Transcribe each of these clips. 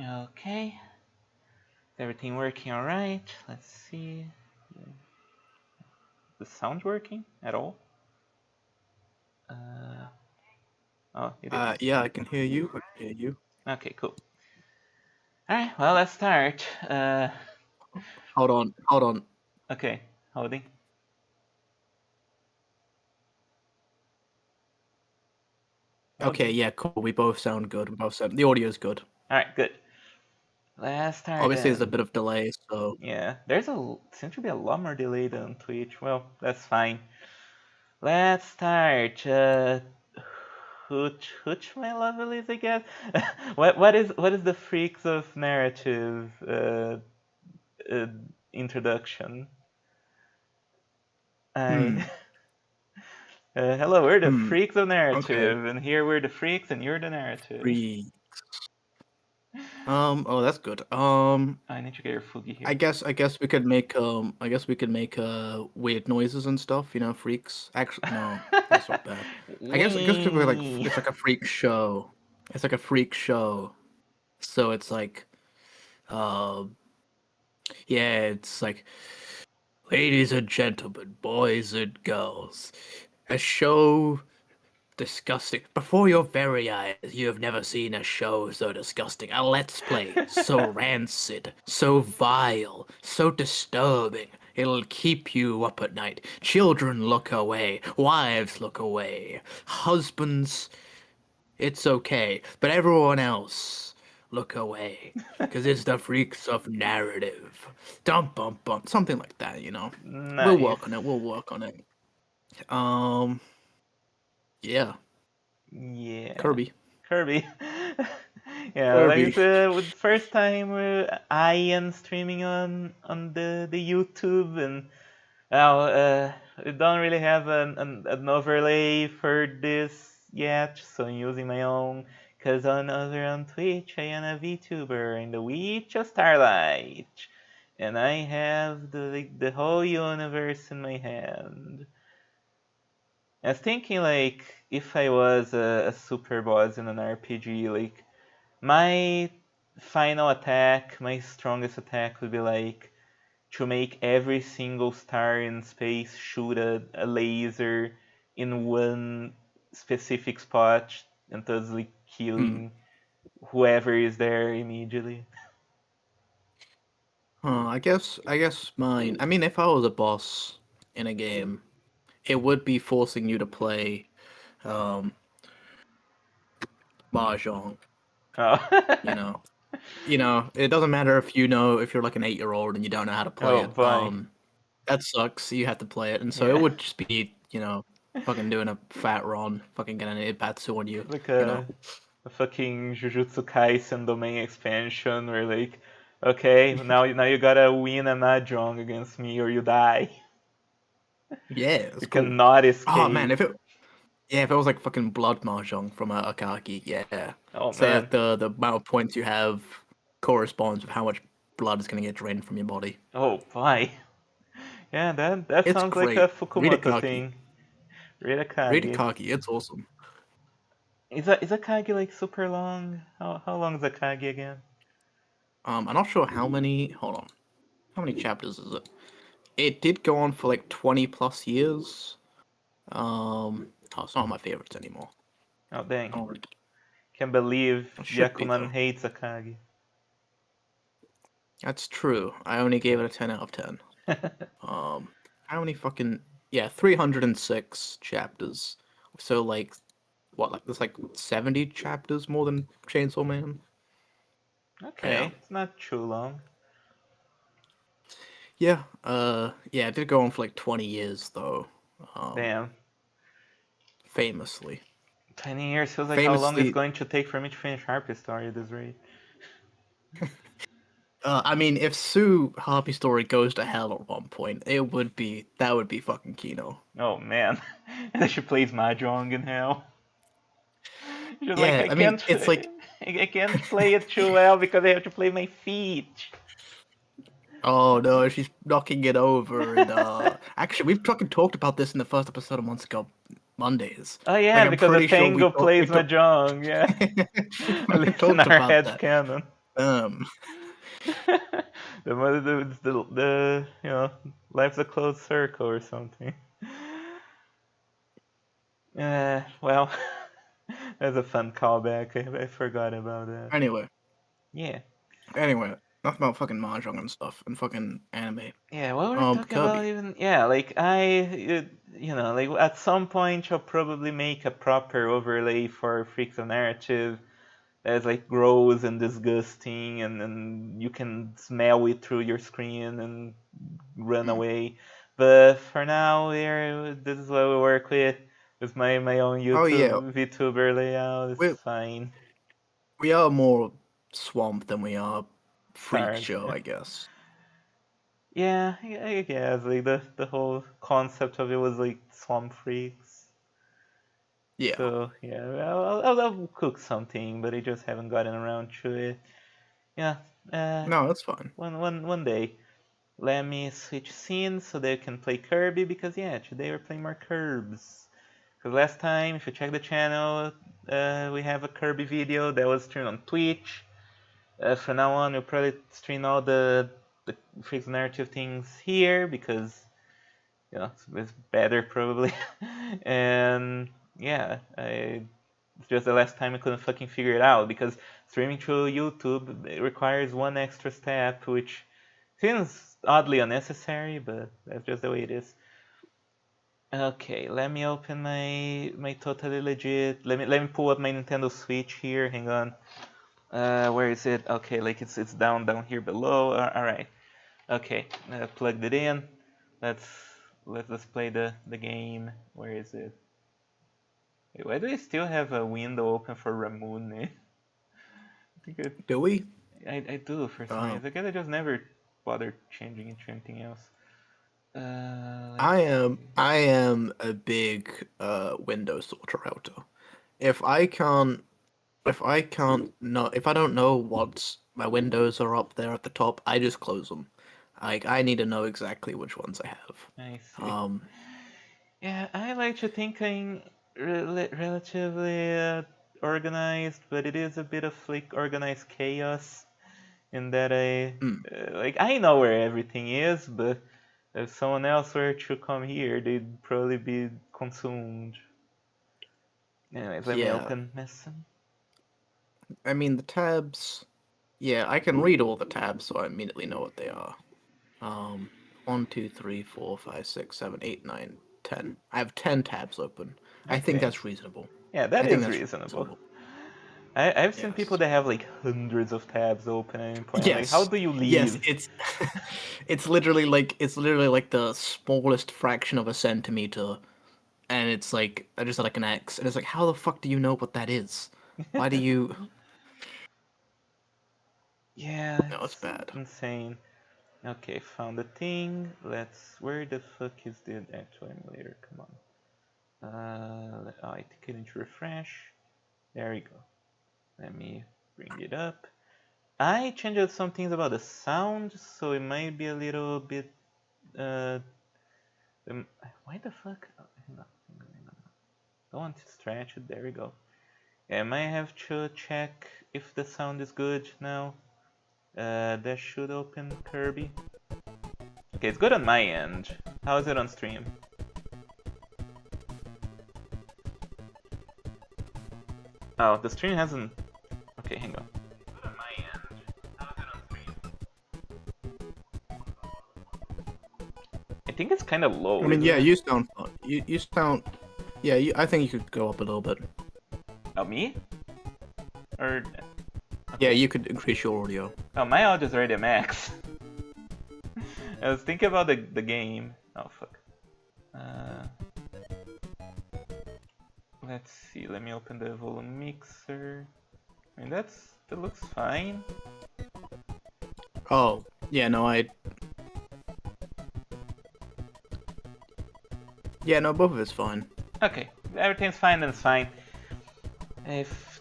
Okay. Is everything working alright? Let's see. The sound working at all? Oh, it is. Yeah, I can hear you. I can hear you. Okay, cool. Alright, well, let's start. Hold on. Okay, holding. Okay, Okay. yeah, cool. We both sound good. The audio's good. Alright, good. Let's start Obviously, there's a then. bit of delay, so Yeah, seems to be a lot more delay than Twitch. Well, that's fine. Let's start. Hooch, my lovelies, I guess. What is the Freaks of Narrative uh, introduction? hmm, I hello, we're the hmm. Freaks of Okay, Narrative, and here we're the freaks, and you're the narrative. free. Oh, that's good. I need to get your Fugi I here. guess I guess we could make weird noises and stuff. You know, freaks. Actually, no, that's not bad. I guess we could be like Wee. it's like a freak show. It's like a freak show. So it's like, um, yeah, it's like, ladies and gentlemen, boys and girls, a show disgusting. Before your very eyes, you have never seen a show so disgusting. A let's play so rancid, so vile, so disturbing. It'll keep you up at night. Children look away. Wives look away. Husbands, it's okay. But everyone else, look away. Because it's the freaks of narrative. Dum bum bum. Something like that, you know. We'll Nice. work on it. We'll work on it. Um, yeah. Yeah. Kirby. Kirby. Yeah, like Kirby. it's with first time I am streaming on the YouTube, and well, we don't really have an overlay for this yet, so I'm using my own. Cause over on Twitch I am a VTuber in the Witch of Starlight, and I have the whole universe in my hand. I was thinking like if I was a super boss in an RPG, like my final attack, my strongest attack would be like to make every single star in space shoot a laser in one specific spot and thus like Hmm. killing whoever is there immediately. I guess mine. I mean, if I was a boss in a game, it would be forcing you to play um mahjong. You Oh. know, it doesn't matter if you're like an 8-year-old and you don't know how to play Oh it. boy. That sucks. You have to play it, and so it Yeah. would just be fucking doing a fat Ron, fucking getting an Ipatsu on you. Like You know. a fucking Jujutsu Kaisen domain expansion where like, okay, now you gotta win a mahjong against me or you die. Yeah, You it's cool. cannot Oh man, escape. if it was like fucking blood mahjong from a Akagi, yeah. Oh So man. that the amount of points you have corresponds with how much blood is gonna get drained from your body. Oh boy. Yeah, that It's sounds like a great. Read Fukumoto Akagi. thing. Read Read Akagi. Akagi. It's awesome. Is Akagi like super long? How long is Akagi again? I'm not sure how many. Hold on. How many chapters is it? It did go on for like 20 plus years. Oh, it's not my favorites anymore. Oh dang. Oh, Can't believe it should be Yakuman though. hates Akagi. That's true. I only gave it a 10 out of 10. How many fucking 306 chapters. So like what, like there's like 70 chapters more than Chainsaw Man? Yeah. Okay, it's not too long. Yeah. Yeah, it did go on for like 20 years though. Um Damn. Famously. 20 years feels like how long it's Famously, going to take for me to finish Harpy story at this rate. I mean, if Sue Harpy story goes to hell at one point, that would be fucking Kino. Oh man. And then she plays Mahjong in hell. She's like, Yeah, I mean, it's like, I can't play it too well because I have to play my feet. oh no, she's knocking it over, and actually, we've fucking talked about this in the first episode of months ago, Mondays. Oh Like, yeah, I'm because the pretty sure Tango plays we talked, Mahjong, yeah. we At fucking least in talked our about heads that. canon. Um, the life's a closed circle or something. Well, that's a fun callback. I forgot about that. anyway, Yeah. enough about fucking mahjong and stuff and fucking anime. Yeah, what were we talking about Kirby. even? Yeah, like like at some point you'll probably make a proper overlay for Freaks of Narrative that's like gross and disgusting, and you can smell it through your screen and run away. But for now, this is what we work with my own Oh yeah, YouTube VTuber layout. It's we fine. we are more swamp than we are freak Start. show, I guess. Yeah, I guess like the whole concept of it was like Swamp Freaks. Yeah. So yeah, I'll cook something, but I just haven't gotten around to it. Yeah, No, that's fine. one day. Let me switch scenes so they can play Kirby because yeah, today we're playing more Kirbs. Because last time, if you check the channel, we have a Kirby video that was streamed on Twitch. From now on, we'll probably stream all the Freaks Narrative things here because it's better probably. And yeah, it's just the last time I couldn't fucking figure it out because streaming through YouTube it requires one extra step, which seems oddly unnecessary, but that's just the way it is. Okay, let me open my totally legit. Let me pull up my Nintendo Switch here. Hang on. Where is it? Okay, like it's down here below. All right. Okay, plugged it in. Let's play the game. Where is it? Wait, why do I still have a window open for Ramune? I think Do we? I do for some reason. I guess I just never bothered changing into anything else. I am a big window sorter router. If I can't if I don't know what my windows are up there at the top, I just close them. Like I need to know exactly which ones I have. I see. Yeah, I like to think I'm relatively organized, but it is a bit of like organized chaos in that I know where everything is, but if someone else were to come here, they'd probably be consumed. Anyways, let me Yeah. open Messen. I mean the tabs. Yeah, I can read all the tabs, so I immediately know what they are. 1, 2, 3, 4, 5, 6, 7, 8, 9, 10. I have 10 tabs open. I think Okay. that's reasonable. Yeah, I that think is that's reasonable. I've seen people Yes. that have like hundreds of tabs open at any point. I'm like, how Yes. do you Yes, leave? it's literally like the smallest fraction of a centimeter, and it's like I just had like an X, and it's like how the fuck do you know what that is? Why do you? Yeah, No, it's it's bad. insane. Okay, found the thing. Where the fuck is the actual emulator? Come on. I think I need to refresh. There we go. Let me bring it up. I changed some things about the sound, so it might be a little bit. Uh, why the fuck? Oh, hang on. Don't want to stretch it. There we go. Yeah, I might have to check if the sound is good now. That should open Kirby. Okay, it's good on my end. How is it on stream? Oh, the stream hasn't. Okay, hang on. Good on my end. How is it on stream? I think it's kind of low. I mean, isn't yeah, it? you sound fun. You sound. Yeah, I think you could go up a little bit. Oh, me? Or. Yeah, you could increase your audio. Oh, my audio's already at max. I was thinking about the game. Oh, fuck. Let's see. Let me open the volume mixer. I mean, that looks fine. Oh, yeah, no, Yeah, no, both of it's fine. Okay, everything's fine, then it's fine. If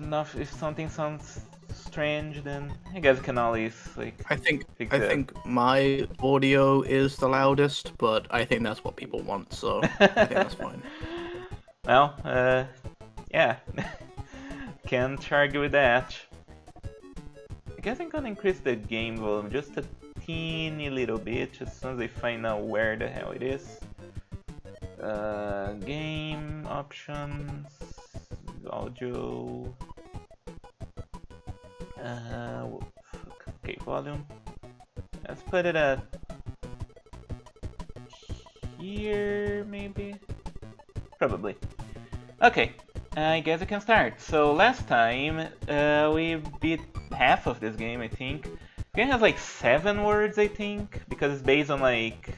something sounds strange, then I guess I can always like. I think my audio is the loudest, but I think that's what people want, so I think that's fine. Well, yeah, can't argue with that. I guess I'm gonna increase the game volume just a teeny little bit as soon as I find out where the hell it is. Game options, audio. Okay, volume. Let's put it at here, maybe? Probably. Okay, I guess I can start. So last time, we beat half of this game, I think. The game has like 7 words, I think, because it's based on like...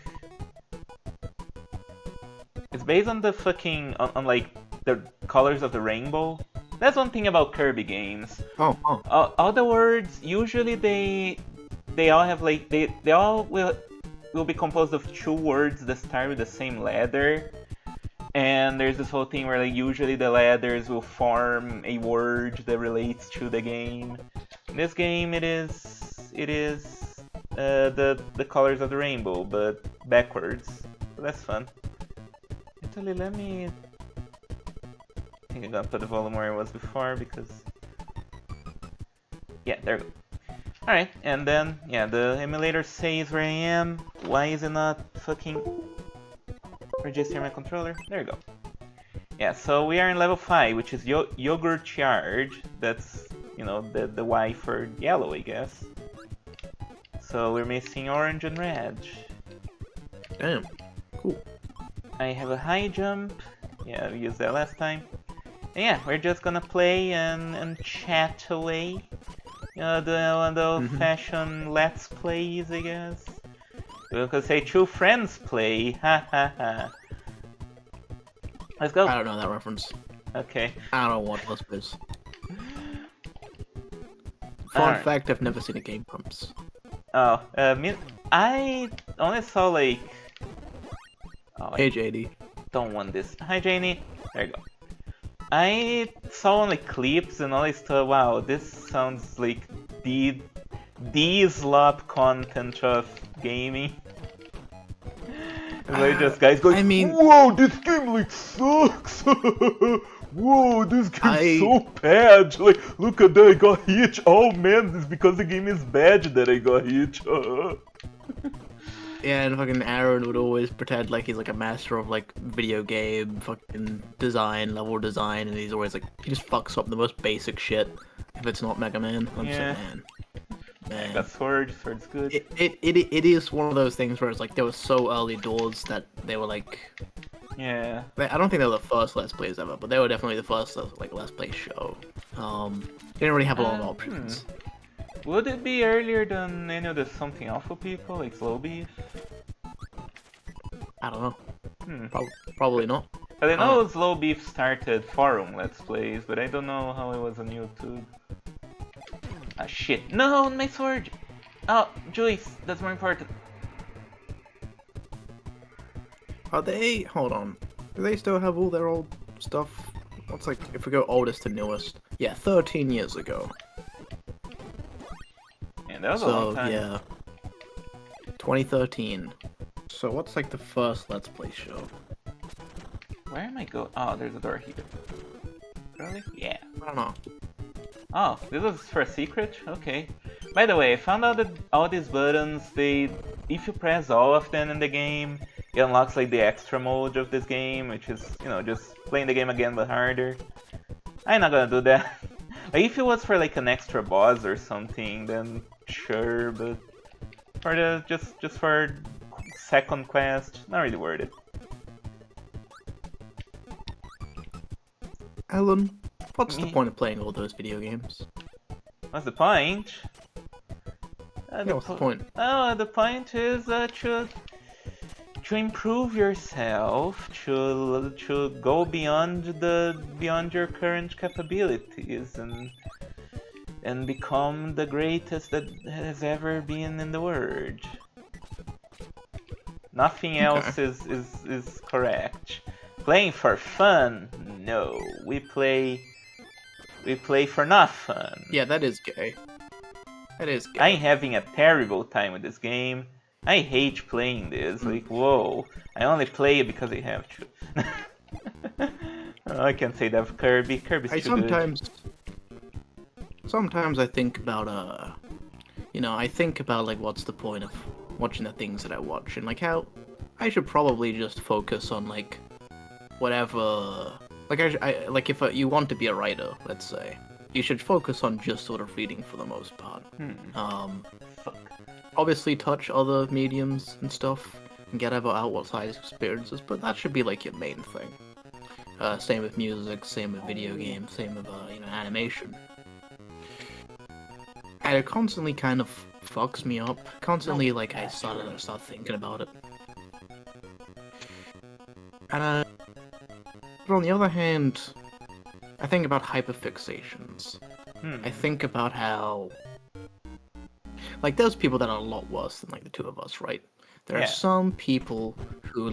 It's based on the fucking... on like, the colors of the rainbow. That's one thing about Kirby games. Oh. All the words, usually they all have like... They all will be composed of 2 words that start with the same letter. And there's this whole thing where like usually the letters will form a word that relates to the game. In this game it is the colors of the rainbow, but backwards. So that's fun. Actually, let me... I think I'm gonna put the volume where it was before because... Yeah, there we go. Alright, and then, yeah, the emulator says where I am. Why is it not fucking registering my controller? There we go. Yeah, so we are in level 5, which is Yogurt Charge. That's, you know, the Y for yellow, I guess. So we're missing orange and red. Damn. Cool. I have a high jump. Yeah, we used that last time. And yeah, we're just gonna play and chat away. You know, the old-fashioned let's plays, I guess. We could say 2 friends play. Ha ha ha. Let's go. I don't know that reference. Okay. I don't know what this is. Fun fact, I've never seen a game prompts. Oh, I only saw like... Oh, Hey JD. Don't want this. Hi Janie. There you go. I saw only clips and all this stuff. Wow, this sounds like the slop content of gaming. Like just guys going, I mean, whoa, this game like sucks. Whoa, this game's so bad. Like, look at that, I got hit. Oh man, it's because the game is bad that I got hit. Yeah, and fucking Aaron would always pretend like he's like a master of like video game fucking design, level design, and he's always like, he just fucks up the most basic shit if it's not Mega Man. I'm just like, man. That sword's good. It is one of those things where it's like they were so early doors that they were like, yeah. I don't think they were the first Let's Plays ever, but they were definitely the first like Let's Play show. They didn't really have a lot of options. Would it be earlier than any of the Something Awful people, like Slow Beef? I don't know. Probably not. But I know Slow Beef started forum Let's Plays, but I don't know how it was on YouTube. Ah shit. No, my sword! Oh, Joyce, that's more important. Are they... Hold on. Do they still have all their old stuff? What's like, if we go oldest to newest? Yeah, 13 years ago. Yeah, that was a long time. Yeah. 2013. So what's like the first Let's Play show? Where am I going? Oh, there's a door here. Really? Yeah. I don't know. Oh, this was for a secret? Okay. By the way, I found out that all these buttons, if you press all of them in the game, it unlocks like the extra mode of this game, which is, you know, just playing the game again but harder. I'm not gonna do that. Like, if it was for like an extra boss or something, then sure, but for the just for second quest, not really worth it. Alan, what's the point of playing all those video games? What's the point? What's the point? Oh, the point is to improve yourself, to go beyond your current capabilities and become the greatest that has ever been in the world. Nothing else is correct. Playing for fun? No, we play for not fun. Yeah, that is gay. That is gay. I'm having a terrible time with this game. I hate playing this. Like, whoa. I only play it because I have to. Oh, I can't say that of Kirby. Kirby's too good. Sometimes I think about I think about like what's the point of watching the things that I watch, and like how I should probably just focus on like whatever. Like like if you want to be a writer, let's say, you should focus on just sort of reading for the most part. Fuck. Obviously touch other mediums and stuff and get outside experiences, but that should be like your main thing. Same with music, same with video games, same with animation. And it constantly kind of fucks me up. Constantly, like I start thinking about it. And but on the other hand, I think about hyperfixations. I think about how, like, there's people that are a lot worse than like the two of us, right? There are some people who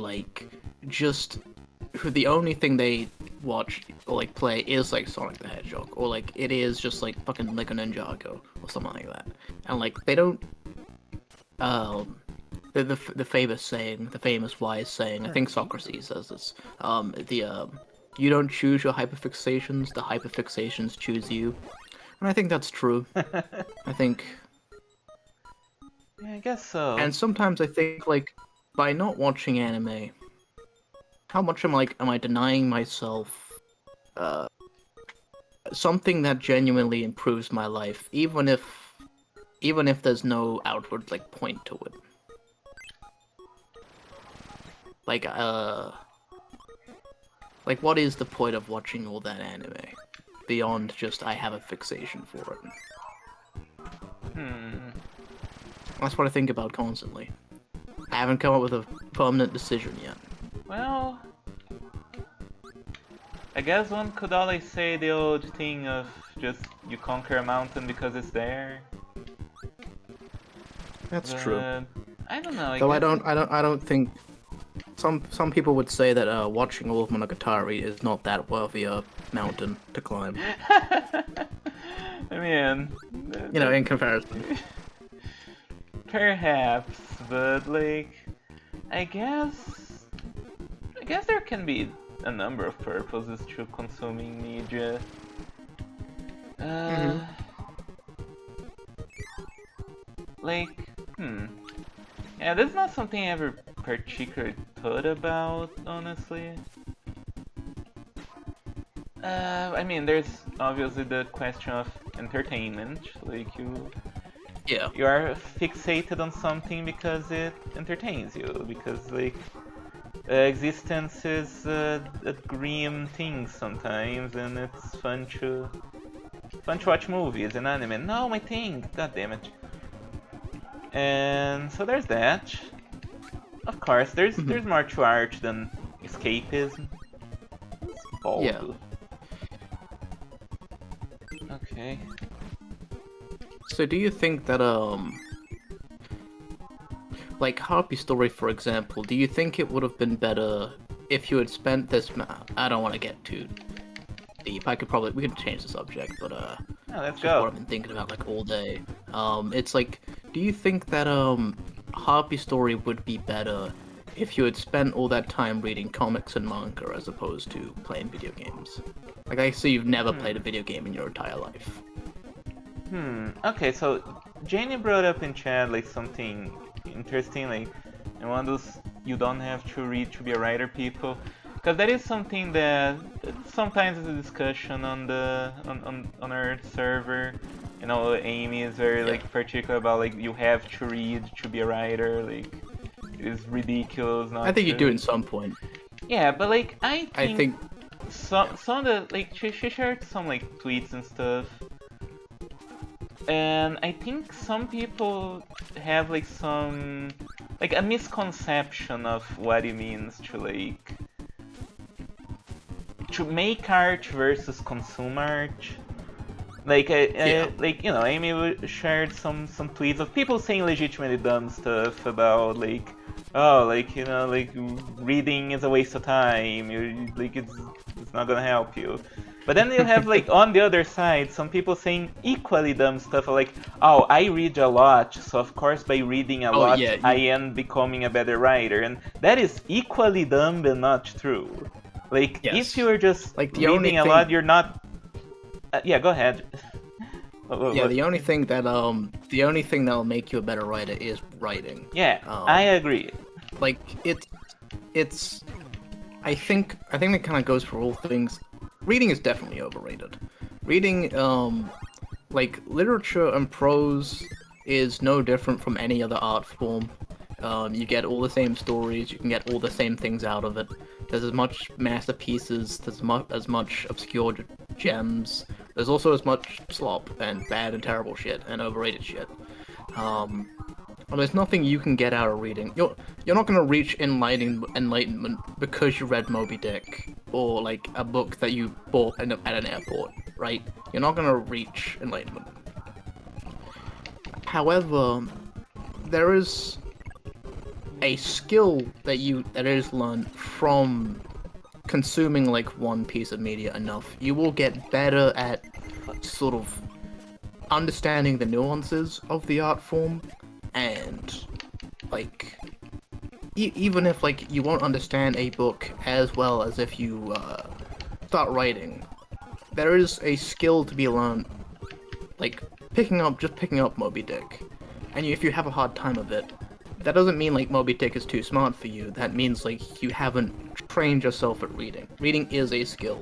who the only thing they watch or like play is like Sonic the Hedgehog, or like it is just like fucking Lego Ninjago or something like that, and like they don't. The famous saying, the famous wise saying, I think Socrates says this. You don't choose your hyperfixations, the hyperfixations choose you, and I think that's true. I think. Yeah, I guess so. And sometimes I think like by not watching anime, how much am I denying myself something that genuinely improves my life, even if there's no outward like point to it. Like what is the point of watching all that anime beyond just I have a fixation for it? That's what I think about constantly. I haven't come up with a permanent decision yet. Well, I guess one could always say the old thing of just you conquer a mountain because it's there. That's true. I don't know. Though I don't think some people would say that watching all of Monogatari is not that worthy a mountain to climb. I mean, in comparison. Perhaps, but like, I guess there can be a number of purposes to consuming media. Like, yeah, that's not something I ever particularly thought about, honestly. I mean, there's obviously the question of entertainment, like you are fixated on something because it entertains you, because like existence is a grim thing sometimes, and it's fun to watch movies and anime. No, my thing, god damn it. And so there's that. Of course, there's more to art than escapism. It's bold. Yeah. Okay. So do you think that like Harpy story, for example, do you think it would have been better if you had spent this I don't want to get too deep. We could change the subject, but let's just go. what I've been thinking about like all day. It's like, do you think that Harpy story would be better if you had spent all that time reading comics and manga as opposed to playing video games? Like, I see you've never played a video game in your entire life. Okay, so Janie brought up in chat like something interesting, like in one of those you don't have to read to be a writer people, because that is something that sometimes is a discussion on our server. You know, Amy is very like particular about like you have to read to be a writer. Like, it is ridiculous. Not I think to... you do at some point. Yeah, but like I think some of the like she shared some like tweets and stuff. And I think some people have like a misconception of what it means to make art versus consume art. Like, Amy shared some tweets of people saying legitimately dumb stuff about like, oh, like reading is a waste of time. It's not gonna help you. But then you have like on the other side some people saying equally dumb stuff like, oh, I read a lot, so of course by reading a lot I am becoming a better writer, and that is equally dumb but not true. Like if you are just like reading a lot, you're not. Yeah, go ahead. Yeah, the only thing that'll make you a better writer is writing. Yeah, I agree. Like it's I think it kind of goes for all things. Reading is definitely overrated. Reading, like literature and prose is no different from any other art form. You get all the same stories, you can get all the same things out of it. There's as much masterpieces, there's as much obscure gems. There's also as much slop and bad and terrible shit and overrated shit. Well, there's nothing you can get out of reading. You're not gonna reach enlightenment because you read Moby Dick or like a book that you bought at an airport, right? You're not gonna reach enlightenment. However, there is a skill that is learned from consuming like one piece of media enough. You will get better at sort of understanding the nuances of the art form, and like even if like you won't understand a book as well as if you start writing, there is a skill to be learned, like picking up Moby Dick. And if you have a hard time of it, that doesn't mean like Moby Dick is too smart for you. That means like you haven't trained yourself at reading. Reading is a skill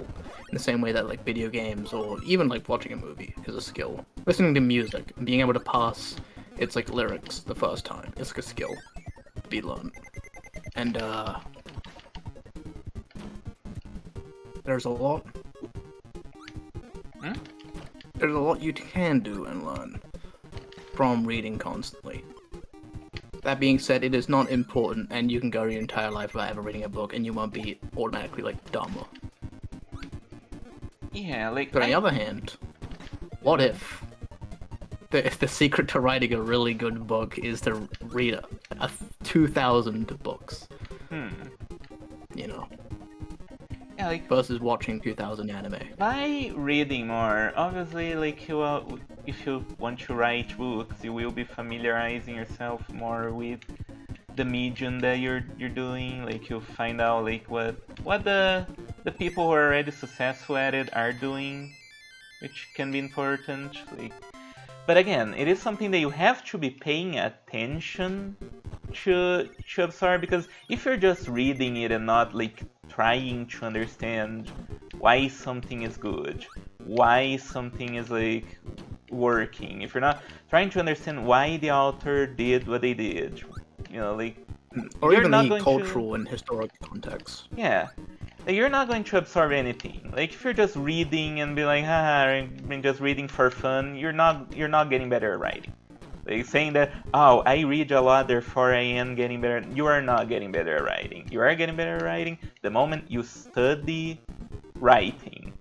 in the same way that like video games or even like watching a movie is a skill. Listening to music and being able to pass its like lyrics the first time, it's like a skill to be learned. And there's a lot. There's a lot you can do and learn from reading constantly. That being said, it is not important, and you can go your entire life without ever reading a book, and you won't be automatically like dumber. Yeah, like. But on the other hand, what if the secret to writing a really good book is to read a 2,000 books? You know. Yeah, like. Versus watching 2,000 anime. By reading more, obviously, like if you want to write books, you will be familiarizing yourself more with the medium that you're doing. Like you'll find out like what the people who are already successful at it are doing, which can be important. Like, but again, it is something that you have to be paying attention to absorb, because if you're just reading it and not like trying to understand why something is good, why something is like working, if you're not trying to understand why the author did what they did, you know, like, or you're even not the going cultural and historic context. Yeah, like, you're not going to absorb anything. Like if you're just reading and be like, haha, I'm just reading for fun, you're not getting better at writing. Like saying that, oh, I read a lot, therefore I am getting better. You are not getting better at writing. You are getting better at writing the moment you study writing.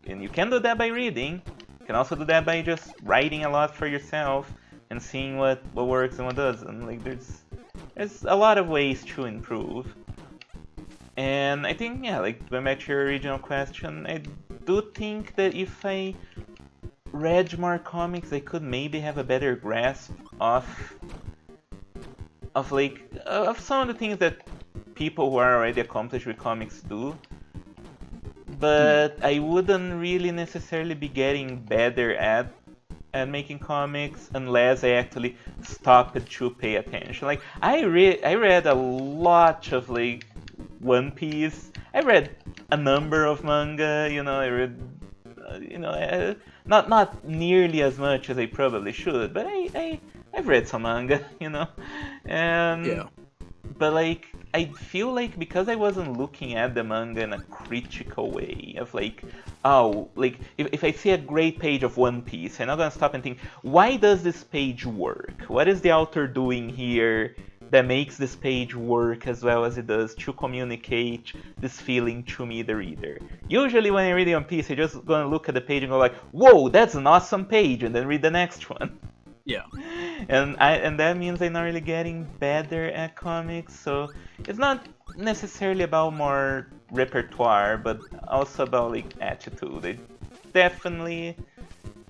And you can do that by reading. You can also do that by just writing a lot for yourself and seeing what works and what doesn't. Like there's a lot of ways to improve. And I think, yeah, like going back to your original question, I do think that if I read more comics, I could maybe have a better grasp of some of the things that people who are already accomplished with comics do. But I wouldn't really necessarily be getting better at making comics unless I actually stopped to pay attention. Like I read a lot of like One Piece. I read a number of manga. You know, I read not nearly as much as I probably should, but I've read some manga, you know, and yeah. But like I feel like because I wasn't looking at the manga in a critical way of like, oh, like if I see a great page of One Piece, I'm not gonna stop and think, why does this page work? What is the author doing here that makes this page work as well as it does to communicate this feeling to me, the reader? Usually when I read One Piece, I'm just gonna look at the page and go like, whoa, that's an awesome page, and then read the next one. Yeah. And that means I'm not really getting better at comics, so it's not necessarily about more repertoire, but also about like attitude. I definitely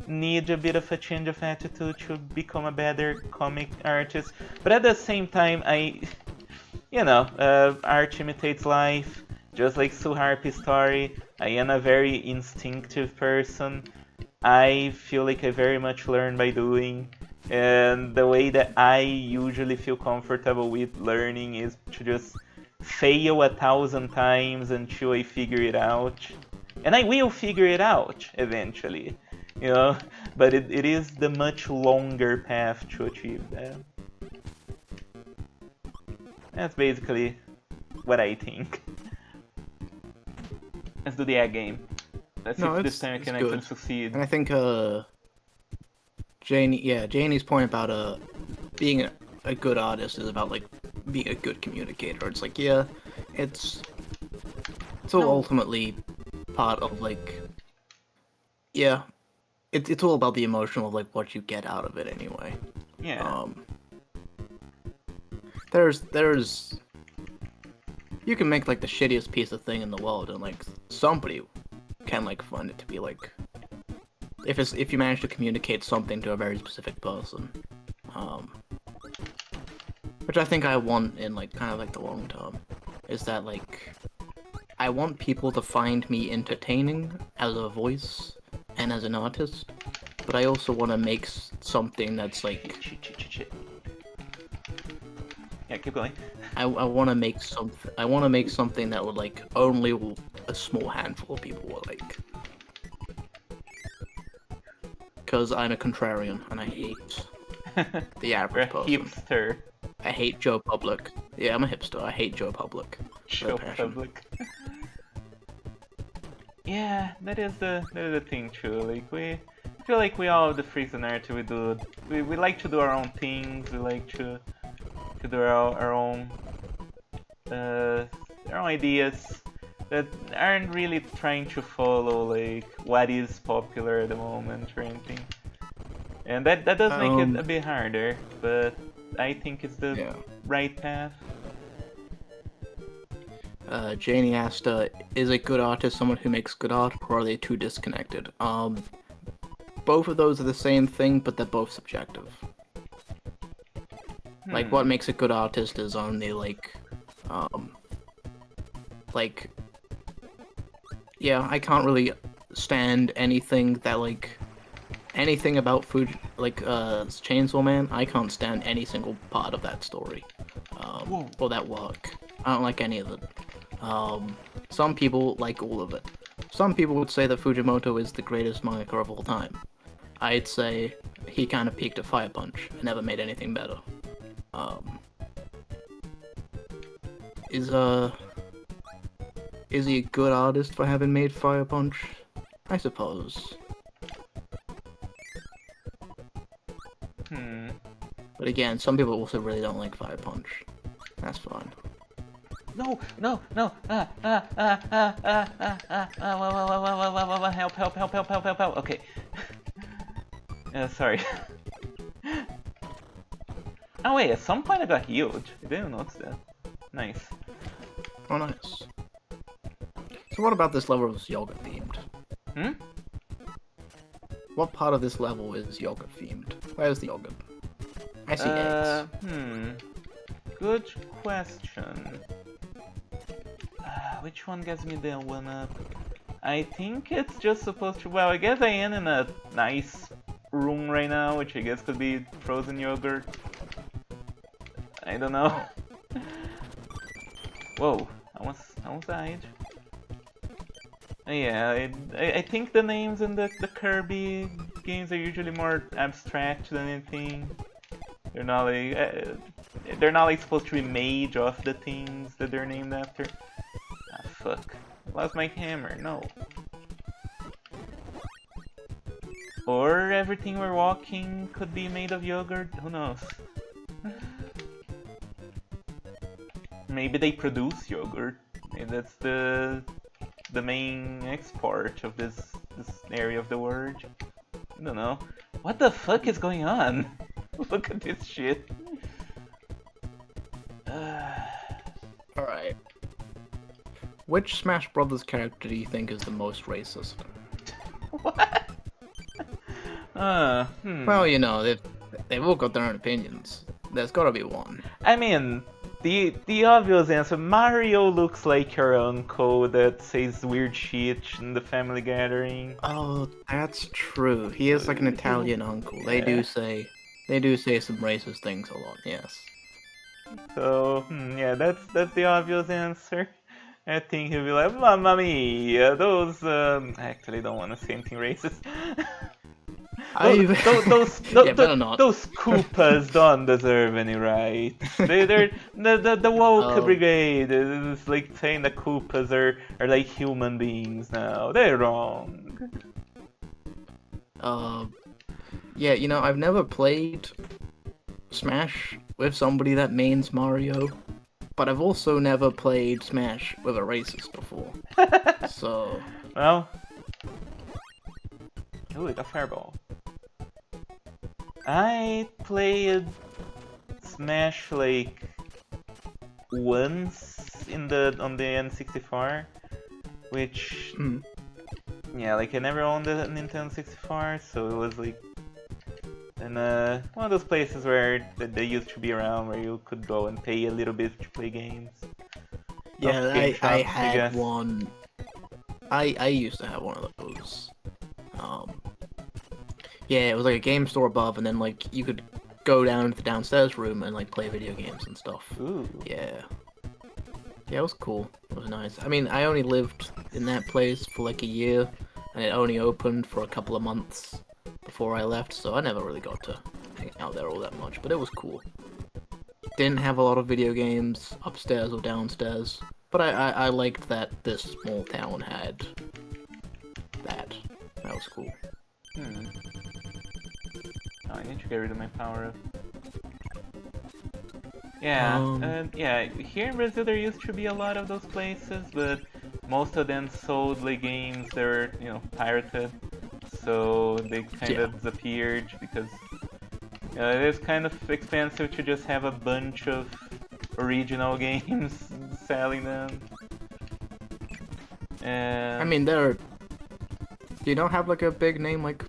need a bit of a change of attitude to become a better comic artist. But at the same time, art imitates life. Just like Harpy's story, I am a very instinctive person. I feel like I very much learn by doing. And the way that I usually feel comfortable with learning is to just fail 1,000 times until I figure it out. And I will figure it out eventually, you know? But it is the much longer path to achieve that. That's basically what I think. Let's do the egg game. Let's see if this time I can actually succeed. And I think Janie's point about being a good artist is about like being a good communicator. It's like it's all ultimately part of like it's all about the emotional, like what you get out of it anyway. Yeah. There's you can make like the shittiest piece of thing in the world, and like somebody can like find it to be like if you manage to communicate something to a very specific person, which I think I want in like kind of like the long term, is that like I want people to find me entertaining as a voice and as an artist, but I also want to make something that's like yeah, keep going. I want to make something. I want to make something that would like only a small handful of people will like. Because I'm a contrarian and I hate the average person. Hipster. I hate Joe Public. Yeah, I'm a hipster. I hate Joe Public. Joe Public. Yeah, that is the thing too. Like we feel like we all the freaks and nerds. We like to do our own things. We like to do our own ideas that aren't really trying to follow like what is popular at the moment or anything. And that does make it a bit harder, but I think it's the right path. Janie asked, is a good artist someone who makes good art, or are they too disconnected? Both of those are the same thing, but they're both subjective. Like, what makes a good artist is only, I can't really stand anything that, anything about Chainsaw Man. I can't stand any single part of that story, or that work. I don't like any of it. Some people like all of it. Some people would say that Fujimoto is the greatest mangaka of all time. I'd say he kind of peaked at Fire Punch and never made anything better. Is he a good artist for having made Fire Punch? I suppose. But again, some people also really don't like Fire Punch. That's fine. No! Help! Okay. Sorry. Oh wait, at some point I got healed. I didn't notice that. Nice. Oh, nice. So what about this level is yogurt themed? What part of this level is yogurt themed? Where's the yogurt? I see eggs. Good question. Which one gives me the 1-up? I think it's just supposed to... Well, I guess I am in a nice room right now, which I guess could be frozen yogurt. I don't know. Whoa, I almost died. Yeah, I think the names in the Kirby games are usually more abstract than anything. They're not like supposed to be made of the things that they're named after. Ah, fuck. I lost my hammer, no. Or everything we're walking could be made of yogurt, who knows? Maybe they produce yogurt. Maybe that's the main export of this area of the world. I don't know. What the fuck is going on? Look at this shit. Alright. Which Smash Brothers character do you think is the most racist? What? Well, you know, they've all got their own opinions. There's gotta be one. I mean, the obvious answer. Mario looks like your uncle that says weird shit in the family gathering. Oh, that's true. He is like an Italian uncle. Yeah. They do say some racist things a lot. Yes. So yeah, that's the obvious answer. I think he'll be like, Mamma mia, those I actually don't want to say anything racist. I yeah, better not. Those Koopas don't deserve any rights. They're the woke Oh, brigade is like saying the Koopas are like human beings now. They're wrong. yeah, you know, I've never played Smash with somebody that mains Mario, but I've also never played Smash with a racist before. So, Well, ooh, a fireball. I played Smash like once on the N64, which mm, yeah, like I never owned a Nintendo 64, so it was like in one of those places where they used to be around where you could go and pay a little bit to play games. yeah, Game I shops, I guess. had one. I used to have one of those. Yeah, it was like a game store above, and then like you could go down to the downstairs room and like play video games and stuff. Ooh. Yeah. Yeah, it was cool. It was nice. I mean, I only lived in that place for like a year, and it only opened for a couple of months before I left, so I never really got to hang out there all that much, but it was cool. Didn't have a lot of video games upstairs or downstairs, but I liked that this small town had that. That was cool. Oh, I need to get rid of my power up. Yeah, yeah. Here in Brazil, there used to be a lot of those places, but most of them sold like games that were, pirated, so they kind of disappeared because it is kind of expensive to just have a bunch of original games selling them. And I mean, you don't have like a big name like,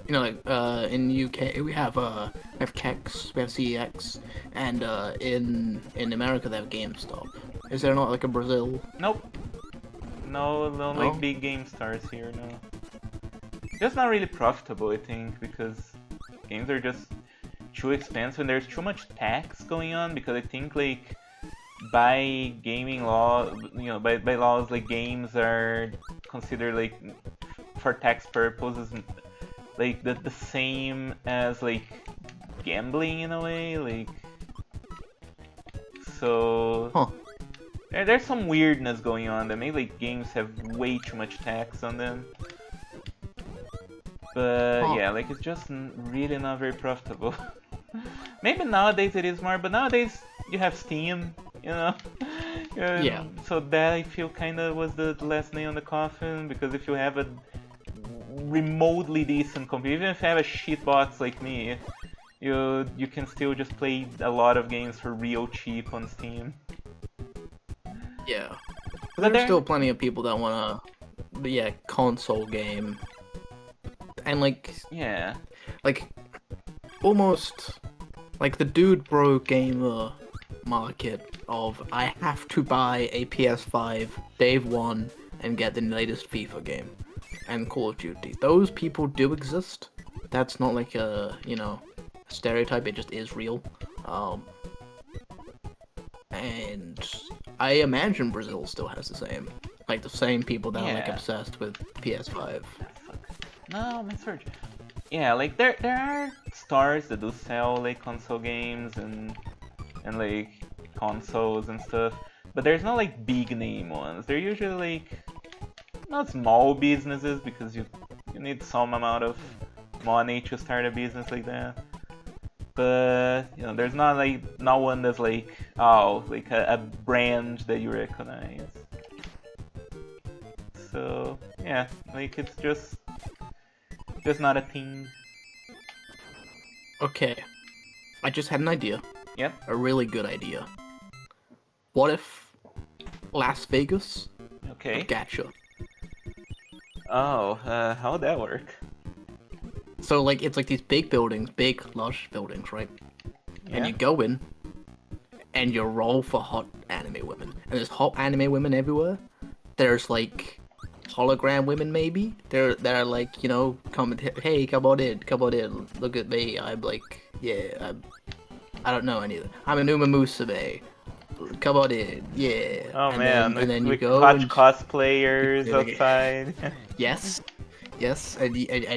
like in UK we have Kex, we have CEX, and in America they have GameStop. Is there not like a Brazil? nope, no like big game stars here. No, just not really profitable, I think, because games are just too expensive and there's too much tax going on. Because I think like by gaming law, by laws, like games are considered like for tax purposes like the same as like gambling in a way, like so there's some weirdness going on that makes like games have way too much tax on them. But yeah, like it's just really not very profitable. Maybe nowadays it is more, but nowadays you have Steam, Yeah. So that I feel kind of was the last nail in the coffin, because if you have a remotely decent computer, even if you have a shit box like me, you can still just play a lot of games for real cheap on Steam. Yeah. But there's still plenty of people that wanna, console game. And like, yeah, like almost like the dude bro gamer market of I have to buy a PS5 day one and get the latest FIFA game and Call of Duty. Those people do exist. That's not like a stereotype. It just is real. And I imagine Brazil still has the same people that are like obsessed with PS5. No, my surge. Yeah, like there are stores that do sell like console games and like consoles and stuff, but there's no like big name ones. They're usually like not small businesses, because you need some amount of money to start a business like that. But there's not one that's like like a brand that you recognize. So yeah, like it's just not a thing. Okay, I just had an idea. Yep. A really good idea. What if Las Vegas? Okay. Gotcha. Oh, how would that work? So it's like these big buildings, big lush buildings, right? Yeah. And you go in, and you roll for hot anime women. And there's hot anime women everywhere. There's like hologram women maybe. They're like, you know, come hey, come on in, look at me. I'm like, yeah, I don't know any of them. I'm an Uma Musume. Come on in, yeah. Oh and man, then you with go hot and cosplayers like, outside. yes, and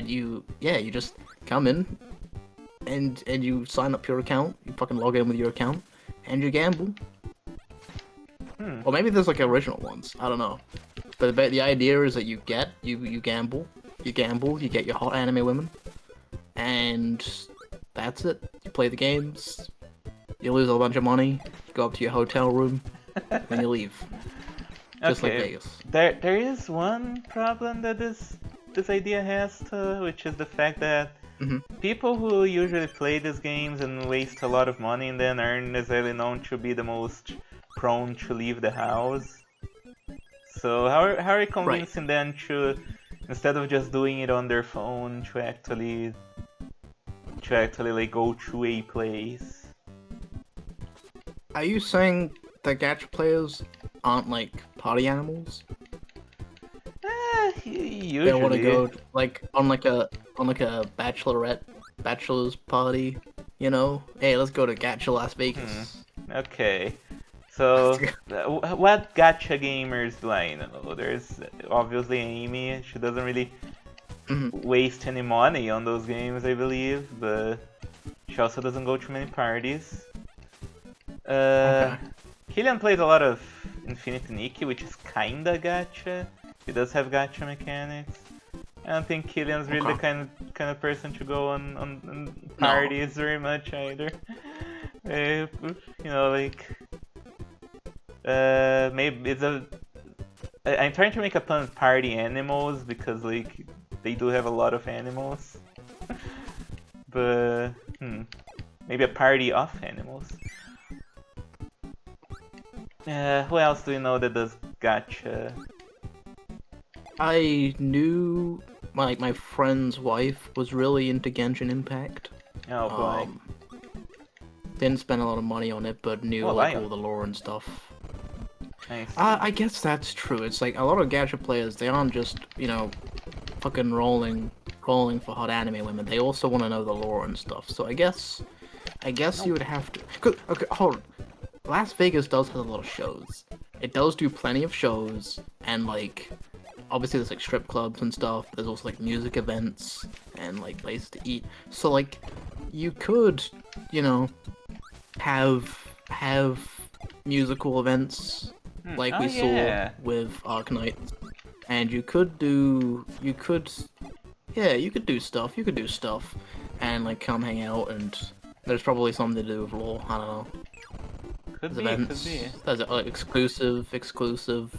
you yeah, you just come in and you sign up your account. You fucking log in with your account and you gamble. Or maybe there's like original ones. I don't know. But the idea is that you gamble, you get your hot anime women, and that's it. You play the games, you lose a bunch of money, go up to your hotel room, and you leave. Just like Vegas. There is one problem that this idea has to, which is the fact that people who usually play these games and waste a lot of money and then aren't necessarily known to be the most prone to leave the house. So how are you convincing them to, instead of just doing it on their phone, to actually like go to a place? Are you saying that gacha players aren't like party animals? Usually. They want to go like on a bachelor's party, you know? Hey, let's go to Gacha Las Vegas. Okay. So, what gacha gamers do I know? There's obviously Amy. She doesn't really waste any money on those games, I believe, but she also doesn't go to many parties. Okay. Killian plays a lot of Infinity Nikki, which is kinda gacha. He does have gacha mechanics. I don't think Killian's really the kind of person to go on parties very much either. You know, like maybe it's a. I'm trying to make a pun with party animals because like they do have a lot of animals, but maybe a party of animals. Who else do you know that does gacha? I knew my friend's wife was really into Genshin Impact. Oh boy. Didn't spend a lot of money on it, but knew like all the lore and stuff. I guess that's true. It's like a lot of gacha players, they aren't just, you know, fucking rolling for hot anime women. They also want to know the lore and stuff. So I guess you would have to. Okay, hold on. Las Vegas does have a lot of shows. It does do plenty of shows, and like obviously there's like strip clubs and stuff. There's also like music events and like places to eat. So like you could, you know, have musical events like we saw with Arknights, and you could do stuff. You could do stuff and like come hang out, and there's probably something to do with lore. I don't know. Could There's be. There's exclusive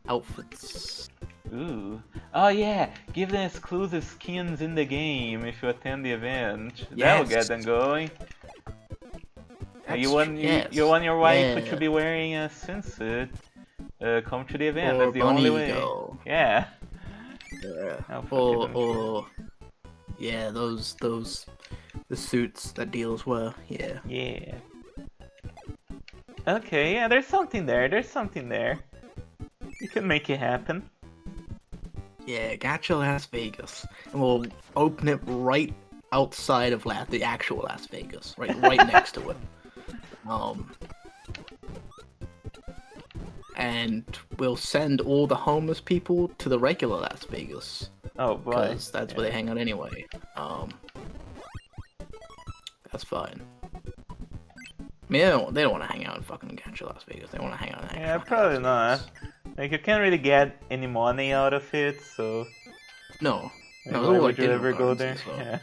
outfits. Ooh. Oh yeah, give them exclusive skins in the game if you attend the event. That'll get them going. You want your wife to be wearing a swimsuit. Come to the event. Or That's the only way. Girl. Yeah. Or yeah, those the suits that dealers wear. Yeah. Yeah. Okay, yeah, there's something there. You can make it happen. Yeah, Gacha Las Vegas, and we'll open it right outside of the actual Las Vegas, right next to it. And we'll send all the homeless people to the regular Las Vegas. Oh boy. Because that's where they hang out anyway. That's fine. I mean, they don't want to hang out in fucking Gacha Las Vegas. They want to hang out in Yeah, probably not. Like, you can't really get any money out of it, so... No. Why would you ever go there? So. Yeah.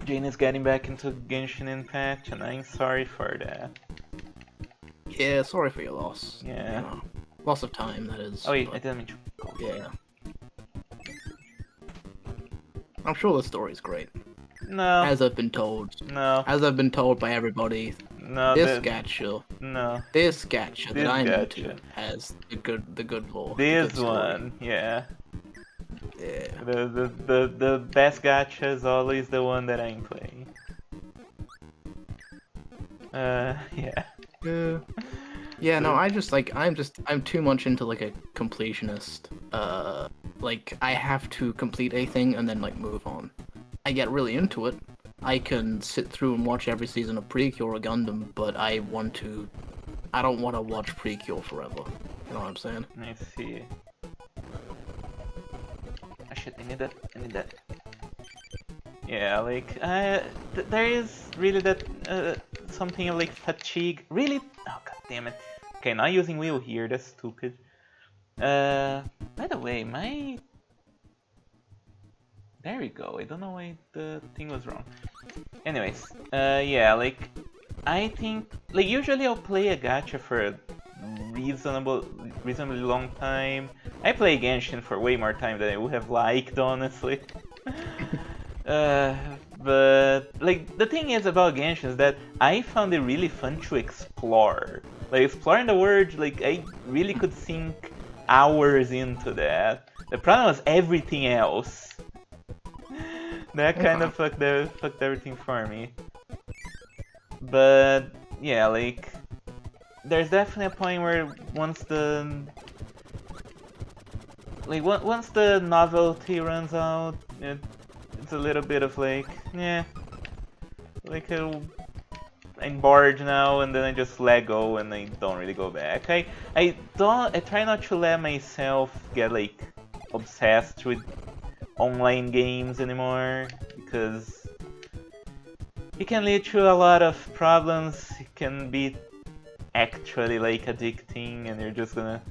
Jane is getting back into Genshin Impact, and I'm sorry for that. Yeah, sorry for your loss. Yeah. You know, loss of time, that is. Oh wait, but... I didn't mean to... Yeah. I'm sure the story's great. No. As I've been told. No. As I've been told by everybody. No. This gacha. No. This gacha that I'm into gacha has the good lore. This good one, yeah. Yeah. The best gacha is always the one that I'm playing. Yeah. Yeah. Yeah, no, So, I'm too much into like a completionist. Like I have to complete a thing and then like move on. I get really into it. I can sit through and watch every season of Precure or Gundam, but I don't want to watch Precure forever. You know what I'm saying? I see. Oh shit, I need that. I need that. Yeah, like, there is really that, something of like fatigue. Really? Oh, god damn it. Okay, not using wheel here, that's stupid. By the way, my. There we go, I don't know why the thing was wrong. Anyways, yeah, like, I think, like, usually I'll play a gacha for a reasonably long time. I play Genshin for way more time than I would have liked, honestly. Uh, but like the thing is about Genshin is that I found it really fun to explore. Like exploring the world, like I really could sink hours into that. The problem was everything else. That kind of fucked everything for me. But yeah, like there's definitely a point where once the novelty runs out, it's a little bit of like, yeah, like I'm bored now, and then I just let go and I don't really go back. I try not to let myself get like obsessed with online games anymore because it can lead to a lot of problems. It can be actually like addicting, and you're just gonna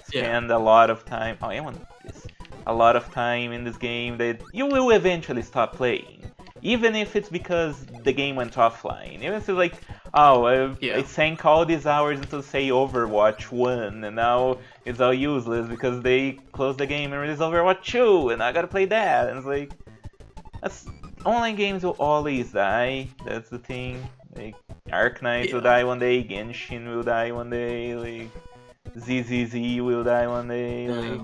spend a lot of time. Oh, I want this. A lot of time in this game that you will eventually stop playing, even if it's because the game went offline. Even if it's like, oh, I sank all these hours into say Overwatch 1, and now it's all useless because they closed the game and released Overwatch 2, and I gotta play that. And it's like, online games will always die. That's the thing. Like Arknights will die one day, Genshin will die one day, like ZZZ will die one day, like,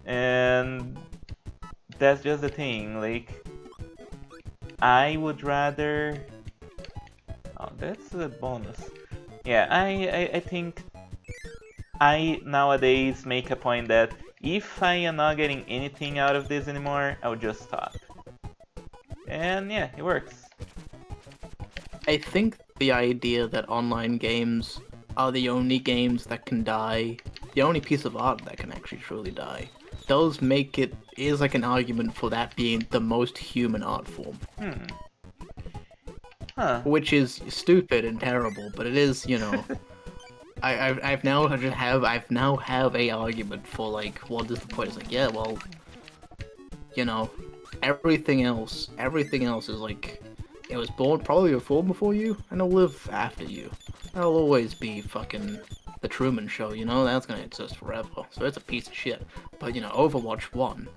and that's just the thing. Like, I would rather. Oh, that's a bonus. Yeah, I think I nowadays make a point that if I am not getting anything out of this anymore, I'll just stop. And yeah, it works. I think the idea that online games are the only games that can die, the only piece of art that can actually truly die, is like an argument for that being the most human art form. Huh. Which is stupid and terrible, but it is, you know. I've now have a argument for like what is the point? It's like, yeah, well, you know, everything else is like, it was probably born before you and it'll live after you. That'll always be fucking the Truman Show, you know, that's gonna exist forever. So it's a piece of shit. But you know, Overwatch 1,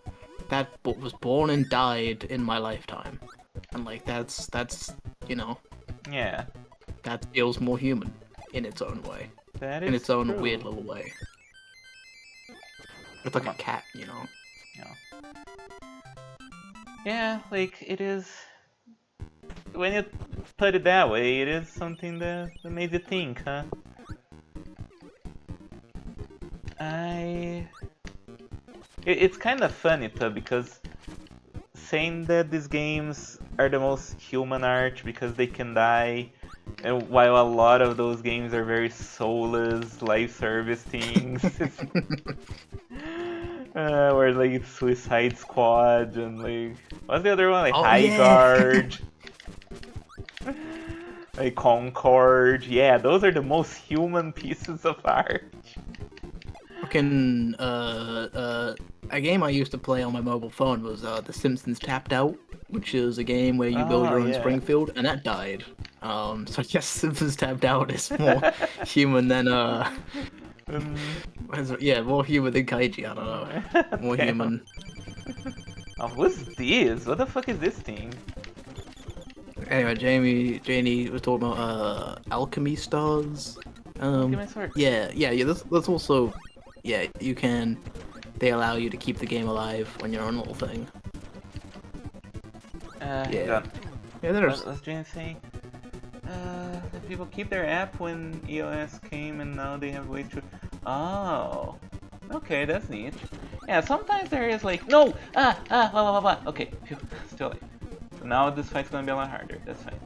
that was born and died in my lifetime. And like that's you know, yeah, that feels more human in its own way. That is in its own true. weird little way. It's like a cat, you know. Yeah, like it is. When you put it that way, it is something that made you think, huh? It's kind of funny too, because saying that these games are the most human art because they can die, and while a lot of those games are very soulless life service things. Where like Suicide Squad and like what's the other one? Like High Guard. Like Concord. Yeah, those are the most human pieces of art. Fucking a game I used to play on my mobile phone was The Simpsons Tapped Out, which is a game where you build your own Springfield, and that died. So I guess Simpsons Tapped Out is more human than more human than Kaiji, I don't know. More human. Oh, what's this? What the fuck is this thing? Anyway, Janie was talking about alchemy stars. Yeah. That's also, yeah. You can. They allow you to keep the game alive on your own little thing. Yeah. Yeah, there's. What's Janie saying? People keep their app when EOS came, and now they have ways to. Oh, okay, that's neat. Yeah, sometimes there is like no, blah blah blah. Okay, phew, still alive. So now this fight's gonna be a lot harder. That's fine.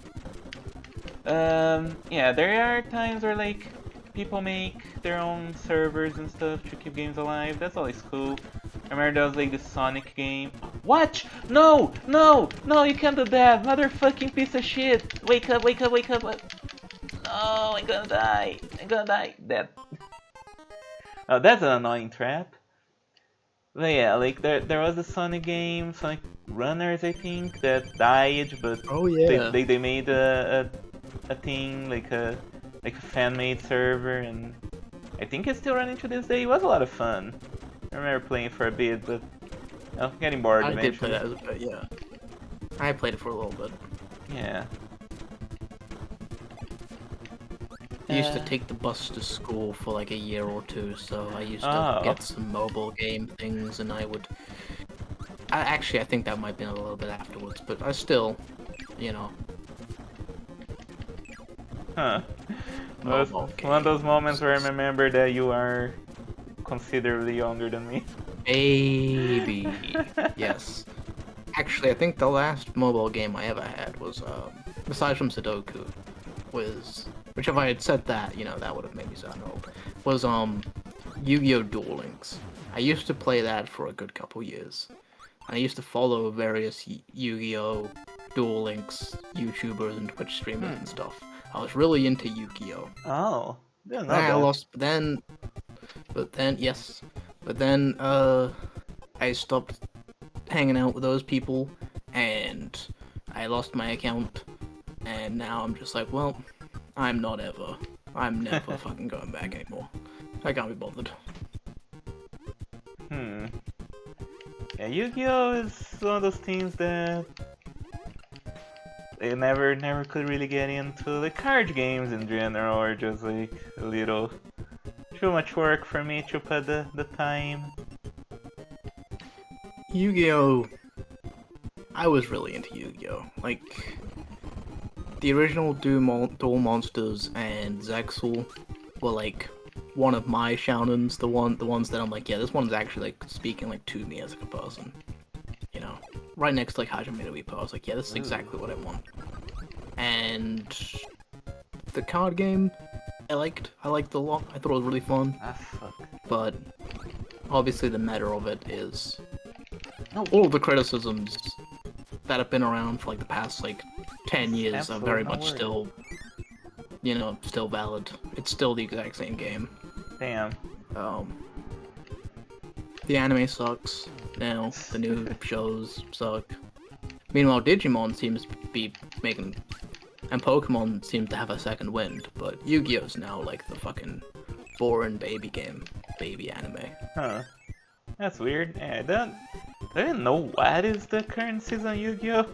Yeah, there are times where like people make their own servers and stuff to keep games alive. That's always cool. I remember there was like this Sonic game. What? No! No! No! You can't do that! Motherfucking piece of shit! Wake up! Wake up! Wake up! No! I'm gonna die! I'm gonna die! Dead. Oh, that's an annoying trap. But yeah, like there was a Sonic game, Sonic Runners, I think, that died, but Oh yeah. they made a thing like a fan-made server, and I think it's still running to this day. It was a lot of fun. I remember playing for a bit, but getting bored I eventually. did play that as a bit, yeah. I played it for a little bit. Yeah. I used to take the bus to school for like a year or two, so I used to Oh. get some mobile game things, and I would. Actually, I think that might be a little bit afterwards, but I still, you know. Huh. Well, it's one of those moments where I remember that you are considerably younger than me. Baby. Yes. Actually, I think the last mobile game I ever had was, aside from Sudoku, which if I had said that, you know, that would have made me sound old, was, Yu-Gi-Oh! Duel Links. I used to play that for a good couple years. I used to follow various Yu-Gi-Oh! Duel Links YouTubers and Twitch streamers and stuff. I was really into Yu-Gi-Oh! Oh, didn't know I that. lost, but then, I stopped hanging out with those people, and I lost my account, and now I'm just like, well, I'm never fucking going back anymore. I can't be bothered. Yeah, Yu-Gi-Oh! Is one of those things that I never could really get into. The card games in general are just like a little too much work for me to put the time. Yu-Gi-Oh! I was really into Yu-Gi-Oh! Like, the original Duel Monsters and Zexal were like one of my shounens, the ones that I'm like, yeah, this one's actually like speaking like to me as like a person. You know, right next to like Hajime no Ippo, I was like, yeah, this is exactly what I want. And the card game, I liked a lot. I thought it was really fun. Ah, fuck. But obviously the meta of it is all of the criticisms that have been around for like the past like 10 years are very much still, you know, still valid. It's still the exact same game. Damn. The anime sucks now. The new shows suck. Meanwhile, Digimon seems to be making, and Pokemon seems to have a second wind. But Yu-Gi-Oh's now like the fucking boring baby anime. Huh. That's weird. Yeah, I don't know what is the current season of Yu-Gi-Oh!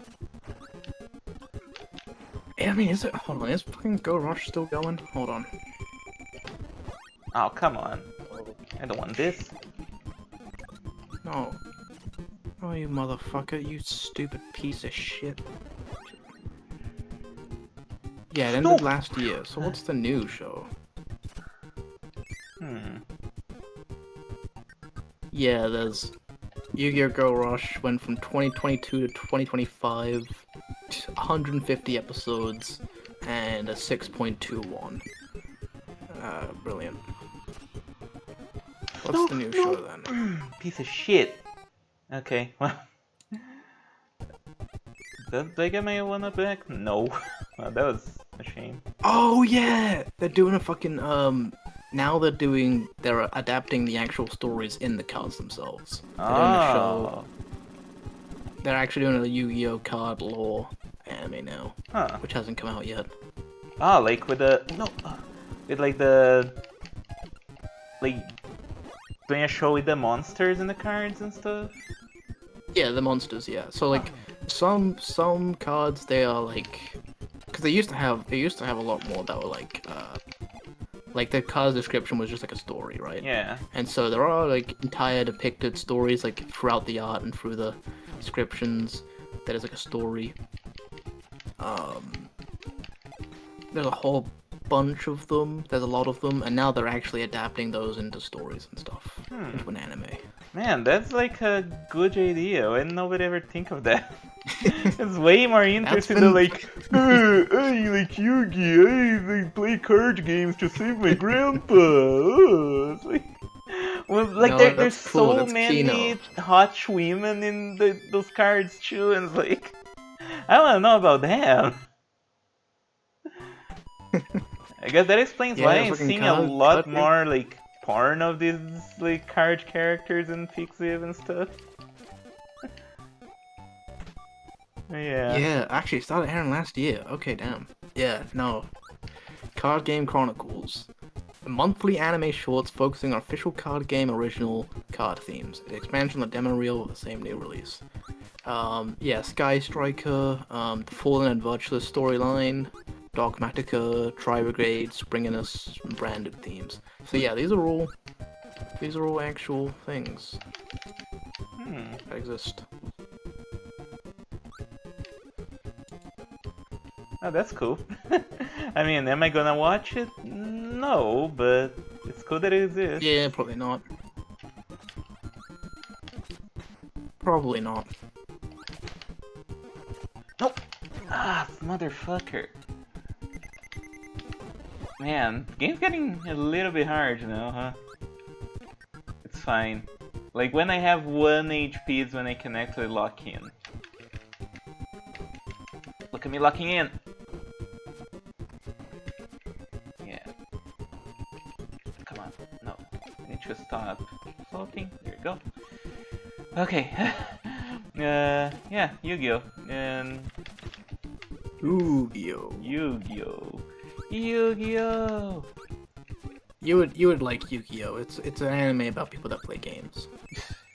I mean, is it? Hold on, is fucking Go Rush still going? Hold on. Oh, come on. I don't want this. No. Oh, you motherfucker, you stupid piece of shit. Yeah, it ended last year, so what's the new show? Yeah, there's Yu-Gi-Oh! Go Rush went from 2022 to 2025, 150 episodes, and a 6.21. Brilliant. What's the new show then? Piece of shit. Okay, well. Did I get my one-up back? No. Well, that was a shame. Oh yeah! They're doing a fucking, now they're adapting the actual stories in the cards themselves. They're doing a show. They're actually doing a Yu-Gi-Oh! Card lore anime now. Huh. Which hasn't come out yet. Oh, like with the... No. With like the... Like... Doing a show with the monsters in the cards and stuff? Yeah, the monsters, yeah. So like, some cards, they are like... Because they used to have a lot more that were like the card's description was just like a story, right? Yeah. And so there are like entire depicted stories like throughout the art and through the descriptions that is like a story. there's a whole bunch of them. There's a lot of them, and now they're actually adapting those into stories and stuff, into an anime. Man, that's like a good idea. Why did nobody ever think of that? It's way more interesting than like, I like Yu-Gi, I play card games to save my grandpa. It's like, well, like No, there's that's cool, so that's many Kino. hot women in those cards too, and it's like, I want to know about them. I guess that explains Yeah, why it's I'm fucking seeing a card- lot card game. more like porn of these like card characters in Pixiv and stuff. Yeah. Yeah, actually, it started airing last year. Okay, damn. Yeah, no. Card Game Chronicles. Monthly anime shorts focusing on official card game original card themes. The expansion of the demo reel with the same new release. Yeah, Sky Striker, the Fallen and Virtuous storyline, Dogmatica, Tri Brigade, Springinus, branded themes. So yeah, these are all actual things that exist. Oh, that's cool. I mean, am I gonna watch it? No, but it's cool that it exists. Yeah, probably not. Probably not. Nope. Ah, motherfucker. Man, the game's getting a little bit hard now, huh? It's fine. Like when I have 1 HP is when I can actually lock in. Look at me locking in. Yeah. Come on. No. I need to stop floating. There you go. Okay. Yeah, Yu-Gi-Oh! And Yu-Gi-Oh! Yu-Gi-Oh! Yu-Gi-Oh! You would like Yu-Gi-Oh! It's an anime about people that play games.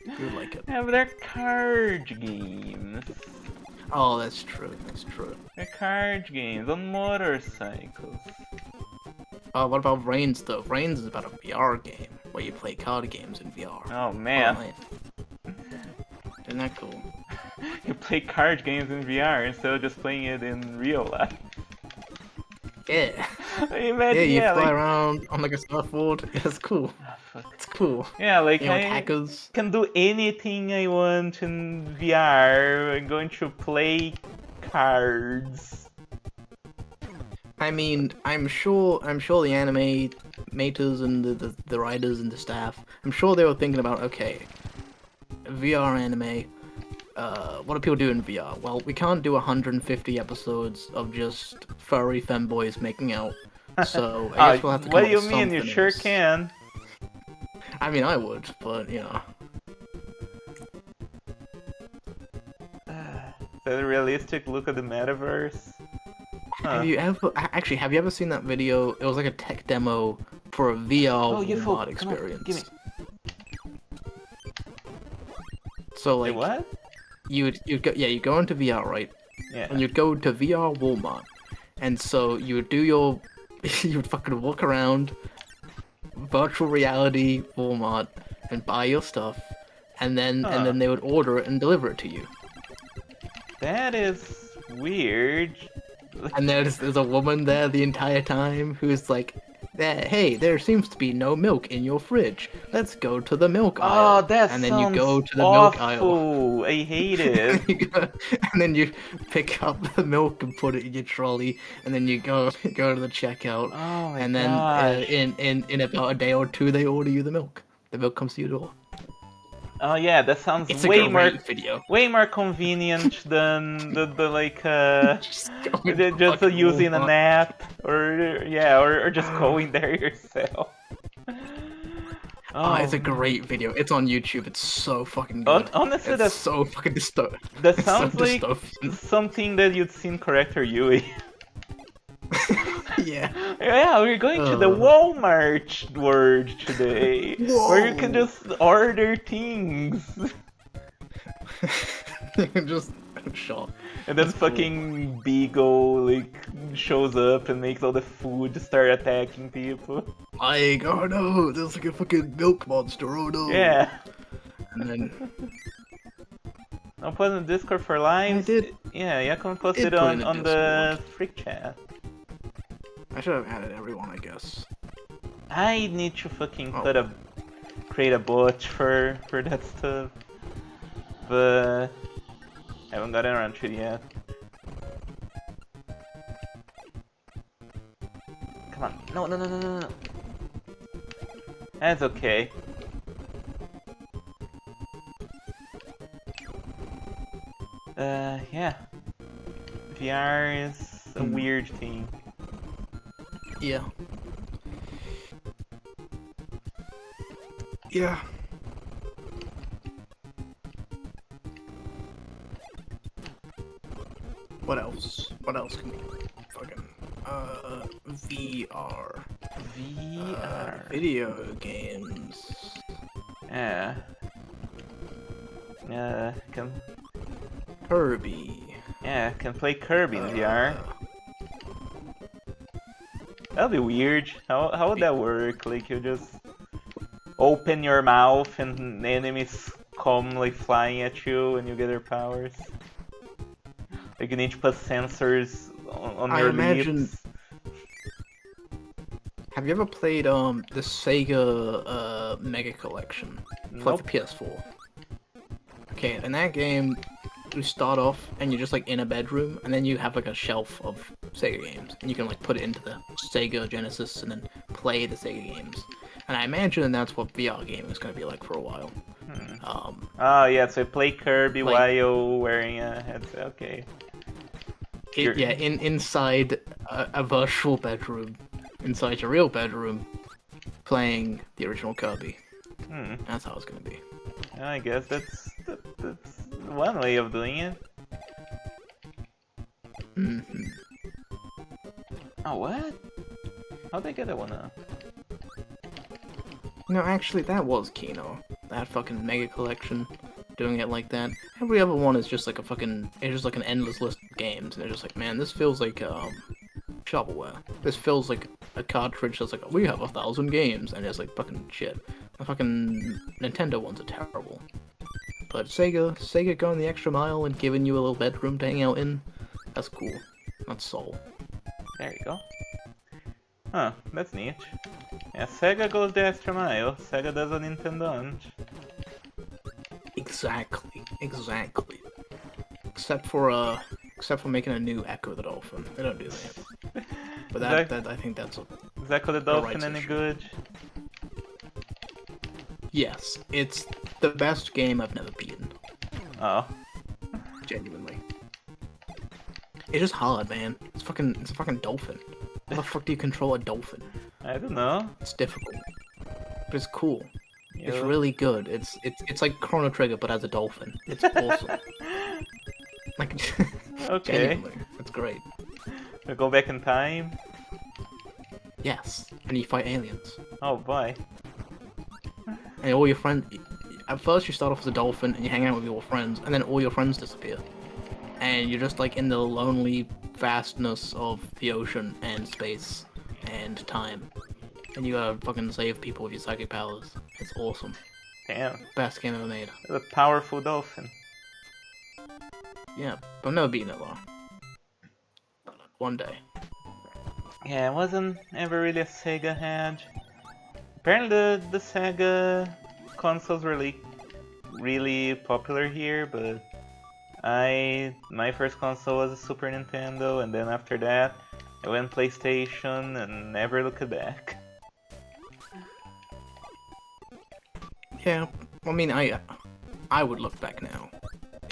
You would like it. Yeah, but they're card games. Oh, that's true. That's true. They're card games on motorcycles. What about Reigns though? Reigns is about a VR game where you play card games in VR. Oh man. Isn't that cool? You play card games in VR instead of just playing it in real life. Yeah. Imagine, You yeah, fly like, around on like a surfboard. It's cool. oh, fuck. It's cool. Yeah, like You know, like I hackers. can do anything I want in VR. I'm going to play cards. I mean, I'm sure the animators and the writers and the staff, I'm sure they were thinking about, okay, VR anime, what do people do in VR? Well, we can't do 150 episodes of just furry femboys making out, so I guess we'll have to come what up do you with mean? You something sure else. can. I mean, I would, but, you know. The realistic look of the metaverse. Have you ever seen that video? It was like a tech demo for a VR mod experience. Give me. So like, Wait, what? you go into VR, right? Yeah. And you'd go to VR Walmart, and so you would do your, you would fucking walk around virtual reality Walmart and buy your stuff, and then they would order it and deliver it to you. That is weird. And there's a woman there the entire time who's like, hey, there seems to be no milk in your fridge. Let's go to the milk aisle. Oh, that and sounds then you go to the awful. milk aisle. I hate it. And then you pick up the milk and put it in your trolley, and then you go to the checkout. Oh my and then gosh. in about a day or two, they order you the milk. The milk comes to your door. Oh yeah, that sounds It's way a more great video. way more convenient than the like Just using an Walmart. app or just going there yourself. Oh, it's a great video. It's on YouTube. It's so fucking good. Honestly, It's that's so fucking dystopian. that It's so sounds like dystopian. something that you'd see in Corrector Yui. Yeah. Yeah, we're going to the Walmart word today, where you can just order things. Just shot. And then That's cool. fucking Beagle like shows up and makes all the food start attacking people. Like, oh no, there's like a fucking milk monster. Oh no. Yeah. And then I'll put in Discord for lines. I did. Yeah, Yakuman posted Did put on in the the Discord. freak chat. I should have added everyone, I guess. I need to fucking Oh. create a bot for that stuff, but I haven't gotten around to it yet. Come on, no. That's okay. Yeah. VR is a weird thing. Yeah. Yeah. What else? What else can we fucking VR. VR. Video games. Yeah. Can Kirby. can play Kirby in VR. That'd be weird. How would that work? Like you just open your mouth and enemies come like flying at you and you get their powers. Like you need to put sensors on your lips. Have you ever played the Sega Mega Collection for like the PS4? Okay, in that game, you start off and you're just like in a bedroom, and then you have like a shelf of Sega games, and you can like put it into the Sega Genesis and then play the Sega games. And I imagine that's what VR gaming is going to be like for a while. Oh yeah, so play Kirby like- while you're wearing a headset. Okay. Inside a virtual bedroom, inside your real bedroom, playing the original Kirby. That's how it's going to be. I guess that's one way of doing it. Oh, what? How'd they get that one up? No, actually, that was Kino. That fucking Mega Collection, doing it like that. Every other one is just like a fucking, it's just like an endless list of games, and they're just like, man, this feels like, shovelware. This feels like a cartridge that's like, we have 1,000 games, and it's like fucking shit. The fucking Nintendo ones are terrible. But Sega going the extra mile and giving you a little bedroom to hang out in, that's cool. That's soul. There you go. Huh, that's neat. Yeah, Sega goes the extra mile. Sega does what Nintendo don't. Exactly. Except for making a new Echo the Dolphin. They don't do that. But that I think that's Is Echo the Dolphin any good? Yes, it's the best game I've never beaten. Oh. Genuinely. It's just hard, man. It's a fucking dolphin. How the fuck do you control a dolphin? I don't know. It's difficult. But it's cool. It's You- really good. It's like Chrono Trigger but as a dolphin. It's awesome. Like Okay. genuinely. It's great. We go back in time. Yes. And you fight aliens. Oh boy. And all your friends at first you start off as a dolphin and you hang out with your friends, and then all your friends disappear. And you're just like in the lonely vastness of the ocean and space and time. And you gotta fucking save people with your psychic powers. It's awesome. Damn. Best game ever made. A powerful dolphin. Yeah, but I've never beaten it though. One day. Yeah, it wasn't ever really a Sega head. Apparently the Sega consoles were like really popular here, but my first console was a Super Nintendo, and then after that I went PlayStation and never looked back. Yeah, I mean I would look back now.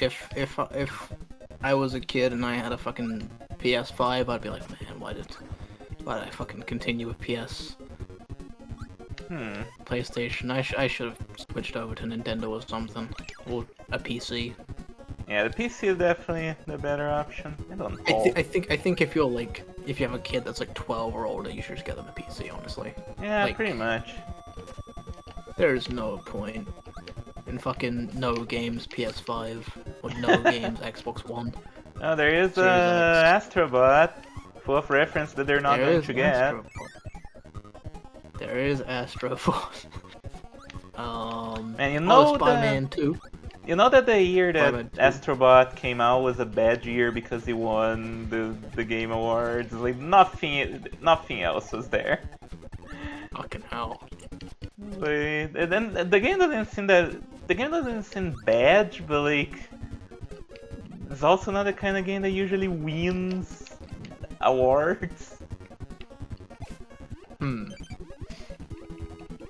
If I was a kid and I had a fucking PS5, I'd be like, man, why did I fucking continue with PlayStation? I should have switched over to Nintendo or something, or a PC. Yeah, the PC is definitely the better option. I think if you have a kid that's like 12 or older, you should just get them a PC. Honestly. Yeah, like, pretty much. There's no point in fucking no games PS5 or no games Xbox One. Oh, there is Series Astrobot, full of reference that they're not going to get. There is Astrobot. And you know Spider-Man 2. You know that the year that Five-Eyed Two. Astrobot came out was a bad year because he won the Game Awards. Like nothing else was there. Fucking hell. Like, and then the game doesn't seem bad, but like it's also not the kind of game that usually wins awards.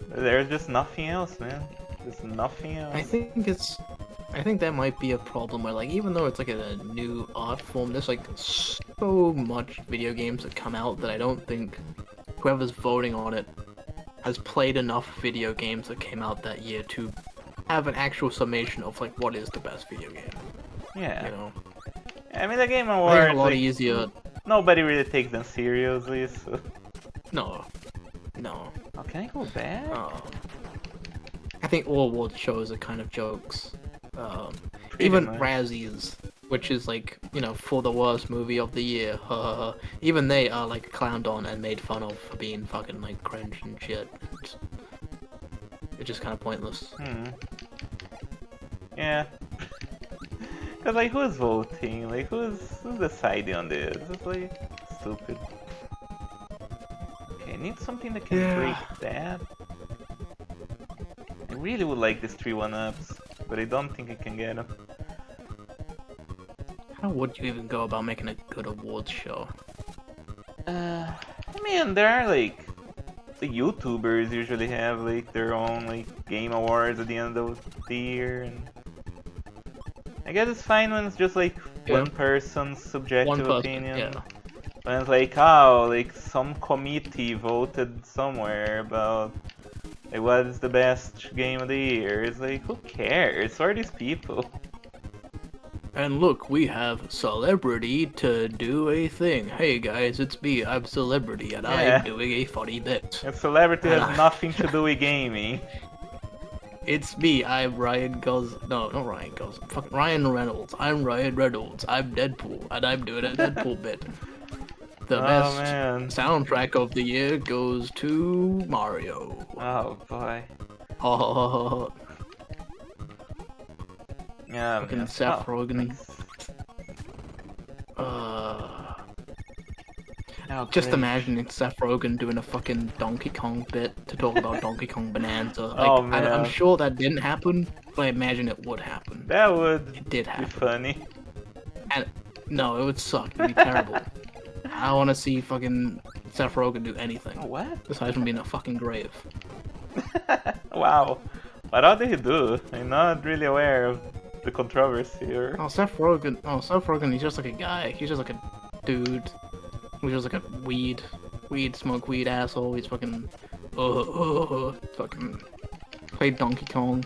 There's just nothing else, man. There's nothing else. I think that might be a problem where, like, even though it's like a new art form, there's like so much video games that come out that I don't think whoever's voting on it has played enough video games that came out that year to have an actual summation of like what is the best video game. Yeah. You know, I mean, the Game I think Awards, it's a lot like, easier. nobody really takes them seriously, so... No. Oh, can I go back? I think all award shows are kind of jokes. Pretty Even much. Razzies, which is like, you know, for the worst movie of the year, even they are like clowned on and made fun of for being fucking like cringe and shit. It's just kind of pointless. Yeah. Cause like, who's voting? Like, who's deciding on this? It's like stupid. Okay, I need something that can break that. I really would like these 3 1-ups, but I don't think I can get them. How would you even go about making a good awards show? I mean, there are like the YouTubers usually have like their own like game awards at the end of the year, and I guess it's fine when it's just like one person's subjective opinion. Yeah. When it's like, oh, like some committee voted somewhere about like what is the best game of the year. It's like, who cares? Who are these people? And look, we have celebrity to do a thing. Hey guys, it's me, I'm celebrity, and I'm doing a funny bit. And celebrity has nothing to do with gaming. It's me, I'm Ryan Gosling. No, not Ryan Gosling. Fuck Ryan Reynolds. I'm Ryan Reynolds. I'm Deadpool, and I'm doing a Deadpool bit. The best soundtrack of the year goes to Mario. Oh boy. Oh. Yeah, fucking Seth Rogen. Just imagining Seth Rogen doing a fucking Donkey Kong bit to talk about Donkey Kong Bonanza. Like, I'm sure that didn't happen, but I imagine it would happen. That would it did happen. Be funny. And no, it would suck. It'd be terrible. I don't want to see fucking Seth Rogen do anything. What? Aside from being a fucking grave. Wow. What else did he do? I'm not really aware of the controversy here. Oh, Seth Rogen, he's just like a guy. He's just like a dude. He's just like a smoke weed asshole. He's fucking, fucking played Donkey Kong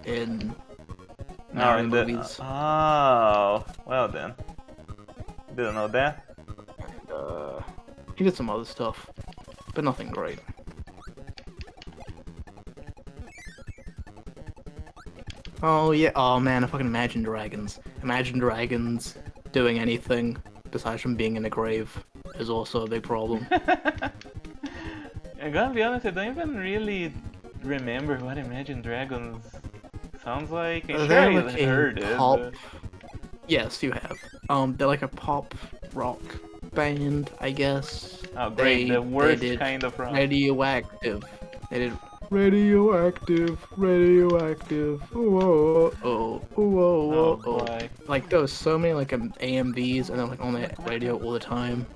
in Mario movies. Oh, well then. Didn't know that. And, he did some other stuff, but nothing great. Oh yeah, oh man, I fucking Imagine Dragons. Imagine Dragons doing anything besides from being in a grave is also a big problem. I gotta be honest, I don't even really remember what Imagine Dragons sounds like. I'm sure I heard it. But... Yes, you have. They're like a pop rock band, I guess. Oh great, the worst kind of rock. Radioactive. They did Radioactive. Whoa. Boy. Like there was so many like AMVs and then like on the radio all the time.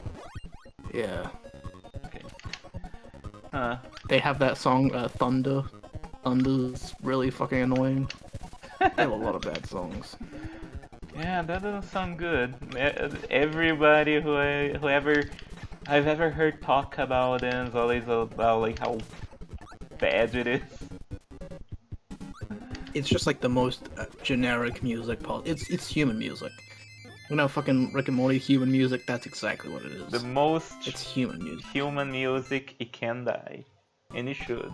Yeah. Okay. Huh. They have that song Thunder. Thunder's really fucking annoying. They have a lot of bad songs. Yeah, that doesn't sound good. Everybody whoever I've ever heard talk about it is always about like how bad it is. It's just like the most generic music It's human music. You know, fucking Rick and Morty human music, that's exactly what it is. The most it's human music. Human music, it can die. And it should.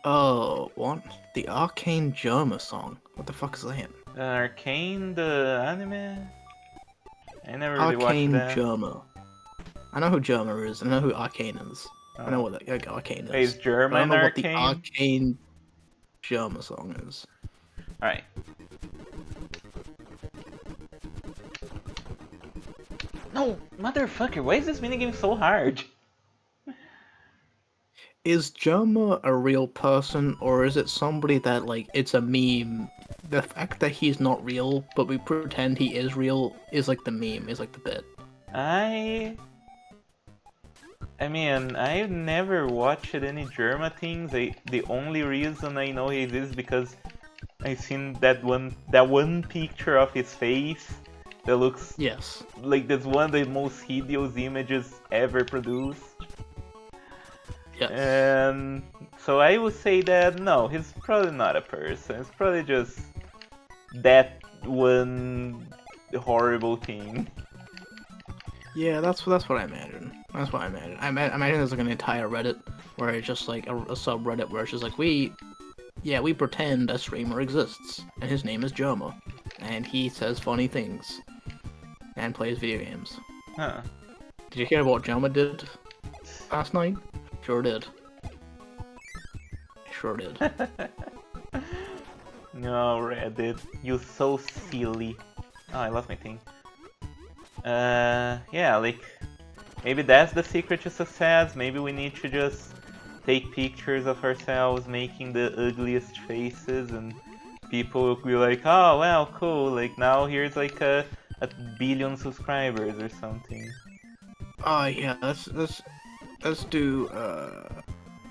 Oh, what? The Arcane Germa song. What the fuck is that? Arcane, the anime? I never really Arcane watched that. Germa. I know who Germa is, and I know who Arcane is. I know what Arcane is. Wait, is German I don't know Arcane? What the Arcane... Germa song is. Alright. No, motherfucker, why is this minigame so hard? Is Germa a real person, or is it somebody that, like, it's a meme? The fact that he's not real, but we pretend he is real, is like the meme, is like the bit. I mean, I've never watched any Germa things. The only reason I know he is because I've seen that one picture of his face that looks Yes. like that's one of the most hideous images ever produced. Yes. And so I would say that no, he's probably not a person. It's probably just that one horrible thing. Yeah, that's what I imagine. That's what I imagine. I imagine there's like an entire Reddit where it's just like a subreddit where it's just like we pretend a streamer exists and his name is Germa and he says funny things and plays video games. Huh. Did you hear what Germa did last night? Sure did. Sure did. No, Reddit, you so silly. Oh, I lost my thing. Yeah, like, maybe that's the secret to success. Maybe we need to just take pictures of ourselves making the ugliest faces and people will be like, oh, well, cool, like, now here's like a billion subscribers or something. Yeah, let's do,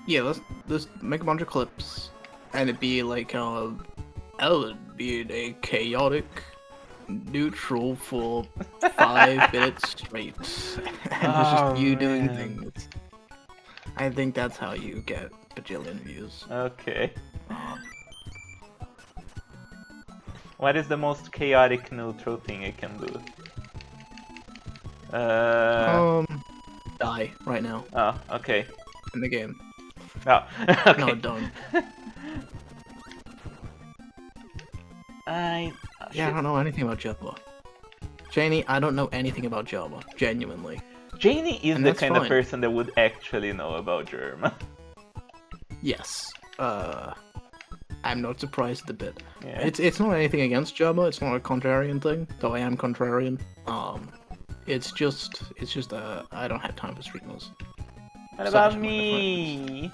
yeah, let's make a bunch of clips and it'd be like, Ellen being a chaotic neutral for 5 minutes straight, and it's just you doing things. I think that's how you get bajillion views. Okay. What is the most chaotic neutral thing I can do? Die right now Oh, okay. in the game. Oh, okay. No, don't. I don't know anything about Java. Janie, I don't know anything about Java, genuinely. Janie is And the that's kind of fine. person that would actually know about Germa. Yes. I'm not surprised a bit. Yeah. It's not anything against Java, it's not a contrarian thing, though I am contrarian. It's just I don't have time for streamers. What Such about my me?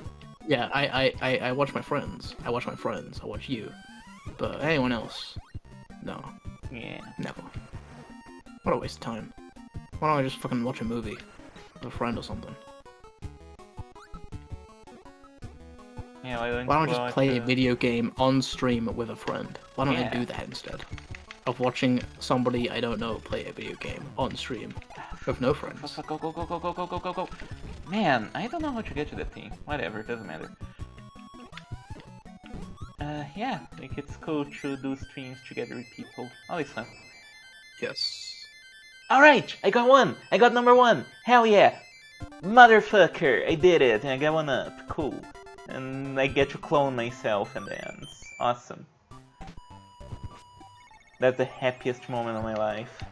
Yeah, I watch my friends. I watch you. But anyone else? No. Yeah. Never. What a waste of time. Why don't I just fucking watch a movie with a friend or something? Yeah, why don't Why don't you I just watch, play a video game on stream with a friend? Why don't I Yeah. do that instead of watching somebody I don't know play a video game on stream with no friends? Go, go, go, go, go, go, go, go, go. Man, I don't know how to get to that thing. Whatever, it doesn't matter. Yeah, like it's cool to do streams together with people. Always fun. Yes. Alright, I got one! I got number 1! Hell yeah! Motherfucker, I did it, and I got one up. Cool. And I get to clone myself and dance. Awesome. That's the happiest moment of my life.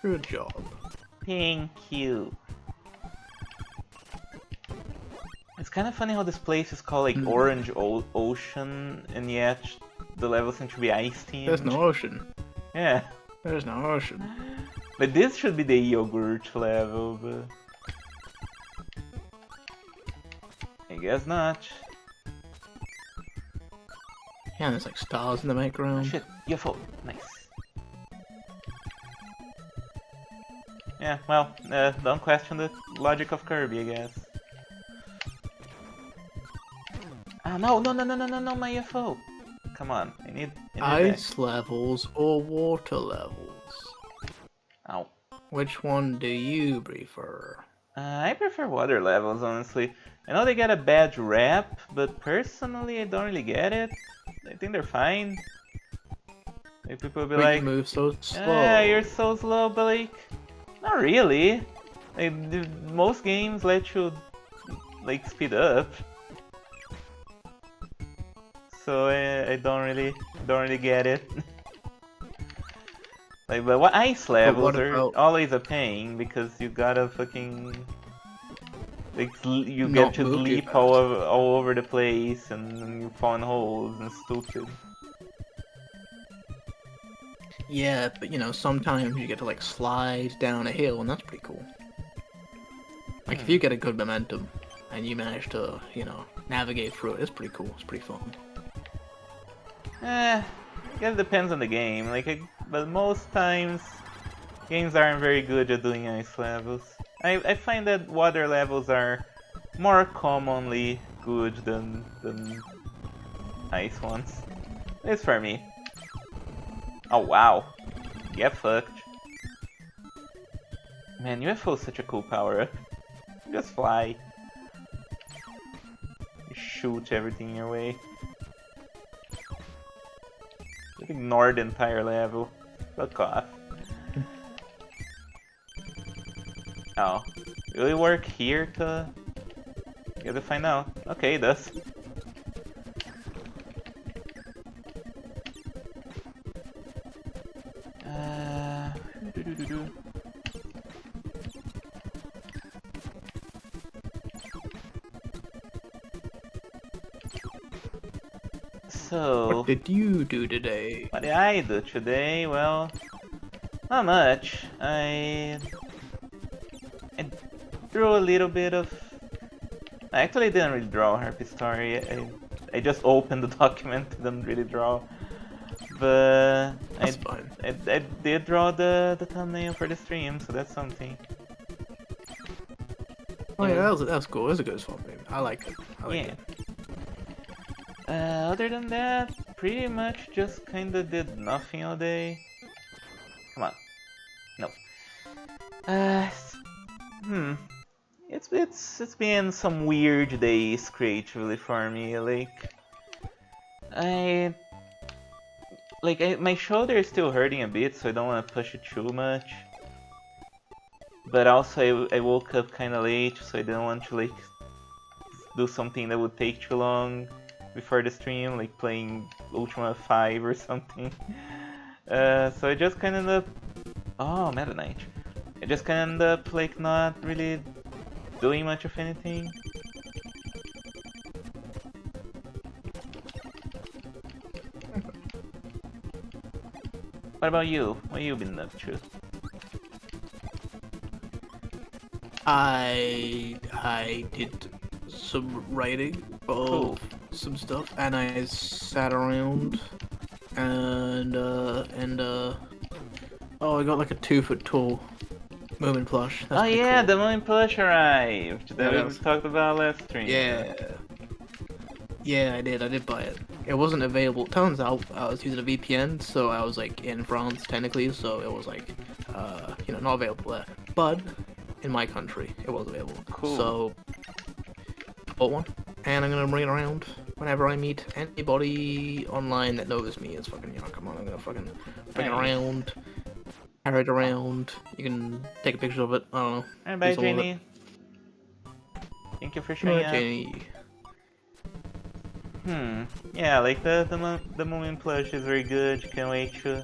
Good job. Thank you. It's kind of funny how this place is called like Orange Ocean, and yet the levels seem to be ice themed. There's no ocean. Yeah. There's no ocean. But this should be the yogurt level, but I guess not. Yeah, there's like stars in the Oh background. shit, UFO, nice. Yeah, well, don't question the logic of Kirby, I guess. Oh no, my UFO! Come on, I need Ice levels or water levels? Ow. Which one do you prefer? I prefer water levels, honestly. I know they get a bad rap, but personally I don't really get it. I think they're fine. Like, people will be But like, you move so slow. ah, you're so slow, but like, not really. Like, most games let you, like, speed up. So I don't really get it. Like, but what ice levels are always a pain because you gotta fucking Like you get not to move too leap fast. all over the place and you fall in holes and stupid. Yeah, but you know, sometimes you get to like slide down a hill, and that's pretty cool. Like if you get a good momentum and you manage to, you know, navigate through it, it's pretty cool. It's pretty fun. I guess it depends on the game. But most times games aren't very good at doing ice levels. I find that water levels are more commonly good than ice ones. At least for me. Oh wow. Get fucked. Man, UFO is such a cool power up. Just fly. You shoot everything your way. Just ignore the entire level. Fuck off. Oh. Will it work here to... You gotta find out. Okay, it does. Doo-doo-doo-doo. So... What did you do today? What did I do today? Well... Not much. I drew a little bit of... I actually didn't really draw a Harpy story. I just opened the document, didn't really draw. But That's fine. I did draw the thumbnail for the stream, so that's something. Oh yeah, that was cool. It was a good swap game. I like it. I like Yeah. it. Other than that, pretty much just kinda did nothing all day. Come on. No. It's been some weird days creatively for me. My shoulder is still hurting a bit, so I don't want to push it too much. But also I woke up kind of late, so I didn't want to do something that would take too long before the stream, like playing Ultima 5 or something. So I just kind of ended up... Oh, Meta Knight. I just kind of ended up not really doing much of anything. What about you? What have you been up to? I did some writing of Cool. some stuff, and I sat around and oh, I got like a 2-foot tall Moomin plush. That's Oh pretty yeah, cool. the Moomin plush arrived that Yeah, we talked about last stream. Yeah, I did buy it. It wasn't available. Turns out I was using a VPN, so I was like in France technically, so it was like you know, not available there. But in my country, it was available. Cool. So I bought one, and I'm gonna bring it around whenever I meet anybody online that knows me as fucking Yakuman. I'm gonna fucking bring it Nice. around, carry it around. You can take a picture of it. I don't know. Alright, bye do some of it. Janie. Thank you for showing up. Jenny. Yeah, like the Moomin plush is very good. You can't wait to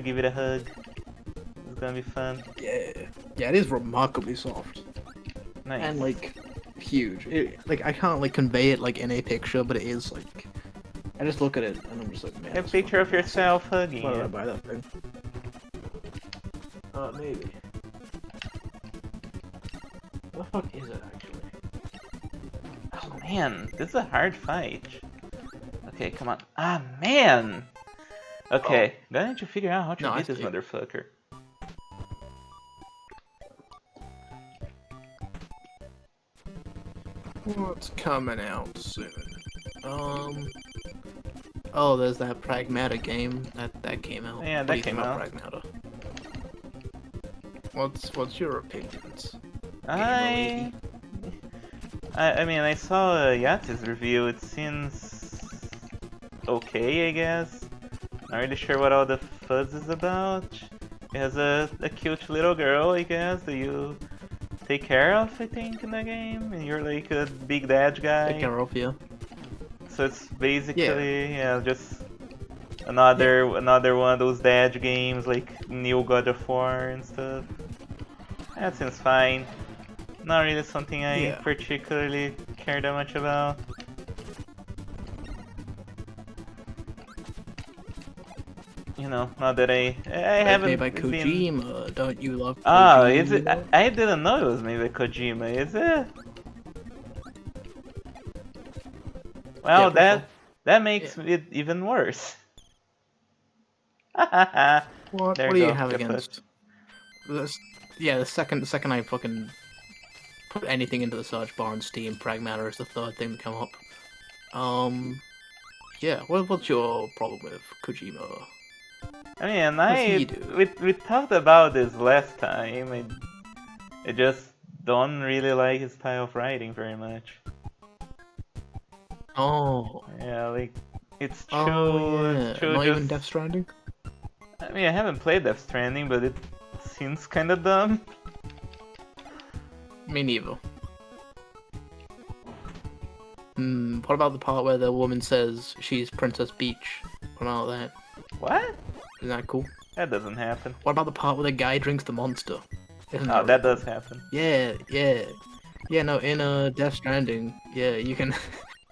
give it a hug. It's gonna be fun. Yeah, it is remarkably soft. Nice. And like huge. Like I can't like convey it like in a picture, but it is like I just look at it and I'm just like, man. a it's picture of fucking yourself hugging massive. Why did I it. buy that thing? Maybe. What the fuck is it actually? Oh man, this is a hard fight. Okay, come on. Ah man. Okay, gotta need to figure out how to No, I beat this see. motherfucker. What's coming out soon? Oh, there's that Pragmata game that came out. Yeah, What that do you think came about out. Pragmata? What's your opinions? I mean, I saw Yatz's review. It seems okay, I guess. Not really sure what all the fuzz is about. It has a cute little girl, I guess, that you take care of, I think, in the game. And you're like a big dad guy. Take care of you. So it's basically, yeah, just another one of those dad games like New God of War and stuff. That seems fine. not really something I Yeah. particularly care that much about. You know, not that I It's made by haven't been. Kojima. Don't you love Oh, is it? Kojima? I didn't know it was made by Kojima. Is it? Yeah, Well, pretty sure. that makes Yeah. it even worse. There What you do you go. have Get against? This, yeah, the second I fucking put anything into the search bar on Steam, Pragmatter is the third thing to come up. Yeah. What's your problem with Kojima? I mean, What does he do? we talked about this last time. I just don't really like his style of writing very much. Oh. Yeah, like it's Oh true. It's yeah. true. Not even Just Death Stranding. I mean, I haven't played Death Stranding, but it seems kind of dumb. Me neither. What about the part where the woman says she's Princess Peach? What about that? What? Isn't that cool? That doesn't happen. What about the part where the guy drinks the monster? Isn't Oh, that that really does cool? happen. Yeah, no, in Death Stranding, yeah, you can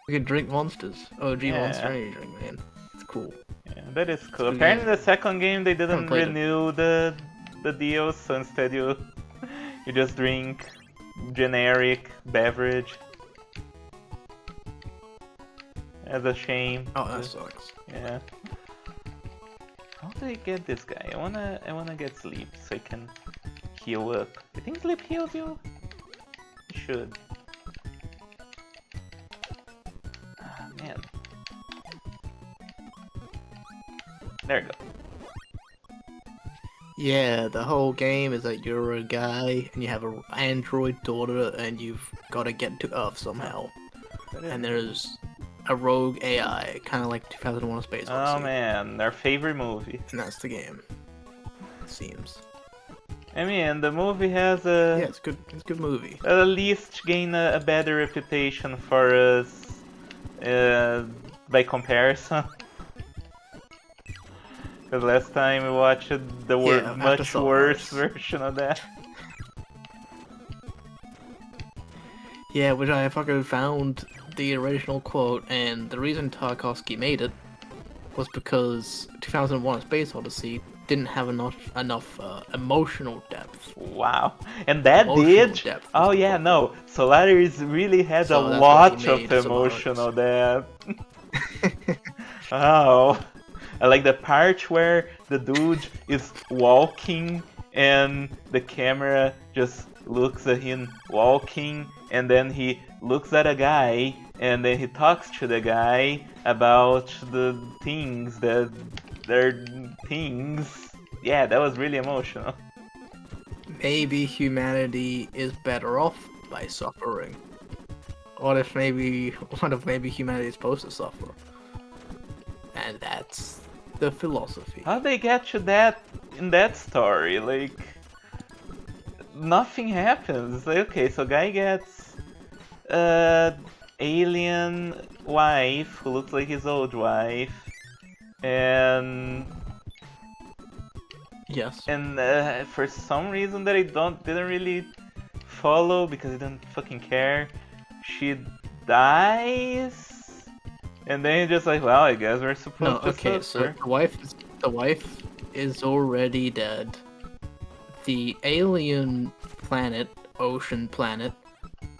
you can drink monsters. OG Monster Yeah. Energy drink, man. It's cool. Yeah, that is cool. good Apparently, game. the second game they Haven't didn't played it. renew the deal, so instead you just drink generic beverage. That's a shame. Oh, that sucks. Yeah. How do I get this guy? I wanna get sleep so I can heal up. You think sleep heals you? It should. Ah man. There you go. Yeah, the whole game is that you're a guy and you have an android daughter and you've got to get to Earth somehow. And there's a rogue AI, kind of like 2001: A Space Oh Odyssey. man, our favorite movie. And that's the game. Seems. I mean, the movie has Yeah, it's good. It's a good movie. at least gained a better reputation for us by comparison. Because last time we watched it, there were Yeah, much after worse Sunrise. version of that. Yeah, which I fucking found the original quote, and the reason Tarkovsky made it was because 2001: A Space Odyssey didn't have enough emotional depth. Wow. And that Emotional did? depth was Oh the yeah, problem. no. Solaris really had So a that's why he lot made of Solaris. emotional depth. Oh. I like the part where the dude is walking and the camera just looks at him walking and then he looks at a guy and then he talks to the guy about the things that they're things. Yeah, that was really emotional. Maybe humanity is better off by suffering. What if maybe humanity is supposed to suffer? And that's the philosophy. How they get to that in that story? Like nothing happens. It's like, okay, so guy gets alien wife who looks like his old wife, and Yes. for some reason that I didn't really follow because I didn't fucking care, she dies. And then you're just like, well, I guess we're No, supposed to okay, so suffer. the wife is already dead. The alien planet, ocean planet,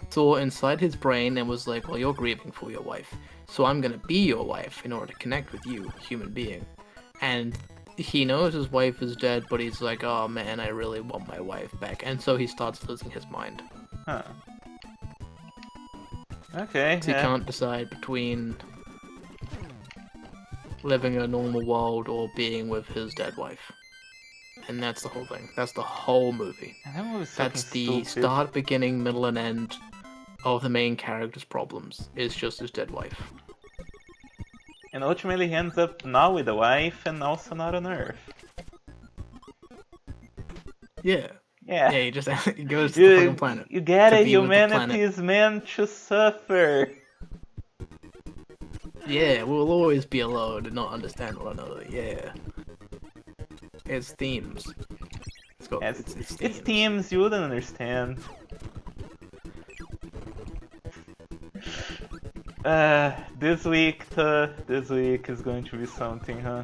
saw inside his brain and was like, well, you're grieving for your wife, so I'm gonna be your wife in order to connect with you, human being. And he knows his wife is dead, but he's like, oh man, I really want my wife back. And so he starts losing his mind. Huh. Okay. So he can't decide between living a normal world or being with his dead wife. And that's the whole thing. That's the whole movie. That movie's That's fucking the stupid. start, beginning, middle, and end of the main character's problems. It's just his dead wife. And ultimately he ends up not with a wife and also not on Earth. Yeah. Yeah. Yeah, he just he goes to the fucking planet. You get to it, be with the humanity planet. is meant to suffer. Yeah, we'll always be alone and not understand one another. Yeah. It's themes. It's got Yes, it's it's themes you wouldn't understand. This week is going to be something, huh?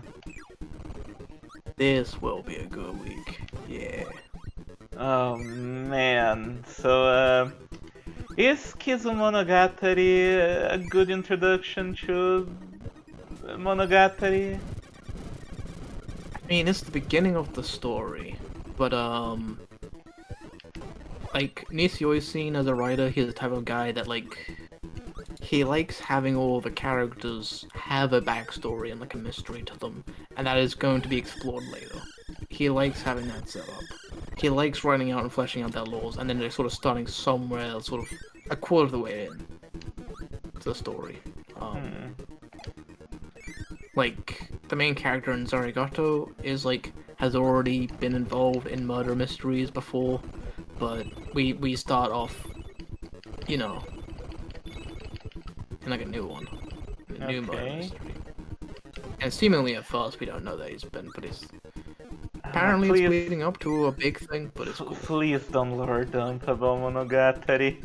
This will be a good week. Yeah. Oh man. So, is Kizumonogatari a good introduction to Monogatari? I mean, it's the beginning of the story, but like Nishio is seen as a writer. He's the type of guy that he likes having all the characters have a backstory and like a mystery to them, and that is going to be explored later. He likes having that set up. He likes writing out and fleshing out their laws, and then they're sort of starting somewhere, sort of a quarter of the way in to the story. Like the main character in Zarigato is has already been involved in murder mysteries before, but we start off, you know, in like a new one, a new murder mystery. And seemingly at first we don't know that he's been, but he's apparently it's leading up to a big thing, but it's cool. Please don't lore dump about Monogatari.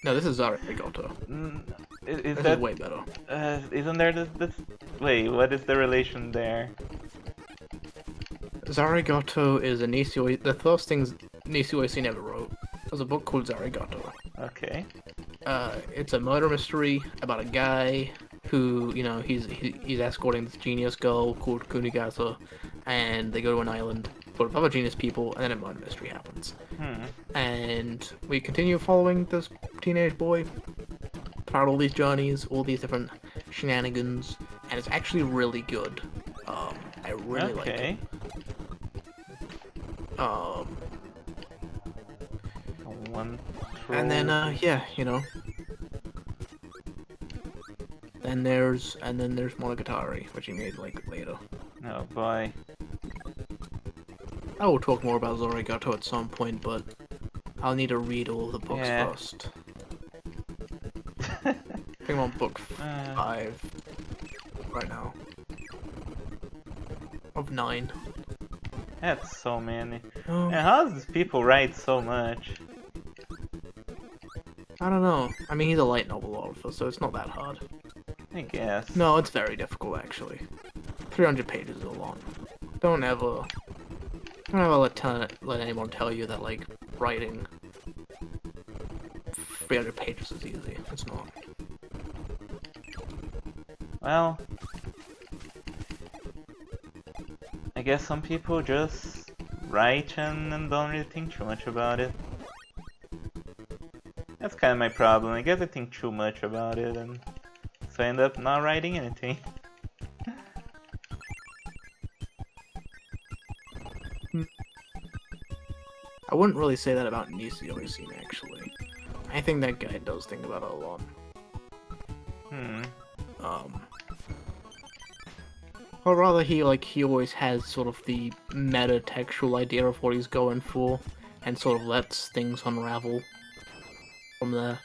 No, this is Zarigato. Is this that is way better? Isn't there this? Wait, what is the relation there? Zarigato is a Nishio. The first things Nishio Scene ever wrote was a book called Zarigato. Okay. It's a murder mystery about a guy who, you know, he's escorting this genius girl called Kunigata, and they go to an island full of other genius people, and then a murder mystery happens. And we continue following this teenage boy throughout all these journeys, all these different shenanigans, and it's actually really good. I really like it. And then yeah, you know. Then there's Monogatari, which he made later. Oh boy. I will talk more about Zarigato at some point, but I'll need to read all the books first. I think I'm on book 5 right now. Of 9. That's so many. And how does people write so much? I don't know. I mean, he's a light novel author, so it's not that hard. I guess. No, it's very difficult, actually. 300 pages is a lot. Don't ever let anyone tell you that, like, writing 300 pages is easy. It's not. Well, I guess some people just write and don't really think too much about it. That's kind of my problem. I guess I think too much about it, and so I end up not writing anything. I wouldn't really say that about Nishio Scene, actually. I think that guy does think about it a lot. Or rather, he always has sort of the meta-textual idea of what he's going for, and sort of lets things unravel from there.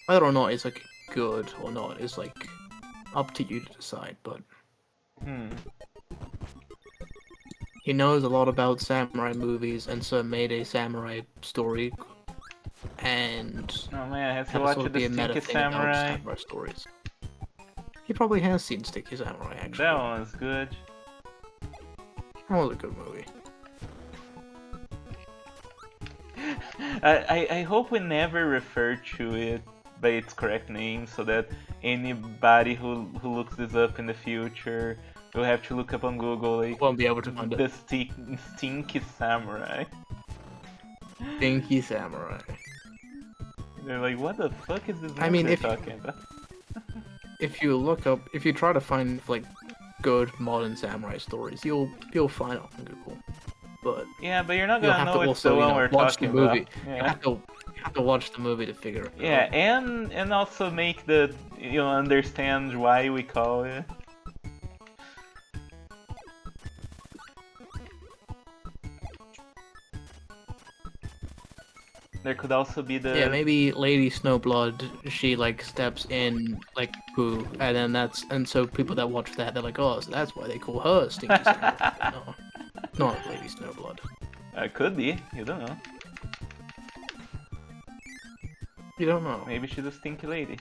Whether or not it's like good or not is like up to you to decide, but he knows a lot about samurai movies, and so made a samurai story, and oh man, have you watched the Stinky Samurai? Samurai stories. He probably has seen Sticky Samurai, actually. That one was good. That was a good movie. I hope we never refer to it by its correct name, so that anybody who looks this up in the future will have to look up on Google, like, won't be able to find the Stinky Samurai. Stinky Samurai. They're like, what the fuck is this movie if talking about? if you try to find like good modern samurai stories, you'll find it on Google. But yeah, but you're not gonna know it's the one we're talking about. Yeah. You have to watch the movie to figure it out. Yeah, and also make understand why we call it. There could also be the... Yeah, maybe Lady Snowblood, she steps in poo, and so people that watch that, they're like, oh, so that's why they call her Stinky Samurai. No, not Lady Snowblood. Could be, you don't know. You don't know. Maybe she's a stinky lady.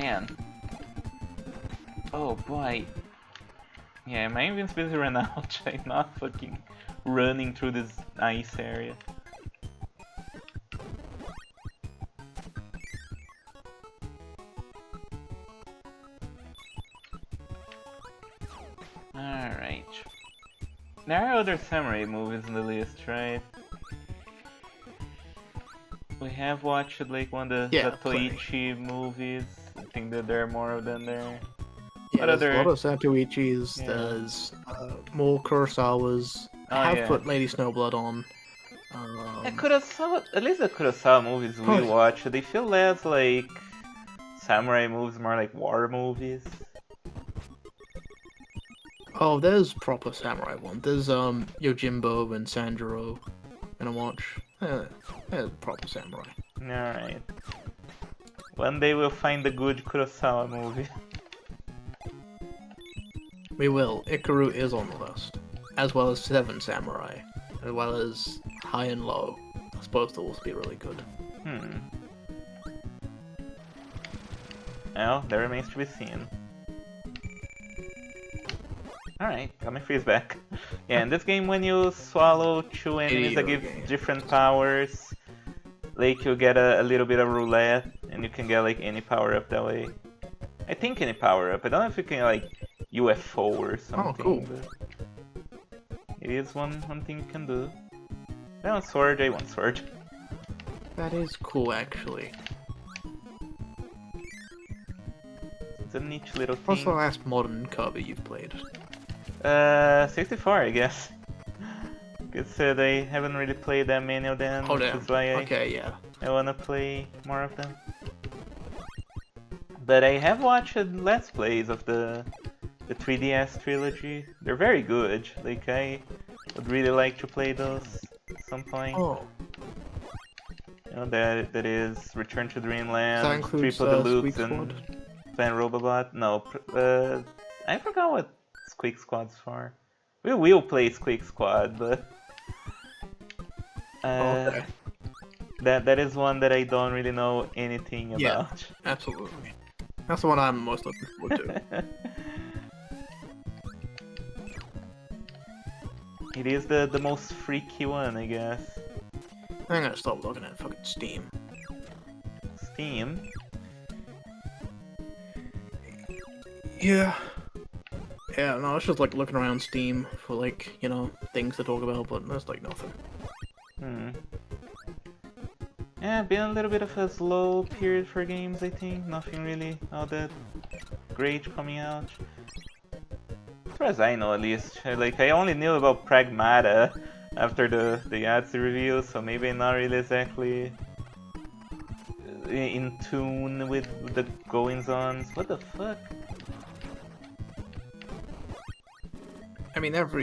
man. Oh boy. Yeah, my invincibility ran out. I'm not fucking running through this ice area. Alright. There are other samurai movies in the list, right? We have watched like one of the Zatoichi movies. I think that there are more of them there. Yeah, What there's a lot other? of Satoichis, Yeah. there's more Kurosawas. I have put Lady Snowblood on. Kurosawa, at least the Kurosawa movies we watch, they feel less like samurai movies, more like war movies. Oh, there's proper samurai one. There's Yojimbo and Sanjuro in a watch. There's proper samurai. Alright. One day we'll find the good Kurosawa movie. We will. Ikaru is on the list, as well as Seven Samurai, as well as High and Low. I suppose they'll also be really good. Well, that remains to be seen. Alright, got my freeze back. Yeah, in this game when you swallow 2 enemies that give different powers, like you get a little bit of roulette, and you can get like any power up that way. I think any power up. I don't know if you can like UFO or something. Oh, cool. But it is one thing you can do. I want sword, I want sword. That is cool, actually. It's a neat little thing. What's the last modern Kirby you've played? 64, I guess. Because they haven't really played that many of them, Oh, which damn. is why Okay, yeah. I wanna play more of them. But I have watched Let's Plays of the 3DS trilogy. They're very good. Like, I would really like to play those at some point. Oh. You know, that is Return to Dreamland, That includes Triple Deluxe, Squeak and Squad? Plan Robobot. No, I forgot what Squeak Squad's for. We will play Squeak Squad, but Okay. that is one that I don't really know anything Yeah. about. Absolutely. That's the one I'm most looking forward to. It is the most freaky one, I guess. I'm gonna stop looking at fucking Steam. Steam? Yeah. Yeah, no, it's just like looking around Steam for like, you know, things to talk about, but there's like nothing. Yeah, been a little bit of a slow period for games, I think. Nothing really all that great coming out. As far as I know, at least. Like, I only knew about Pragmata after the Yahtzee review, so maybe I'm not really exactly in tune with the goings-ons. What the fuck? I mean, I've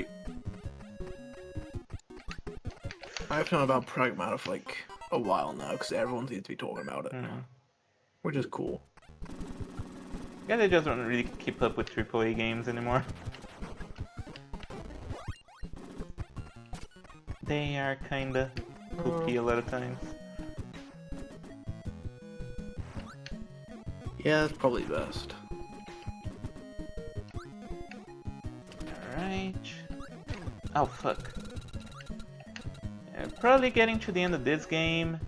known about Pragmata for like a while now, because everyone seems to be talking about it. Which is cool. Yeah, they just don't really keep up with AAA games anymore. They are kinda poopy a lot of times. Yeah, that's probably best. Alright. Oh, fuck. Probably getting to the end of this game.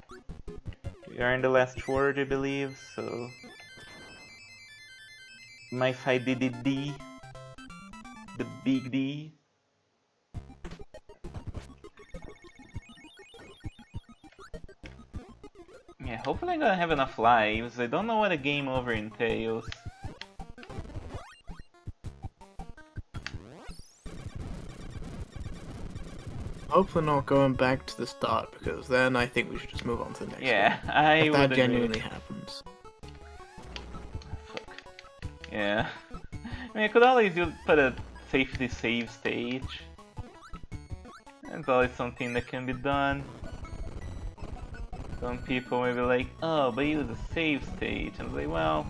We are in the last word, I believe, so... My fight D. The big D. Yeah, hopefully I'm gonna have enough lives. I don't know what a game over entails. Hopefully not going back to the start, because then I think we should just move on to the next Yeah, one. I If would that agree. genuinely happens. Fuck. Yeah. I mean, I could always put a safety save stage. That's always something that can be done. Some people may be like, oh, but use a save stage. And I'm like, well,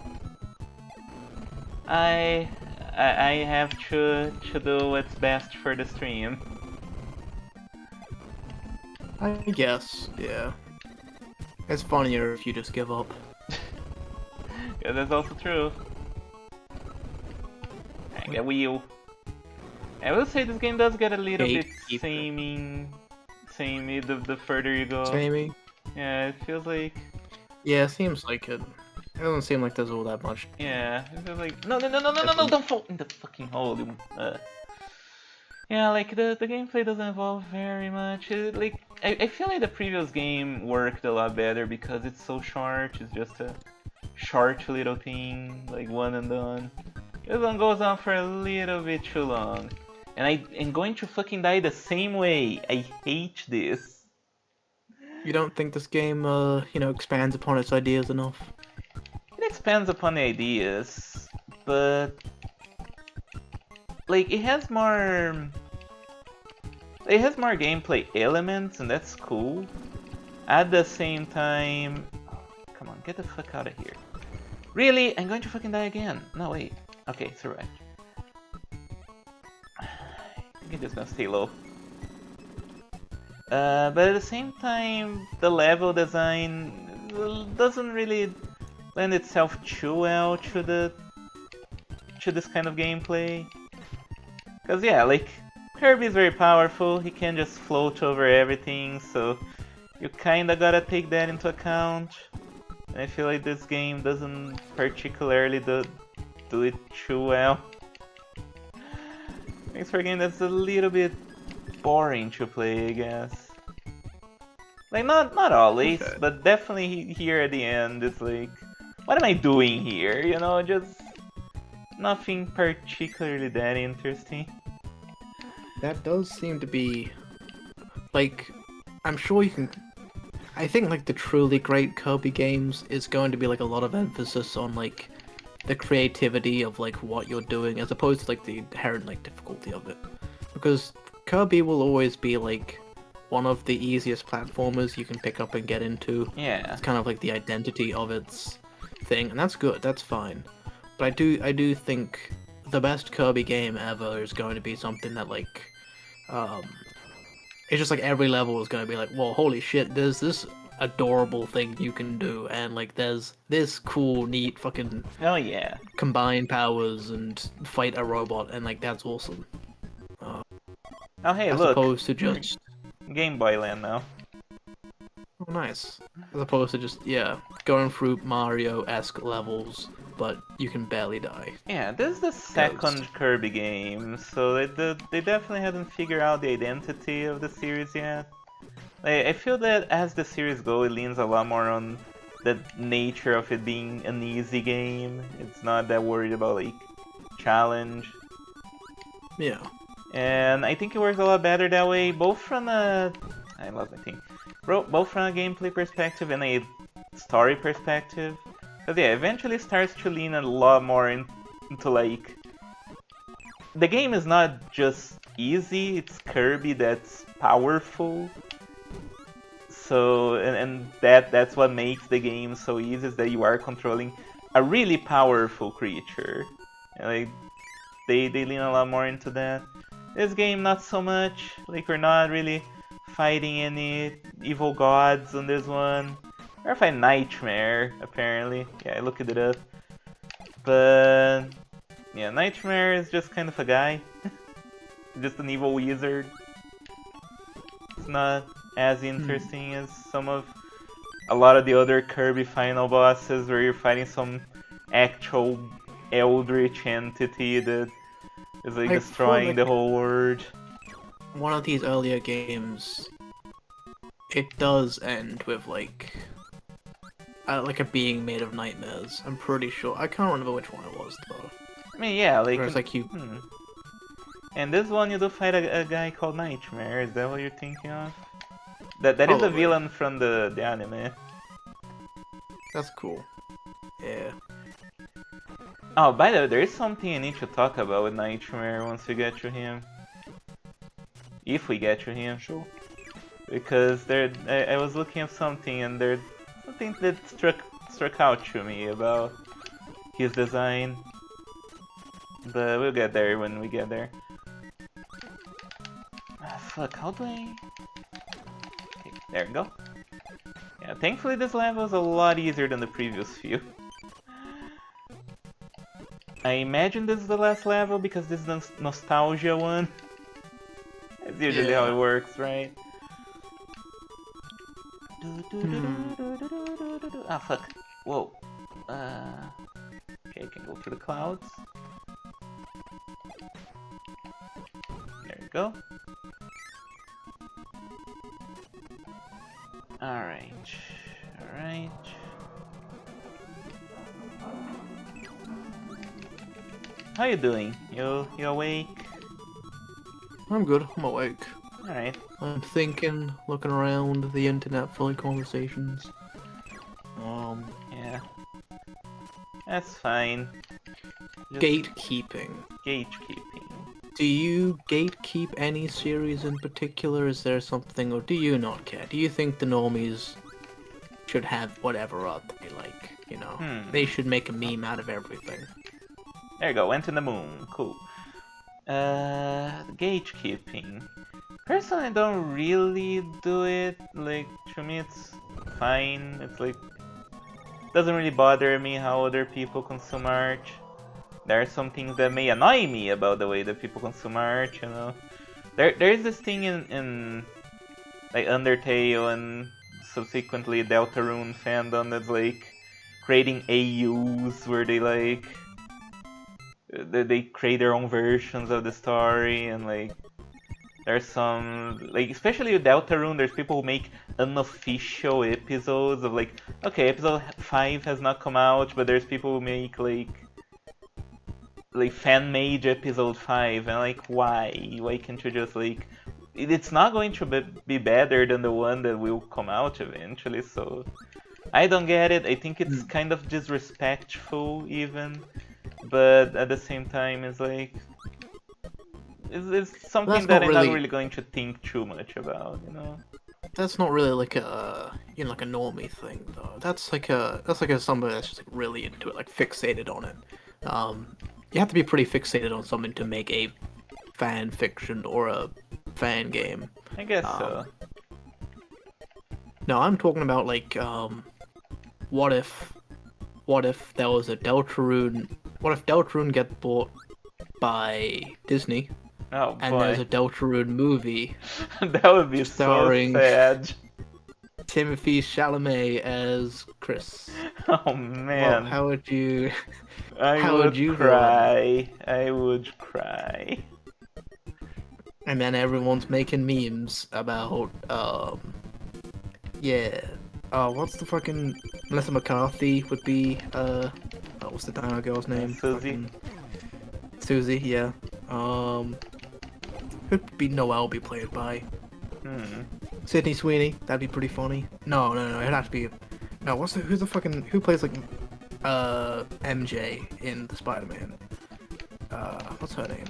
I have to do what's best for the stream. I guess, yeah. It's funnier if you just give up. Yeah, that's also true. I get wheel. I will say this game does get a little bit samey the further you go. Samey? Yeah, it feels like. Yeah, it seems like it. It doesn't seem like there's all that much. Yeah, it feels like. No, don't fall in the fucking hole. Yeah, like the gameplay doesn't evolve very much. I feel like the previous game worked a lot better because it's so short. It's just a short little thing, like one and done. This one goes on for a little bit too long. And I am going to fucking die the same way. I hate this. You don't think this game, expands upon its ideas enough? It expands upon the ideas, but like it has more gameplay elements, and that's cool. At the same time, come on, get the fuck out of here. Really? I'm going to fucking die again. No, wait. Okay, survive. I think I'm just gonna stay low. But at the same time, the level design doesn't really lend itself too well to this kind of gameplay. Cause yeah, like Kirby is very powerful. He can just float over everything, so you kinda gotta take that into account. And I feel like this game doesn't particularly do it too well. Makes for a game that's a little bit boring to play, I guess. Like not always, Okay. but definitely here at the end, it's like, what am I doing here? You know, just nothing particularly that interesting. That does seem to be, like, I'm sure you can. I think like the truly great Kirby games is going to be like a lot of emphasis on like the creativity of like what you're doing as opposed to like the inherent like difficulty of it, because Kirby will always be like one of the easiest platformers you can pick up and get into. Yeah. It's kind of like the identity of its thing, and that's good. That's fine. But I do think the best Kirby game ever is going to be something that like, it's just like every level is going to be like, well, holy shit, there's this adorable thing you can do, and like there's this cool, neat fucking Oh yeah. combine powers and fight a robot, and like that's awesome. Oh hey, As look. opposed to just Game Boy Land now. oh, nice. As opposed to just going through Mario-esque levels, but you can barely die. Yeah, this is the second Kirby game, so they definitely haven't figured out the identity of the series yet. Like, I feel that as the series goes, it leans a lot more on the nature of it being an easy game. It's not that worried about like challenge. Yeah. And I think it works a lot better that way, both from a... I lost my thing. Both from a gameplay perspective and a story perspective. Because yeah, eventually it starts to lean a lot more into like... The game is not just easy, it's Kirby that's powerful. So, and that's what makes the game so easy, is that you are controlling a really powerful creature. And, like, they lean a lot more into that. This game, not so much. Like, we're not really fighting any evil gods on this one. Or if I Nightmare, apparently. Yeah, I looked it up. But yeah, Nightmare is just kind of a guy. Just an evil wizard. It's not as interesting as a lot of the other Kirby final bosses, where you're fighting some actual eldritch entity that is like destroying the whole world. One of these earlier games, it does end with like a being made of nightmares. I'm pretty sure. I can't remember which one it was though. I mean, yeah, like, it's like you. And this one you do fight a guy called Nightmare. Is that what you're thinking of? That is a villain from the anime. That's cool. Yeah. Oh, by the way, there is something I need to talk about with Nightmare once we get to him. If we get to him. Sure. Because I was looking at something, and there's something that struck out to me about his design. But we'll get there when we get there. Ah, fuck, how do I... Okay, there we go. Yeah, thankfully this level is a lot easier than the previous few. I imagine this is the last level because this is the nostalgia one. That's usually how it works, right? Ah, fuck. Whoa. Okay, I can go through the clouds. There you go. Alright. Alright. How you doing? You awake? I'm good. I'm awake. Alright. I'm thinking, looking around the internet for like conversations. Yeah. That's fine. Just Gatekeeping. gatekeeping. Do you gatekeep any series in particular? Is there something, or do you not care? Do you think the normies should have whatever art they like? You know, they should make a meme out of everything. There you go, went to the moon. Cool. Gatekeeping. Personally, I don't really do it. Like, to me, it's fine. It's like, doesn't really bother me how other people consume art. There are some things that may annoy me about the way that people consume art, you know. There's this thing in like Undertale and subsequently Deltarune fandom that's like creating AUs where they like they create their own versions of the story, and like there's some, like, especially with Deltarune, there's people who make unofficial episodes of like, okay, episode 5 has not come out, but there's people who make like fan-made episode 5, and like, why can't you just like, it's not going to be better than the one that will come out eventually, so I don't get it. I think it's kind of disrespectful even, but at the same time it's like, it's something that I'm not really going to think too much about, you know. That's not really like a, you know, like a normie thing though. That's like somebody that's just like really into it, like fixated on it. You have to be pretty fixated on something to make a fan fiction or a fan game. I guess so. No, I'm talking about like, what if there was a Deltarune? What if Deltarune gets bought by Disney? Oh boy. And there's a Deltarune movie. That would be starring so sad. Timothy Chalamet as Chris. Oh man. Well, how would you? I would cry. I would cry. And then everyone's making memes about, yeah. What's the fucking Melissa McCarthy would be? What's the dino girl's name? Susie. Susie, yeah. Who'd be Noelle be played by? Sydney Sweeney. That'd be pretty funny. No. It'd have to be. No, who plays like MJ in the Spider-Man? What's her name?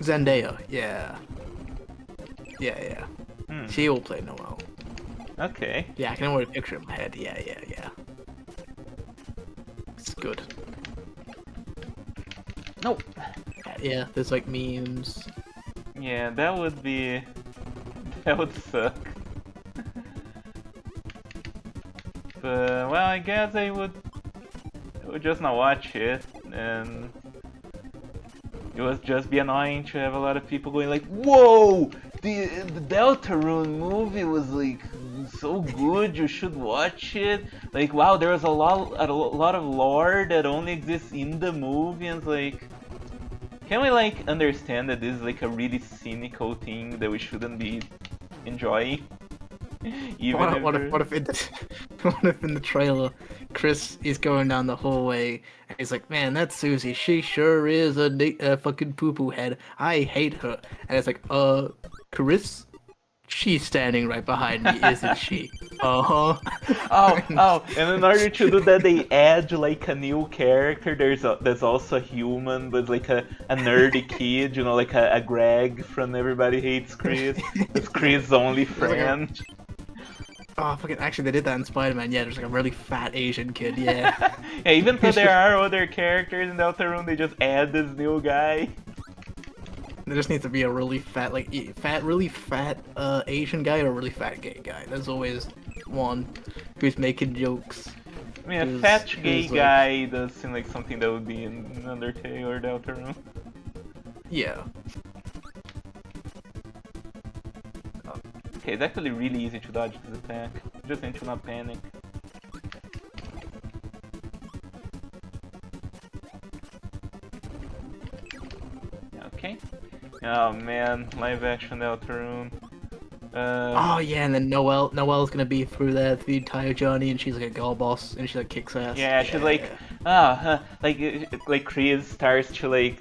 Zendaya. Yeah. She will play Noelle. Okay. Yeah, I can already picture it in my head. Yeah. It's good. Nope. Yeah, there's like memes. Yeah, that would suck. But, well, I guess I would just not watch it, and it would just be annoying to have a lot of people going like, whoa! The Deltarune movie was like so good, you should watch it. Like, wow, there was a lot of lore that only exists in the movie, and it's like, can we like understand that this is like a really cynical thing that we shouldn't be enjoying? What if in the trailer, Chris is going down the hallway and he's like, man, that's Susie. She sure is a fucking poo-poo head. I hate her. And it's like, Chris? She's standing right behind me, isn't she? Oh, and in order to do that, they add like a new character. There's also a human, but like a nerdy kid, you know, like a Greg from Everybody Hates Chris. It's Chris' only friend. Oh, fucking! Actually, they did that in Spider-Man. Yeah, there's like a really fat Asian kid. Yeah. Yeah, even though there are other characters in Deltarune, they just add this new guy. There just needs to be a really fat, really fat Asian guy or a really fat gay guy. There's always one who's making jokes. I mean, a Who's fat gay who's like guy does seem like something that would be in Undertale or Deltarune. yeah. Okay, it's actually really easy to dodge this attack. Just need to not panic. Okay. Oh man, live action Deltarune. Oh yeah, and then Noelle's gonna be through there the entire journey, and she's like a girl boss, and she like kicks ass. Yeah, she's like, like Chris starts to like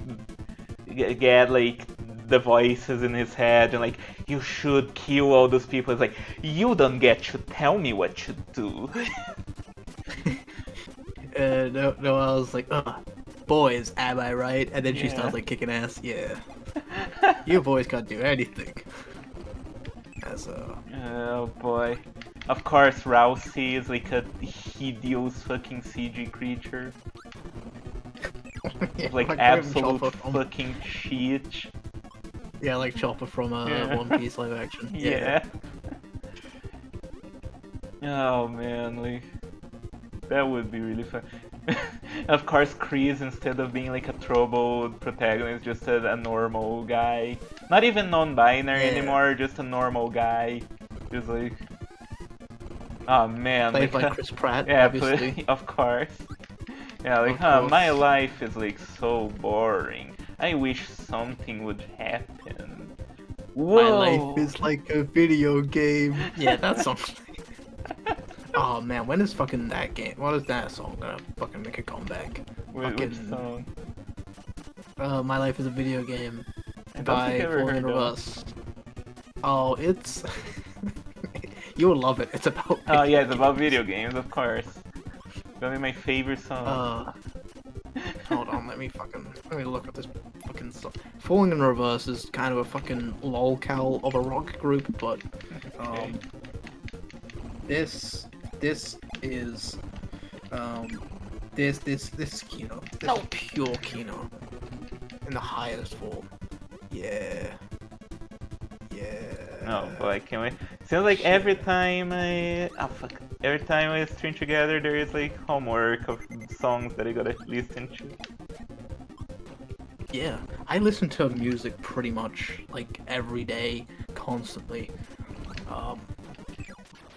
get like the voices in his head and like you should kill all those people. It's like you don't get to tell me what to do. Noelle's like, boys, am I right? And then she Yeah. starts like kicking ass. Yeah, you boys can't do anything. Oh boy. Of course, Rousey is like a hideous fucking CG creature. Yeah, Like Chopper absolute from- fucking shit. Yeah, like Chopper from Yeah. One Piece live action. Yeah. Oh man, like that would be really fun. Of course, Chris, instead of being like a troubled protagonist, just a normal guy. Not even non-binary Yeah. anymore, just a normal guy. Just like, oh man, Played like, by Chris Pratt, yeah, obviously. of course. Yeah, like, Of my course. life is like so boring. I wish something would happen. Whoa! My life is like a video game. Yeah, that song. Oh man, when is fucking that game? What is that song gonna fucking make a comeback? Which fucking- song? My Life is a Video Game I don't by think I ever Falling in heard of. Reverse. Oh, it's you will love it. It's about Oh yeah, it's video about games. video games, of course. Gonna be my favorite song. Hold on, let me look at this fucking song. Falling in Reverse is kind of a fucking lolcow of a rock group, but Okay. this is this Kino. This is pure Kino in the highest form. Yeah. Oh boy, can't wait. Seems like every time every time I stream together, there is like homework of songs that I gotta listen to. Yeah, I listen to music pretty much like every day, constantly.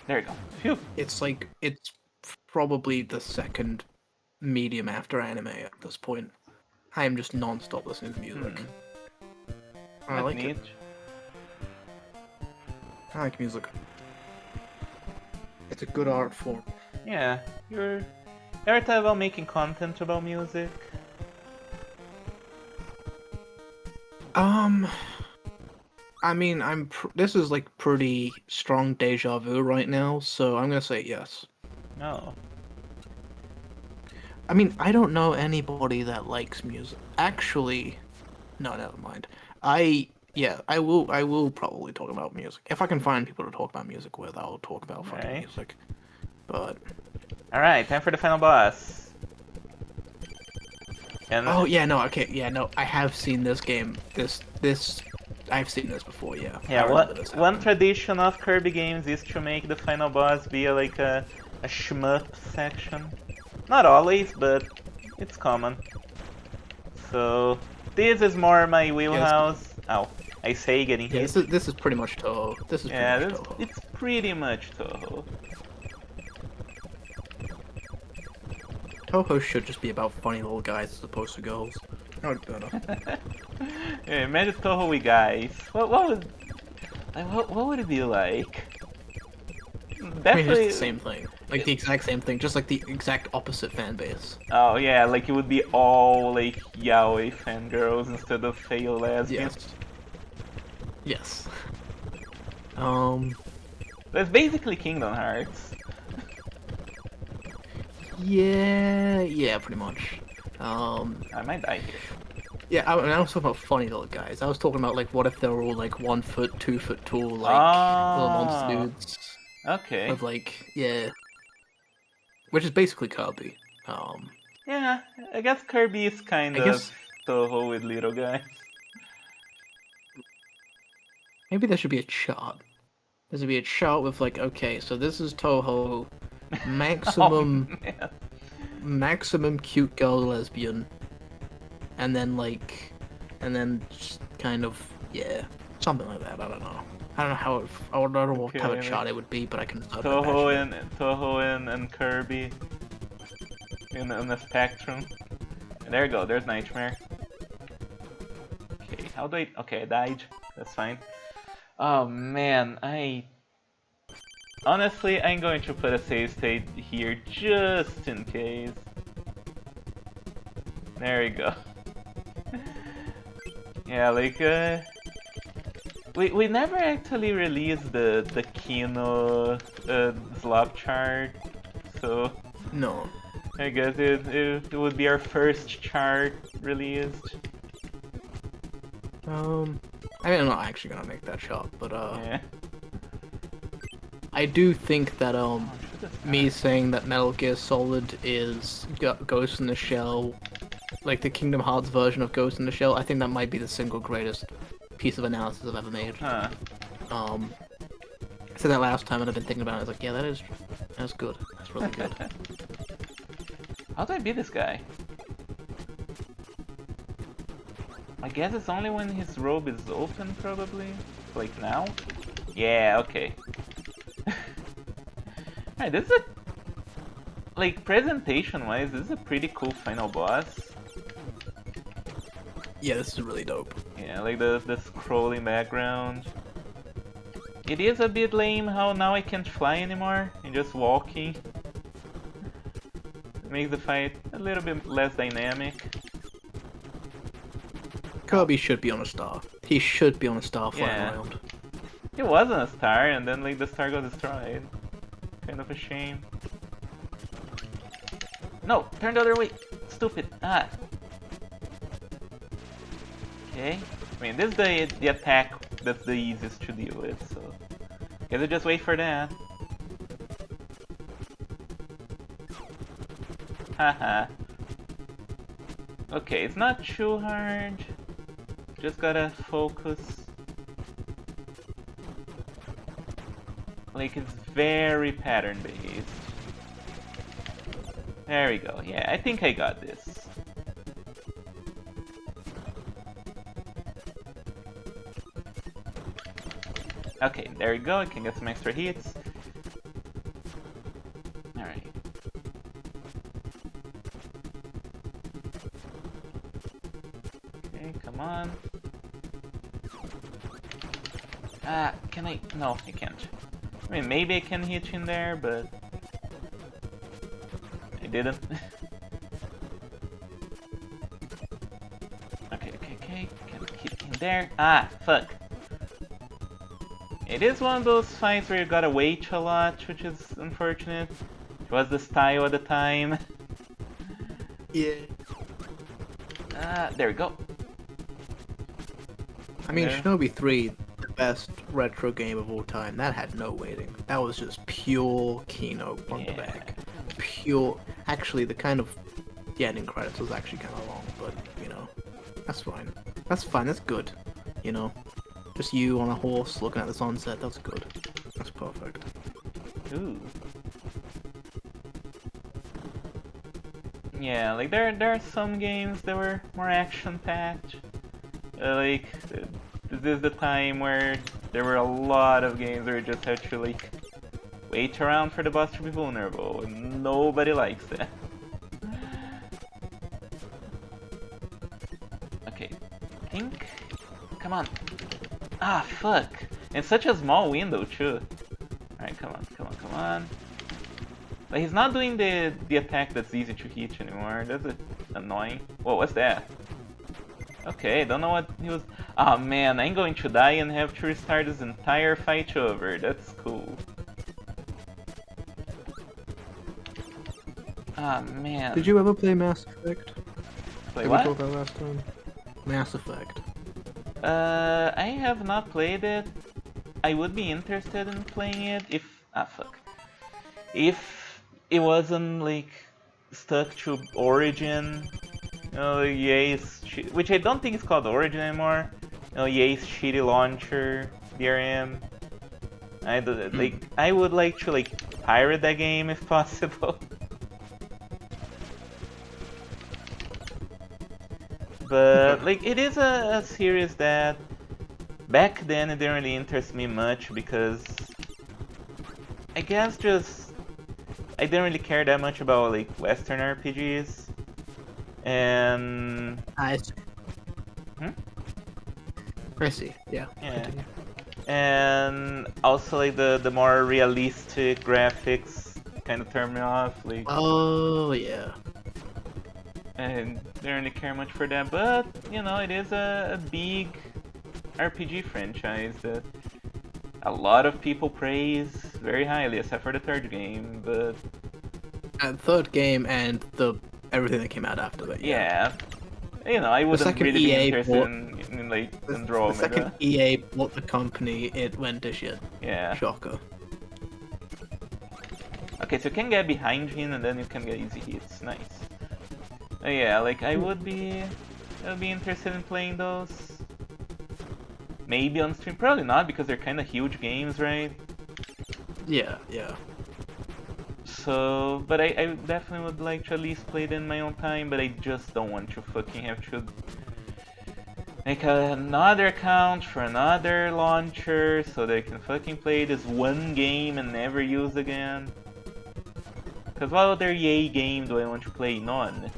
There you go. Phew. It's probably the second medium after anime at this point. I am just non-stop listening to music. I That's like neat. it. I like music. It's a good art form. Yeah, you're ever thought about making content about music? I mean, this is like pretty strong deja vu right now, so I'm gonna say yes. No. I mean, I don't know anybody that likes music. Actually, no, never mind. I will probably talk about music. If I can find people to talk about music with, I'll talk about fucking Right. music. But Alright, time for the final boss. And oh yeah, no, okay, yeah, no, I have seen this game. I've seen this before, yeah. yeah, I remember this one happening. tradition of Kirby games is to make the final boss be like a shmup section. Not always, but it's common. So this is more my wheelhouse. Ow, I say getting Yeah, hit. this is pretty much Toho. This is pretty Yeah, much Toho. it's pretty much Toho. Toho should just be about funny little guys as opposed to girls. Oh, better. Yeah, imagine Toho with guys. What would it be like? I mean, Definitely. it's the same thing. Like the exact same thing, just like the exact opposite fan base. Oh yeah, like it would be all like yaoi fangirls instead of fail lesbians. Yes. That's basically Kingdom Hearts. Yeah, pretty much. I might die here. Yeah, I was talking about funny little guys. I was talking about like, what if they were all like 1 foot, 2 foot tall, like little monster dudes Okay. with like, yeah, which is basically Kirby. Yeah, I guess Kirby is kind I of guess- Toho with little guys. Maybe there should be a chart. There should be a chart with like, okay, so this is Toho, maximum Oh, man. maximum cute girl lesbian, and then just kind of something like that. I don't know. I don't know how I don't know what type of Okay, chart like it would be, but I can start Toho imagine it. and Kirby in the spectrum. And there you go. There's Nightmare. Okay, how do I? Okay, I died. That's fine. Oh man, honestly, I'm going to put a save state here just in case. There we go. Yeah, like we never actually released the Kino slop chart, so No. I guess it would be our first chart released. I mean, I'm not actually gonna make that shot, but Yeah. I do think that Shoot this me guy. saying that Metal Gear Solid is Ghost in the Shell, like the Kingdom Hearts version of Ghost in the Shell, I think that might be the single greatest piece of analysis I've ever made. Huh. I said that last time and I've been thinking about it. I was like, yeah, that's good. That's really good. How do I beat this guy? I guess it's only when his robe is open, probably. Like now? Yeah, okay. Alright, this is a... Like, presentation-wise, this is a pretty cool final boss. Yeah, this is really dope. Yeah, like the scrolling background. It is a bit lame how now I can't fly anymore. I'm just walking. It makes the fight a little bit less dynamic. Kirby should be on a star. He should be on a star flying Yeah. around. It wasn't a star, and then like the star got destroyed. Kind of a shame. No, turn the other way. Stupid. Ah. Okay. I mean, this is the attack that's the easiest to deal with, so guess I just wait for that. Haha. Okay, it's not too hard. Just gotta focus. Like, it's very pattern based. There we go. Yeah, I think I got this. Okay, there we go. I can get some extra hits. Alright. Okay, come on. Ah, can I? No, I can't. I mean, maybe I can hit you in there, but I didn't. Okay, can hit in there. Ah, fuck. It is one of those fights where you gotta wait a lot, which is unfortunate. It was the style at the time. Yeah. Ah, there we go. I mean, There. Shinobi 3, the best retro game of all time, that had no waiting. That was just pure Kino front to back. Pure. Actually, the ending credits was actually kind of long, but, you know, that's fine. That's fine, that's good. You know? Just you on a horse looking at the sunset, that's good. That's perfect. Ooh. Yeah, like there are some games that were more action-packed. Like, this is the time where there were a lot of games where you just had to, like, wait around for the boss to be vulnerable, and nobody likes that. Okay, think? Come on. Ah, fuck. In such a small window, too. Alright, come on. But he's not doing the attack that's easy to hit anymore. That's annoying. Whoa, what's that? Okay, don't know what he was... Ah, man, I'm going to die and have to restart this entire fight over. That's cool. Ah, man. Did you ever play Mass Effect? Play Did what? we talk about last time? Mass Effect. I have not played it. I would be interested in playing it if... Ah, fuck. If it wasn't, like, stuck to Origin. You know, EA's... Which I don't think it's called Origin anymore. You know, EA's shitty launcher, DRM. I would like to, like, pirate that game if possible. But like, it is a series that back then it didn't really interest me much because I guess just I didn't really care that much about like Western RPGs, and I see. Hmm? I see. Yeah. Yeah. Continue. And also like the more realistic graphics kind of turned me off. Like, Oh yeah. I didn't really care much for that, but you know, it is a big RPG franchise that a lot of people praise very highly, except for the third game. But And third game and the everything that came out after that. yeah, you know, I wouldn't second really be EA interested bought- in like The Andromeda. second EA bought the company, it went to shit. Yeah. Shocker. Okay, so you can get behind him and then you can get easy hits. Nice. Yeah, like I would be interested in playing those. Maybe on stream, probably not because they're kind of huge games, right? Yeah, yeah. So, but I definitely would like to at least play it in my own time, but I just don't want to fucking have to make another account for another launcher so that I can fucking play this one game and never use again. Because what other EA game do I want to play? None.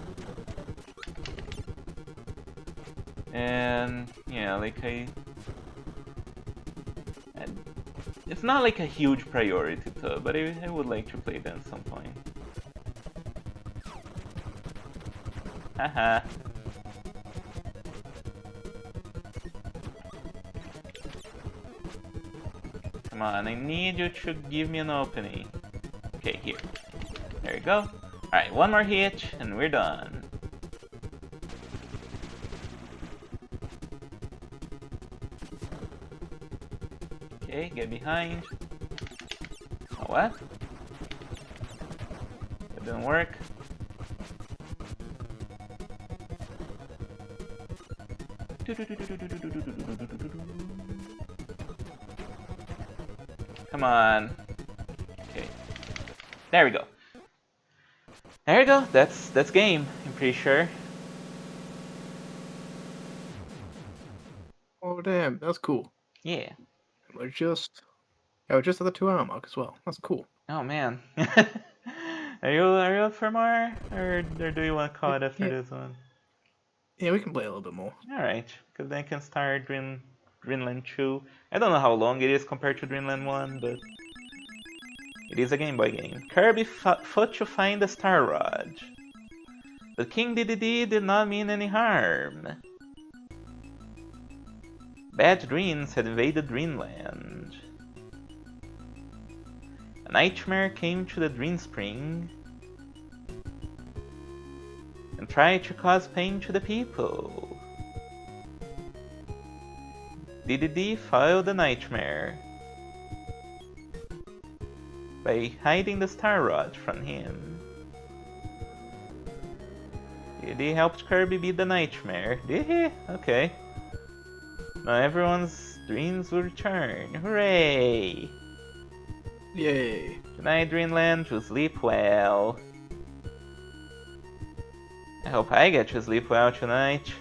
And yeah, like it's not like a huge priority to, but I would like to play that at some point. Haha. Come on, I need you to give me an opening. Okay, here. There you go. Alright, one more hit and we're done. Okay, get behind. Oh, what? That didn't work. Come on. Okay. There we go. There we go. That's game, I'm pretty sure. Oh damn, that's cool. Yeah. We're just we're just at the 2 hour mark as well. That's cool. Oh man. Are you up for more? Or do you want to call it after Yeah. this one? Yeah, we can play a little bit more. Alright, because then I can start Dreamland 2. I don't know how long it is compared to Dreamland 1, but it is a Game Boy game. Kirby fought to find the Star Rod. But King Dedede did not mean any harm. Bad dreams had invaded Dreamland. A nightmare came to the Dream Spring and tried to cause pain to the people. Dedede foiled the nightmare by hiding the Star Rod from him. Dedede helped Kirby beat the nightmare. Did he? Okay. Now everyone's dreams will return. Hooray! Yay. Good night, Dreamland. To sleep well. I hope I get to sleep well tonight.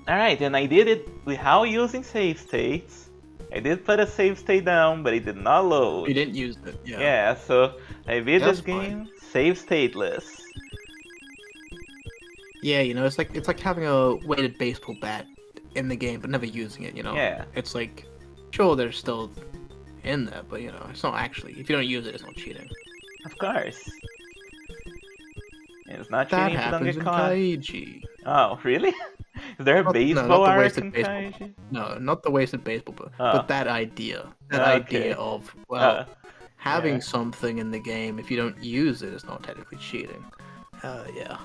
Alright, and I did it without using save states. I did put a save state down, but it did not load. You didn't use it, yeah. Yeah, so I beat That's this game save stateless. Yeah, you know, it's like having a weighted baseball bat in the game, but never using it, you know? Yeah. It's like, sure, they're still in there, but, you know, it's not actually. If you don't use it, it's not cheating. Of course. It's not That cheating if you don't happens get in caught. Kaiji. Oh, really? Is there a Not baseball the arc wasted in baseball. Kaiji? No, not the wasted baseball, Oh. but that idea. That Okay. idea of, well, Uh, having yeah. something in the game, if you don't use it, it's not technically cheating. Yeah.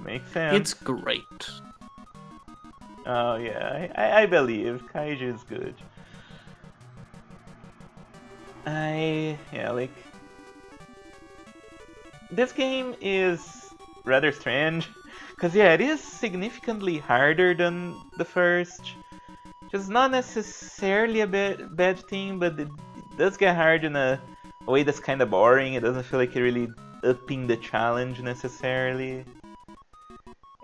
Makes sense. It's great. Oh yeah, I believe Kaiju is good. Like this game is rather strange, cause yeah, it is significantly harder than the first. Just not necessarily a bad thing, but it does get hard in a a way that's kind of boring. It doesn't feel like it really upping the challenge necessarily.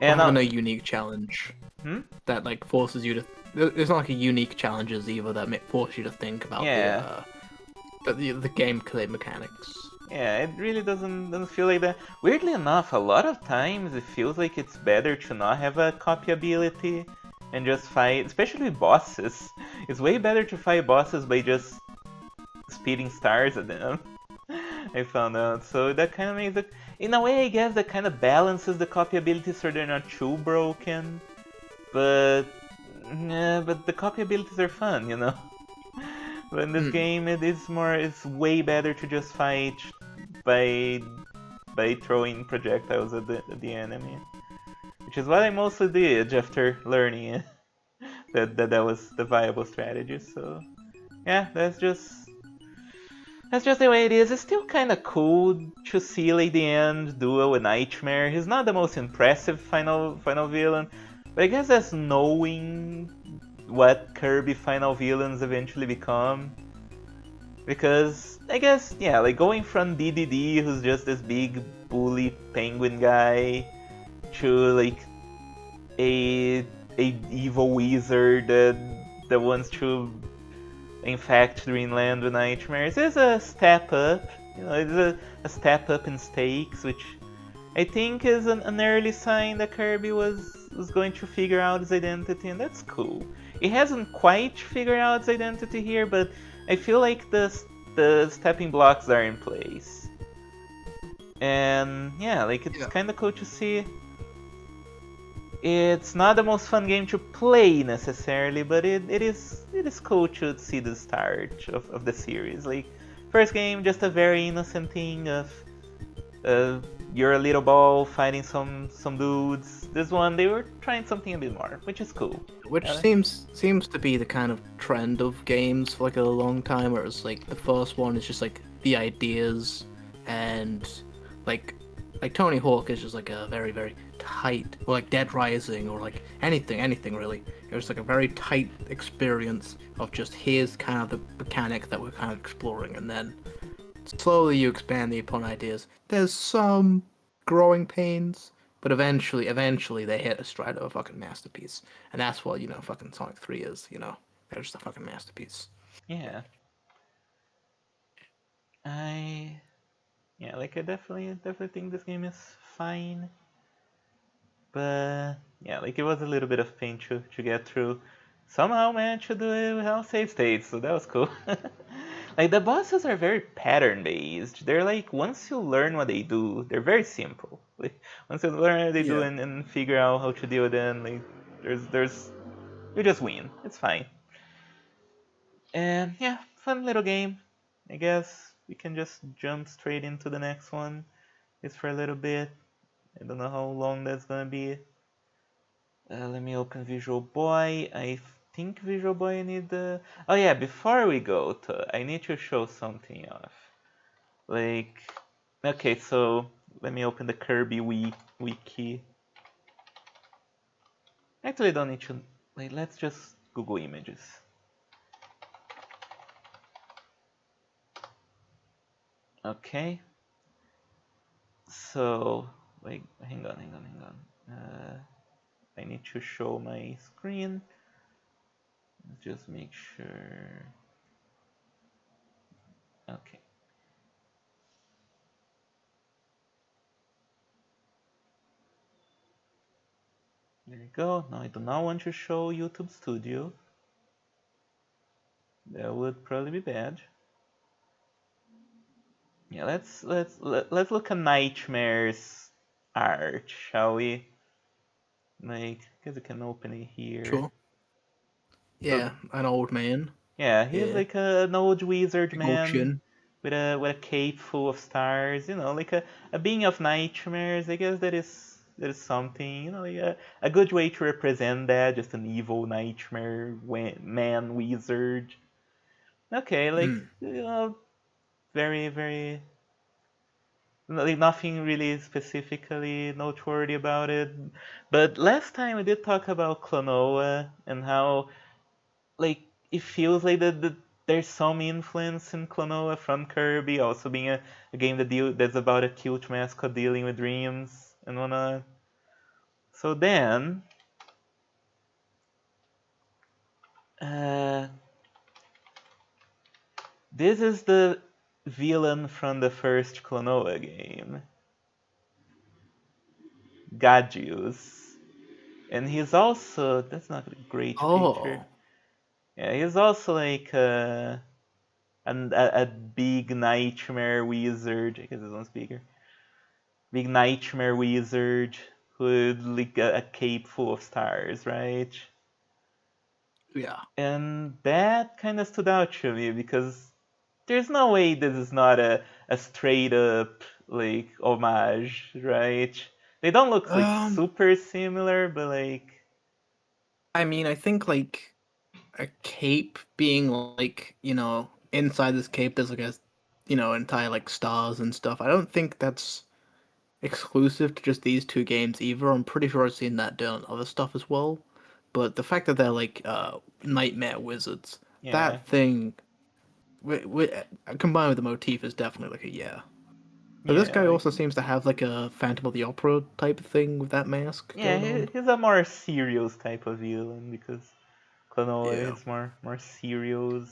Or And having a unique challenge hmm? that like forces you to. There's not like a unique challenges either that force you to think about Yeah, the gameplay mechanics. yeah, it really doesn't feel like that. Weirdly enough, a lot of times it feels like it's better to not have a copy ability and just fight, especially bosses. It's way better to fight bosses by just speeding stars at them. I found out. So that kind of makes it, in a way, I guess that kind of balances the copy abilities so they're not too broken. But yeah, but the copy abilities are fun, you know. But in this Mm. game, it's way better to just fight by by throwing projectiles at the enemy, which is what I mostly did after learning that was the viable strategy. So yeah, that's just the way it is. It's still kind of cool to see like the end duel with Nightmare. He's not the most impressive final villain, but I guess that's knowing what Kirby final villains eventually become. Because I guess yeah, like going from DDD, who's just this big bully penguin guy, to like a a evil wizard that wants to infect Dreamland with nightmares is a step up. You know, it's a step up in stakes, which I think is an early sign that Kirby was going to figure out his identity, and that's cool. He hasn't quite figured out his identity here, but I feel like the stepping blocks are in place. And yeah, like it's Yeah. kind of cool to see. It's not the most fun game to play necessarily, but it is cool to see the start of the series. Like first game, just a very innocent thing of uh, you're a little ball fighting some dudes. This one they were trying something a bit more, which is cool. Which Uh, seems to be the kind of trend of games for like a long time, whereas like the first one is just like the ideas and like Tony Hawk is just like a very tight, or like Dead Rising, or like anything really. It was like a very tight experience of just here's kind of the mechanic that we're kind of exploring, and then slowly you expand upon ideas. There's some growing pains, but eventually they hit a stride of a fucking masterpiece, and that's what fucking Sonic 3 is. They're just a fucking masterpiece. yeah, I like I definitely think this game is fine, but yeah, like it was a little bit of pain to get through. Somehow managed to do it without save states, so that was cool. Like the bosses are very pattern based. They're like once you learn what they do, they're very simple. Like once you learn what they do Yeah. and figure out how to deal with them, like there's you just win. It's fine. And yeah, fun little game. I guess we can just jump straight into the next one. It's for a little bit. I don't know how long that's gonna be. Let me open Visual Boy. I think Visual Boy I need the. Oh yeah, before we go to, I need to show something off. Like, okay, so let me open the Kirby wiki. Actually, I don't need to. Like, let's just Google images. Okay. So, wait, hang on. I need to show my screen. Let's just make sure. Okay. There you go. Now I do not want to show YouTube Studio. That would probably be bad. Yeah, let's look at Nightmare's art, shall we? Like, guess we can open it here. Sure. So Yeah, an old man. yeah, he's Yeah, like an old wizard big old man chin. with a cape full of stars. You know, like a being of nightmares. I guess that is something. You know, like a good way to represent that. Just an evil nightmare man wizard. Okay, like Mm. very like nothing really specifically noteworthy about it. But last time we did talk about Klonoa and how like it feels like that there's some influence in Klonoa from Kirby, also being a game that's about a cute mascot dealing with dreams and whatnot. So then, uh, this is the villain from the first Klonoa game, Gajius. And he's also, that's not a great picture. Oh. Yeah, he's also like a big nightmare wizard. I guess it's on speaker. Big nightmare wizard with like a cape full of stars, right? Yeah. And that kind of stood out to me because there's no way this is not a straight up like homage, right? They don't look like Um, super similar, but like I mean, I think like a cape being like, inside this cape there's like entire like stars and stuff. I don't think that's exclusive to just these two games either. I'm pretty sure I've seen that done on other stuff as well. But the fact that they're like nightmare wizards, yeah, that thing combined with the motif is definitely like a yeah. But this yeah, guy like also seems to have like a Phantom of the Opera type thing with that mask yeah, going on. he's a more serious type of villain because Klonoa Yeah. is more serious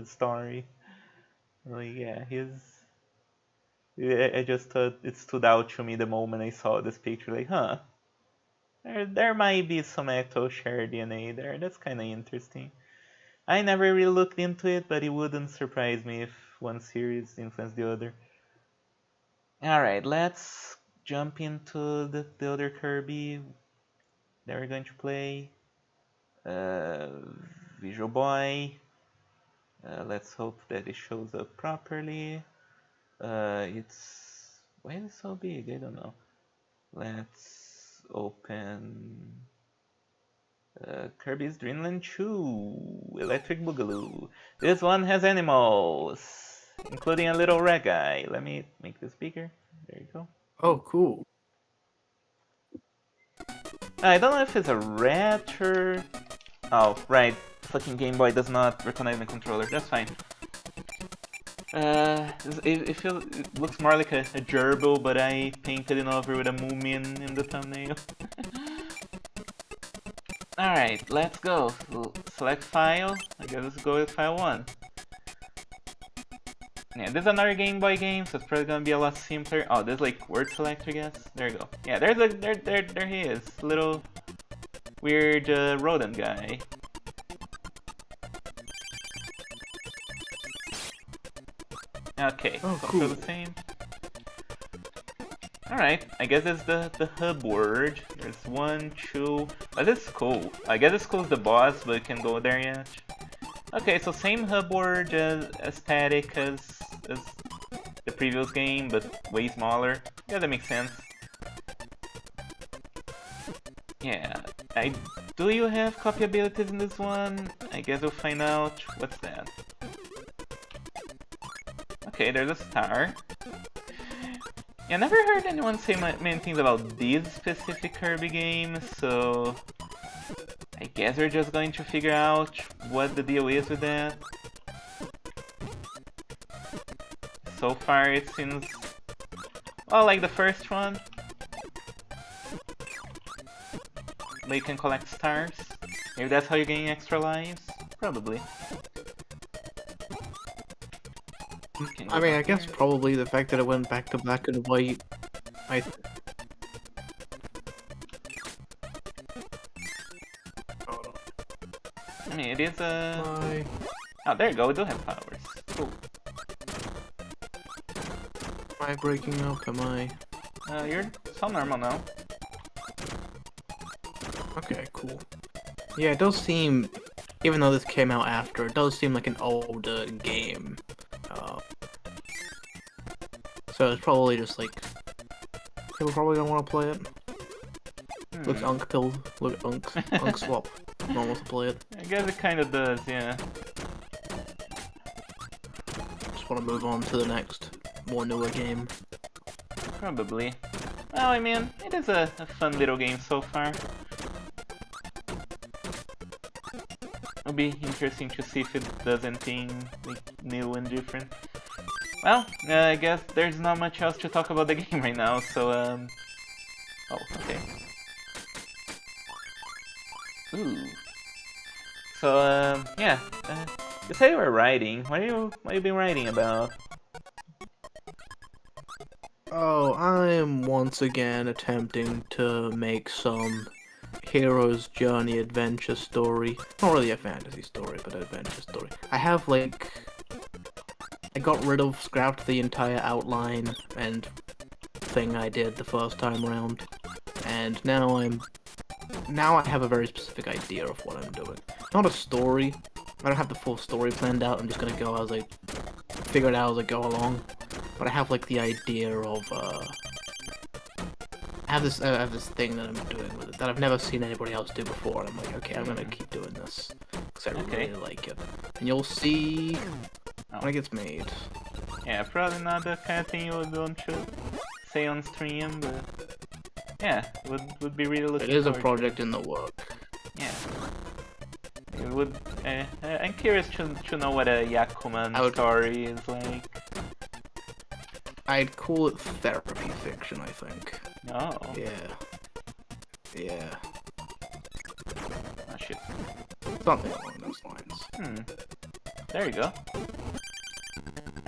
story. Like yeah, he's. I just thought it stood out to me the moment I saw this picture. Like, huh, there might be some actual shared DNA there. That's kind of interesting. I never really looked into it, but it wouldn't surprise me if one series influenced the other. All right, let's jump into the other Kirby that we're going to play. Uh, Visual Boy. Let's hope that it shows up properly. It's why is it so big? I don't know. Let's open Kirby's Dream Land 2 Electric Boogaloo. This one has animals, including a little red guy. Let me make this bigger. There you go. Oh, cool. I don't know if it's a rat or... Oh, right. Fucking Game Boy does not recognize my controller. That's fine. It looks more like a gerbil, but I painted it over with a Moomin in the thumbnail. Alright, let's go. Select file. I guess let's go with file 1. Yeah, this is another Game Boy game, so it's probably gonna be a lot simpler. Oh, there's like word select, I guess. There you go. Yeah, there he is. Little weird rodent guy. Okay, Oh, so cool. the same. Alright, I guess it's the hub word. There's 1, 2. Oh, this is cool. I guess this is the boss, but it can go there yet. Okay, so same hub word aesthetic as the previous game, but way smaller. Yeah, that makes sense. Yeah, do you have copy abilities in this one? I guess we'll find out. What's that? Okay, there's a star. Yeah, I never heard anyone say many things about this specific Kirby game, so I guess we're just going to figure out what the deal is with that. So far it seems, well, like the first one. But you can collect stars. Maybe that's how you're getting extra lives? Probably. I mean, I guess probably the fact that it went back to black and white. Hold on. I mean, it is a... My... Oh, there you go, we do have powers. Cool. Am I breaking up? Am I... You're so normal now. Okay, cool. Yeah, it does seem... Even though this came out after, it does seem like an older game. So it's probably just like... People probably don't want to play it. Look, Unk killed. Look at Unk. Unk swap. No one wants to play it. I guess it kinda does, yeah. Just want to move on to the next, more newer game. Probably. Well, I mean, it is a fun little game so far. It'll be interesting to see if it does anything like new and different. Well, I guess there's not much else to talk about the game right now, so oh, okay. Ooh. So yeah. You say you were writing. What have you been writing about? Oh, I am once again attempting to make some hero's journey adventure story. Not really a fantasy story, but an adventure story. I have like... I got rid of, scrapped the entire outline and thing I did the first time around. And now I have a very specific idea of what I'm doing. Not a story. I don't have the full story planned out. I'm just gonna go as I figure it out as I go along. But I have like the idea of I have this thing that I'm doing with it that I've never seen anybody else do before, and I'm like, okay, I'm gonna keep doing this because I really like it, and you'll see when it gets made. Yeah, probably not the kind of thing you would want to say on stream, but yeah, would be really looking. It is a forward project to it. in the work. Yeah. It would. I'm curious to know what a Yakuman story is like. I'd call it therapy fiction, I think. Oh. Yeah. Yeah. Oh shit. Something along those lines. There you go.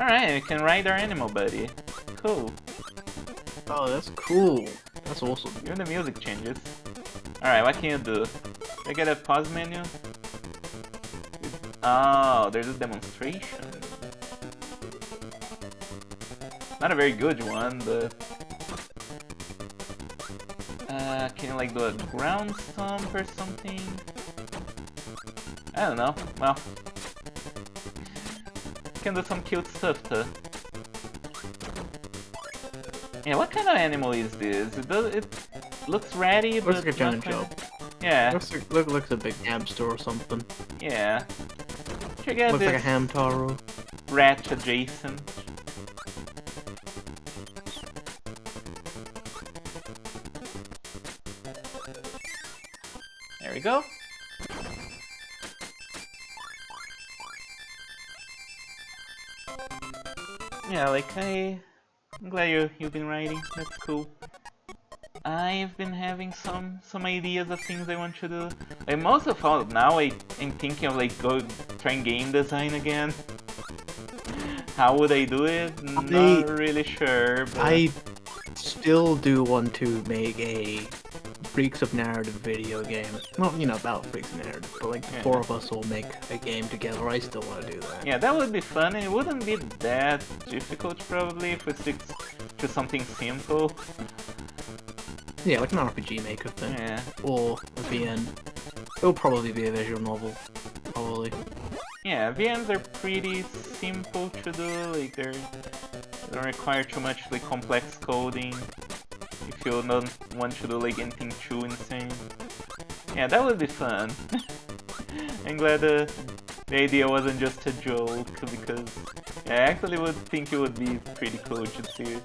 Alright, we can ride our animal buddy. Cool. Oh, that's cool. That's awesome. Even the music changes. Alright, what can you do? Do I get a pause menu? Oh, there's a demonstration. Not a very good one, but... can you like do a ground stomp or something? I don't know. Well... can do some cute stuff too. Yeah, what kind of animal is this? It looks ratty, but... Looks like a giant job. Yeah. Looks like a big hamster or something. Yeah. Check out Looks this like a hamtaro. rat adjacent. There we go. Yeah, like I'm glad you've been writing. That's cool. I've been having some ideas of things I want to do. Like most of all, now I'm thinking of like trying game design again. How would I do it? Not really sure. But... I still do want to make a Freaks of Narrative video game. Not, you know, about Freaks of Narrative, but like the four of us will make a game together. I still want to do that. Yeah, that would be fun. It wouldn't be that difficult probably if we stick to something simple. Yeah, like an RPG Maker thing. Yeah. Or a VN. It'll probably be a visual novel. Probably. Yeah, VNs are pretty simple to do. Like they don't require too much like complex coding. If you don't want to do like anything too insane. Yeah, that would be fun. I'm glad the idea wasn't just a joke, because yeah, I actually would think it would be pretty cool to see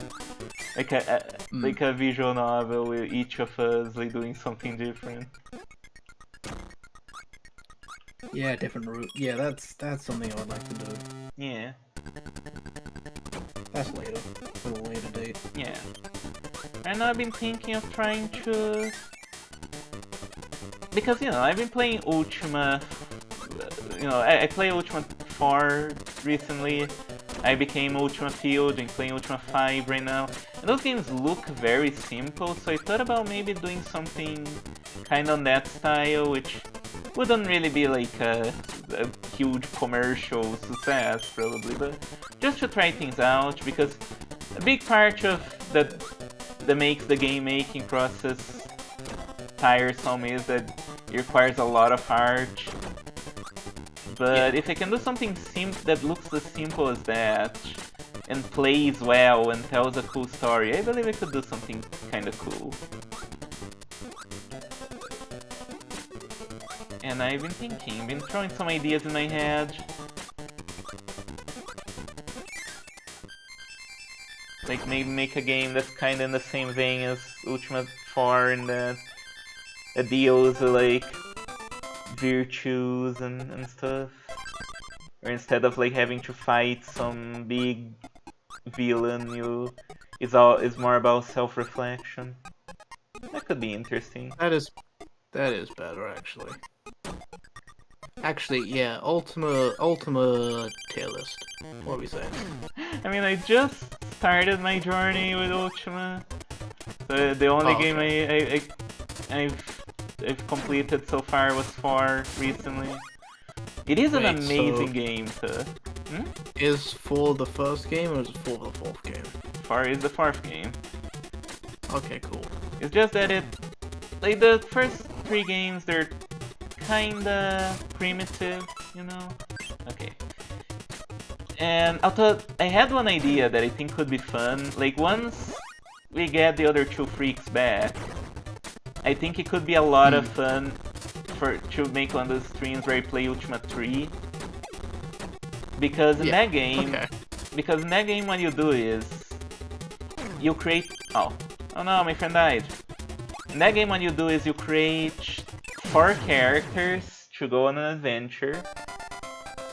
like a visual novel with each of us like doing something different. Yeah, different route. Yeah, that's something I would like to do. Yeah. That's later. For a later date. Yeah. And I've been thinking of trying to... because, you know, I've been playing Ultima... you know, I played Ultima 4 recently. I became Ultima Field and playing Ultima 5 right now. And those games look very simple, so I thought about maybe doing something kind of on that style, which wouldn't really be like a huge commercial success, probably, but just to try things out, because a big part of that makes the game making process tiresome is that it requires a lot of art. But if I can do something that looks as simple as that, and plays well and tells a cool story, I believe I could do something kinda cool. And I've been throwing some ideas in my head. Like maybe make a game that's kinda in the same vein as Ultima 4 and that it deals with like virtues and stuff. Or instead of like having to fight some big villain, it's more about self-reflection. That could be interesting. That is better actually. Actually, yeah, Ultima tier list. What are we saying? I mean, I just started my journey with Ultima. The only game okay. I've completed so far was 4 recently. It is an amazing game to... Is 4 the first game or is it 4 the 4th game? 4 is the 4th game. Okay, cool. It's just that like the first 3 games, they're kinda primitive, you know? Okay. And I had one idea that I think could be fun. Like once we get the other 2 freaks back, I think it could be a lot of fun to make one of those streams where I play Ultima 3. Because in that game, what you do is you create. Oh no, my friend died. In that game, what you do is you create 4 characters to go on an adventure,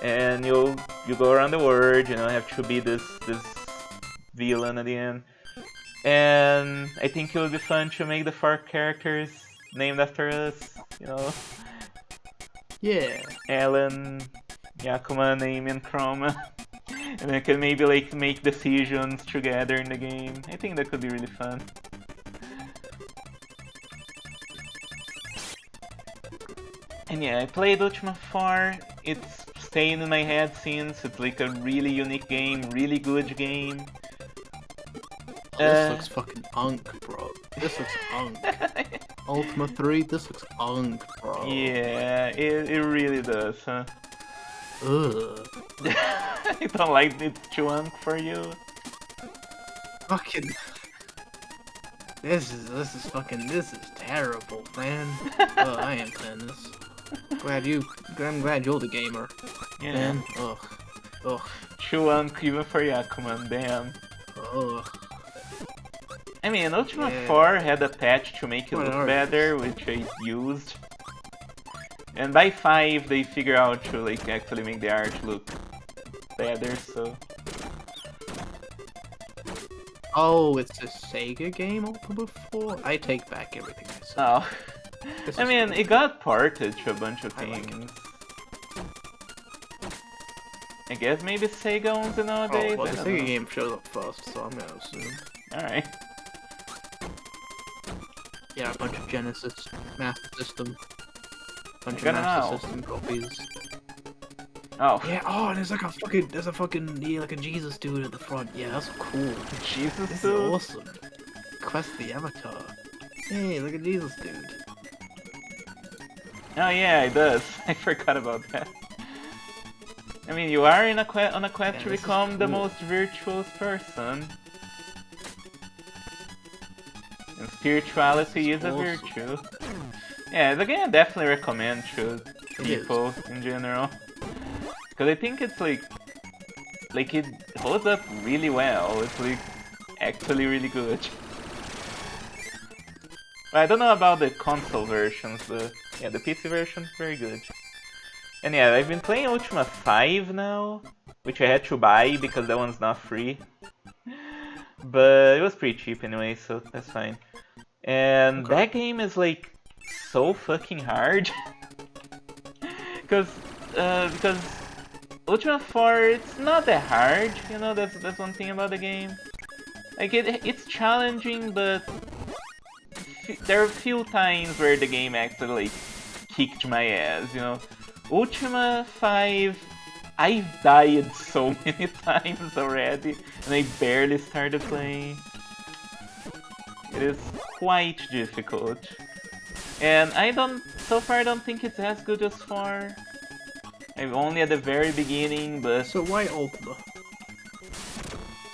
and you go around the world. You know, have to be this villain at the end. And I think it would be fun to make the 4 characters named after us. You know. Yeah. Alan, Yakuman, Amy, and Chroma. And I can maybe like make decisions together in the game. I think that could be really fun. And yeah, I played Ultima 4. It's staying in my head since. It's like a really unique game, really good game. This looks fucking unk, bro. This looks unk. Ultima 3, this looks unk, bro. Yeah, it really does, huh? Ugh. I don't like it too unk for you. Fucking... This is terrible, man. Oh, I ain't playing this. I'm glad you're the gamer. Yeah. Man, ugh. Too unk even for Yakuman, damn. Ugh. I mean, Ultima 4 had a patch to make it look better, which I used. And by 5, they figure out to like actually make the art look better, so... Oh, it's a Sega game, Ultima 4? I take back everything I said. Oh. I mean, it got ported to a bunch of things. I guess maybe Sega owns it nowadays? Oh, well, the Sega game shows up first, so I'm gonna assume. Alright. Yeah, a bunch of Genesis Master System. Bunch of Master System copies. Oh. Yeah, oh, and there's like a fucking, like a Jesus dude at the front. Yeah, that's cool. Jesus this dude? Is awesome. Quest the Avatar. Hey, look at Jesus dude. Oh yeah, it does. I forgot about that. I mean, you are on a quest to become the most virtuous person. And spirituality is a virtue. Yeah, the game I definitely recommend to people in general. Because I think it's like it holds up really well. It's like actually really good. But I don't know about the console versions, but yeah, the PC version, very good. And yeah, I've been playing Ultima 5 now, which I had to buy because that one's not free. But it was pretty cheap anyway, so that's fine. And that game is like so fucking hard. because Ultima 4, it's not that hard, you know, that's one thing about the game. Like it's challenging, but there are a few times where the game actually like kicked my ass, you know. Ultima 5, I've died so many times already, and I barely started playing. It is quite difficult. And so far I don't think it's as good as 4. I'm only at the very beginning, but... So why Ultima?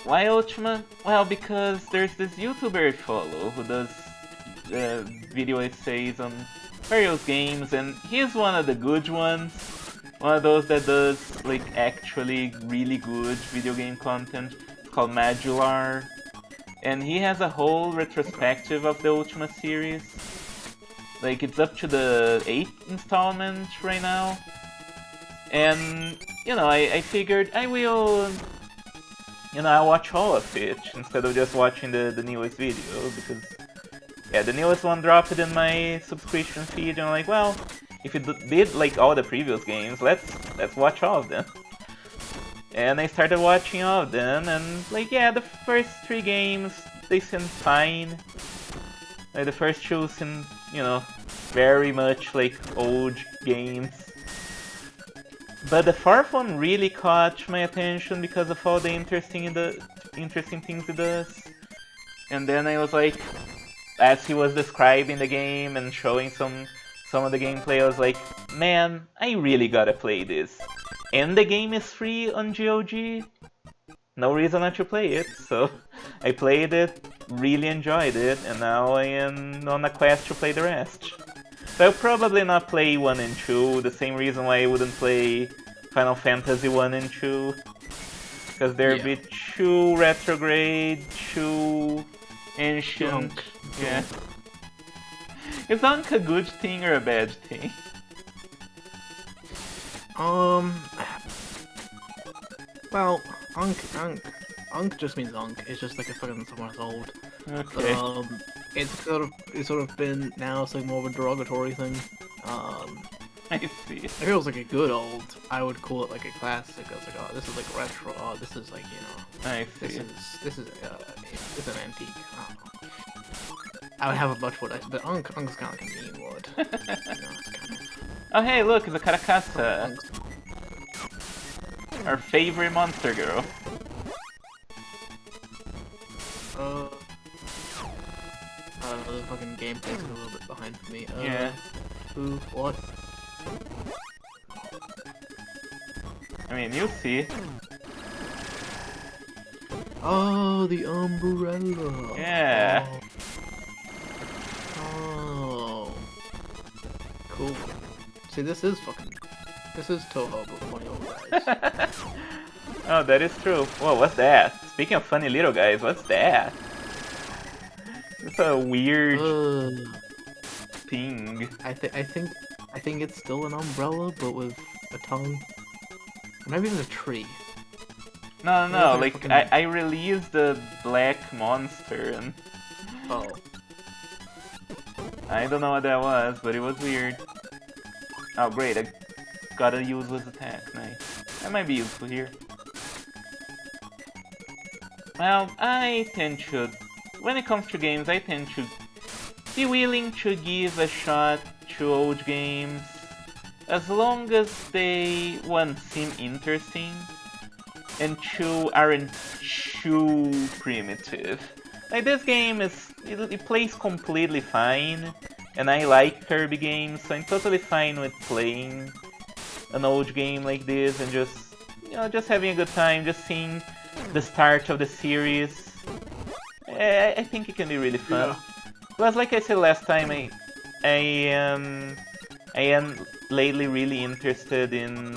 Why Ultima? Well, because there's this YouTuber I follow who does video essays on various games, and he's one of the good ones. One of those that does like actually really good video game content. It's called Madular. And he has a whole retrospective of the Ultima series. Like it's up to the 8th installment right now, and you know I figured I will, you know, I'll watch all of it instead of just watching the newest video, because yeah, the newest one dropped in my subscription feed, and I'm like, well, if it did like all the previous games, let's watch all of them. And I started watching all of them, and like yeah, the first 3 games they seem fine. Like the first 2 seem, you know, very much like old games. But the 4th one really caught my attention because of all the interesting things it does. And then I was like, as he was describing the game and showing some of the gameplay, I was like, man, I really gotta play this. And the game is free on GOG. No reason not to play it. So I played it, really enjoyed it, and now I am on a quest to play the rest. So I'll probably not play 1 and 2, the same reason why I wouldn't play Final Fantasy 1 and 2. Because they're a bit too retrograde, too ancient. Yeah. Is Ankh a good thing or a bad thing? Well, Unk just means Unk. It's just like a fucking someone's old. Okay. It's sort of been now it's like more of a derogatory thing. I see. If it was like a good old, I would call it like a classic. I was like, oh, this is like retro. Oh, this is like, you know, I see. this is an antique. I don't know. I would have a much wood, but Unk's kind of like a mean wood. You know, it's kind of... Oh hey, look, it's a Caracasa. Our favorite monster girl. The fucking gameplay's a little bit behind for me. Yeah. Who? What? I mean, you'll see. Oh, the umbrella. Yeah. Oh. Cool. See, this is Toho, but funny old guys. Oh, that is true. Whoa, what's that? Speaking of funny little guys, what's that? It's a weird thing. I think it's still an umbrella, but with a tongue. Or maybe even a tree. No, like fucking... I released the black monster and oh. I don't know what that was, but it was weird. Oh great, I got a useless attack, nice. That might be useful here. Well, when it comes to games, I tend to be willing to give a shot to old games, as long as they, 1, seem interesting, and 2, aren't too primitive. Like this game it plays completely fine, and I like Kirby games, so I'm totally fine with playing an old game like this and just, you know, just having a good time, just seeing the start of the series. I think it can be really fun. Yeah. Plus, like I said last time, I am lately really interested in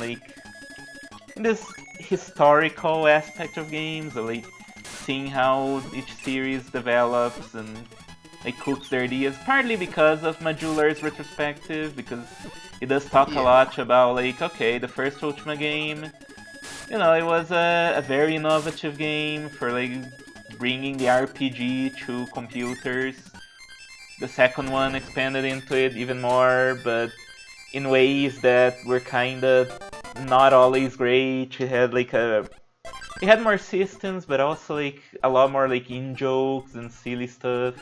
this historical aspect of games, like seeing how each series develops and like cooks their ideas. Partly because of Majular's retrospective, because it does talk a lot about like, okay, the first Ultima game, you know, it was a very innovative game for like bringing the RPG to computers. The second one expanded into it even more, but in ways that were kinda not always great. It had more systems, but also like a lot more like in-jokes and silly stuff.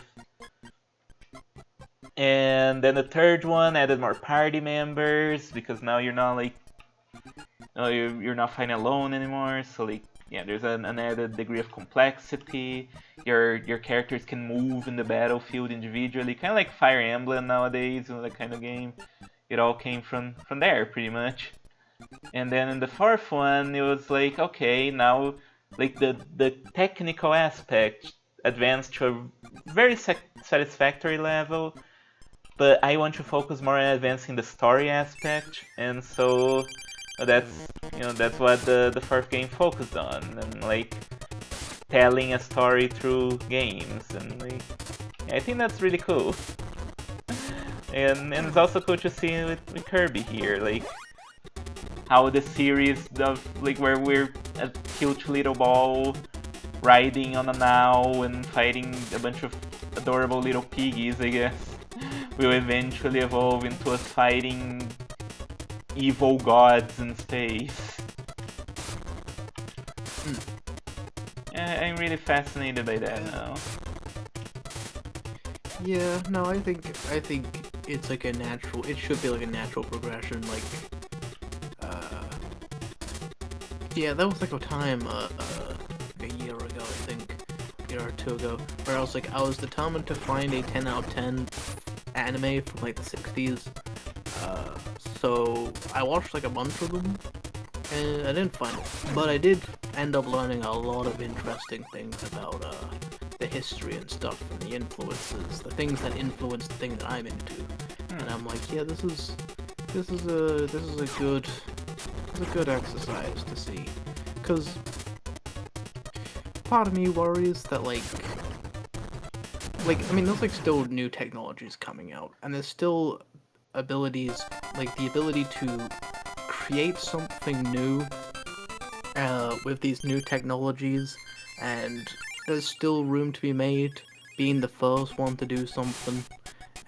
And then the third one added more party members, because now you're not like, no, you're not fighting alone anymore. So like, yeah, there's an added degree of complexity. Your characters can move in the battlefield individually, kind of like Fire Emblem nowadays, you know, that kind of game. It all came from there, pretty much. And then in the fourth one, it was like, okay, now like the technical aspect advanced to a very satisfactory level, but I want to focus more on advancing the story aspect, and so that's what the fourth game focused on, and like telling a story through games, and like I think that's really cool. And it's also cool to see with Kirby here, like how the series of like where we're a cute little ball riding on an owl and fighting a bunch of adorable little piggies, I guess, will eventually evolve into us fighting evil gods in space. Yeah, I'm really fascinated by that now. Yeah, no, I think it's like a natural. It should be like a natural progression. Like, yeah, that was like a time, a year ago, I think, a year or two ago, where I was determined to find a 10 out of 10 anime from like the 60s. So I watched like a bunch of them, and I didn't find it, but I did end up learning a lot of interesting things about the history and stuff, and the influences, the things that influence the thing that I'm into. And I'm like, yeah, this is a good exercise to see, because part of me worries that like I mean, there's like still new technologies coming out, and there's still abilities, like the ability to create something new with these new technologies, and there's still room to be made being the first one to do something.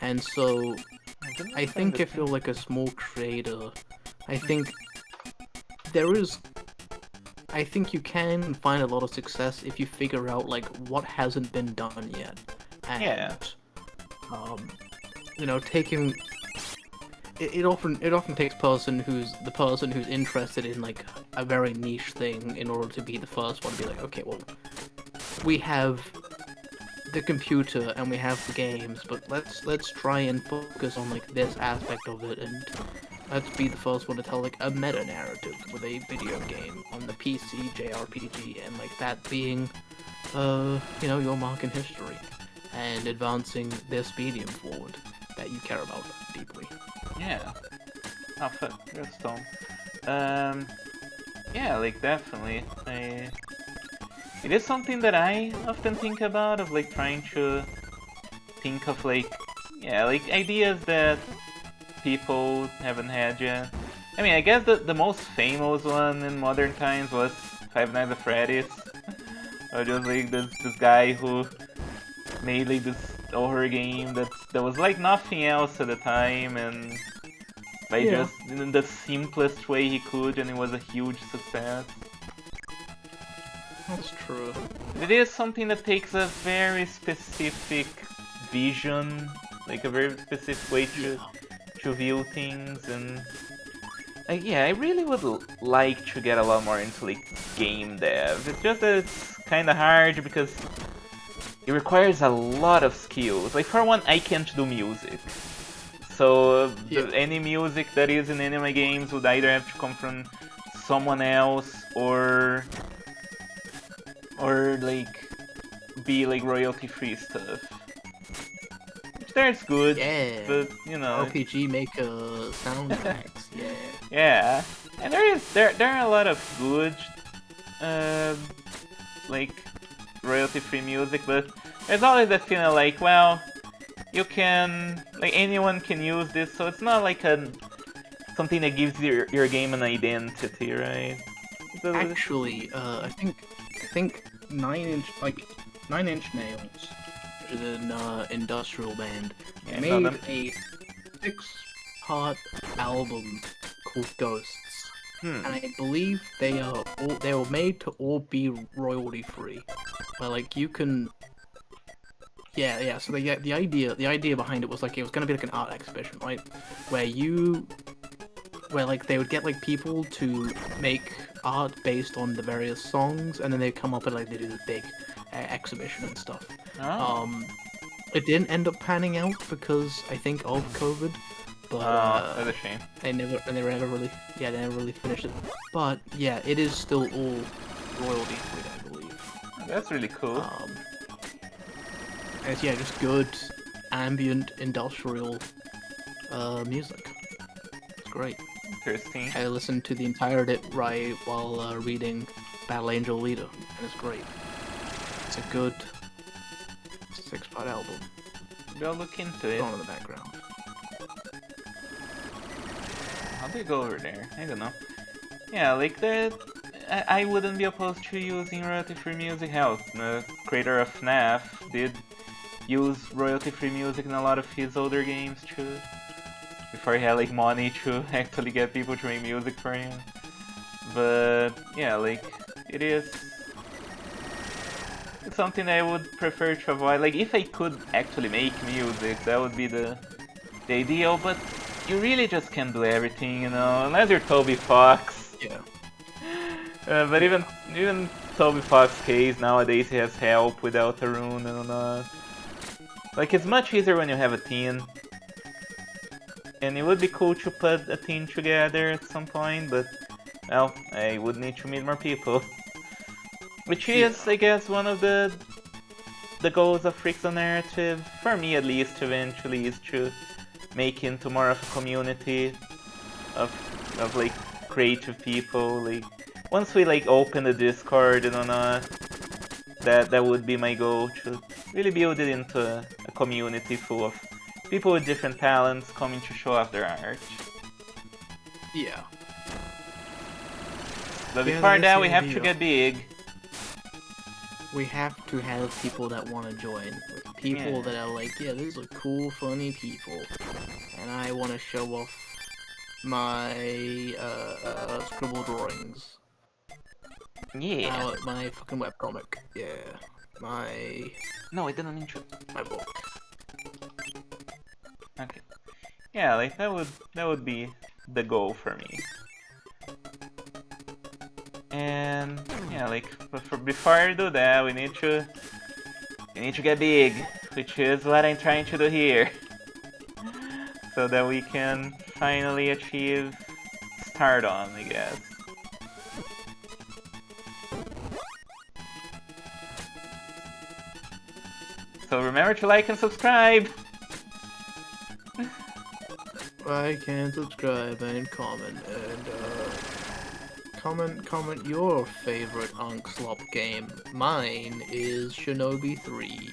And so I think if you're like a small creator, I think there is I think you can find a lot of success if you figure out like what hasn't been done yet. And Yeah. you know, taking it often takes the person who's interested in like a very niche thing in order to be the first one to be like, okay, well, we have the computer and we have the games, but let's try and focus on like this aspect of it, and let's be the first one to tell like a meta narrative with a video game on the PC JRPG, and like that being you know, your mark in history and advancing this medium forward that you care about deeply. Yeah. Oh, fuck. Redstone. Yeah, like definitely. It is something that I often think about, of like trying to think of like, yeah, like ideas that people haven't had yet. I mean, I guess the most famous one in modern times was Five Nights at Freddy's. Or just like this guy who made like this horror game that was like nothing else at the time, and by just in the simplest way he could, and it was a huge success. That's true. It is something that takes a very specific vision, like a very specific way to view things, and like, yeah, I really would like to get a lot more into like game dev. It's just that it's kind of hard because it requires a lot of skills. Like for one, I can't do music, so any music that is in anime games would either have to come from someone else or like be like royalty-free stuff. Which there's good, but you know. RPG Maker soundtracks, yeah. Yeah, and there are a lot of good like royalty-free music, but there's always that feeling like, well, you can, like, anyone can use this, so it's not like something that gives your game an identity, right? Actually, I think Nine Inch Nails, which is an industrial band, made a 6-part album called Ghosts, and I believe they were made to all be royalty free. But like you can, yeah. So the idea behind it was like it was gonna be like an art exhibition, right? Where like they would get like people to make art based on the various songs, and then they'd come up and like they do this big exhibition and stuff. Oh. It didn't end up panning out because I think of COVID, but that's a shame. they never really finished it. But yeah, it is still all royalty free, I believe. That's really cool. And it's just good ambient industrial music. It's great. Interesting. I listened to the entire of it while reading Battle Angel Leader, and it's great. It's a good 6-part album. Go look into it. On in the background. How do you go over there? I don't know. Yeah, like that. I wouldn't be opposed to using royalty-free music. Hell, the creator of FNAF did use royalty-free music in a lot of his older games too. Before he had like money to actually get people to make music for him. But yeah, like it is. It's something I would prefer to avoid. Like if I could actually make music, that would be the ideal. But you really just can't do everything, you know, unless you're Toby Fox. Yeah. But even Toby Fox's case nowadays he has help without a rune and not. Like it's much easier when you have a team. And it would be cool to put a team together at some point, but well, I would need to meet more people. Which is, I guess, one of the goals of Freaks Narrative, for me at least, eventually, is to make into more of a community of like creative people. Like once we like open the Discord and whatnot, that would be my goal, to really build it into a community full of people with different talents coming to show off their art. Yeah. But before that, we have to get big. We have to have people that want to join. People that are like, yeah, these are cool, funny people. And I want to show off my scribble drawings. Yeah. My fucking webcomic. Yeah. No, I didn't mean to. My book. Okay. Yeah, like that would be the goal for me. And yeah, like before I do that, we need to get big, which is what I'm trying to do here, so that we can finally achieve stardom, I guess. So remember to like and subscribe. Like and subscribe and comment and comment your favorite Slop game. Mine is Shinobi 3.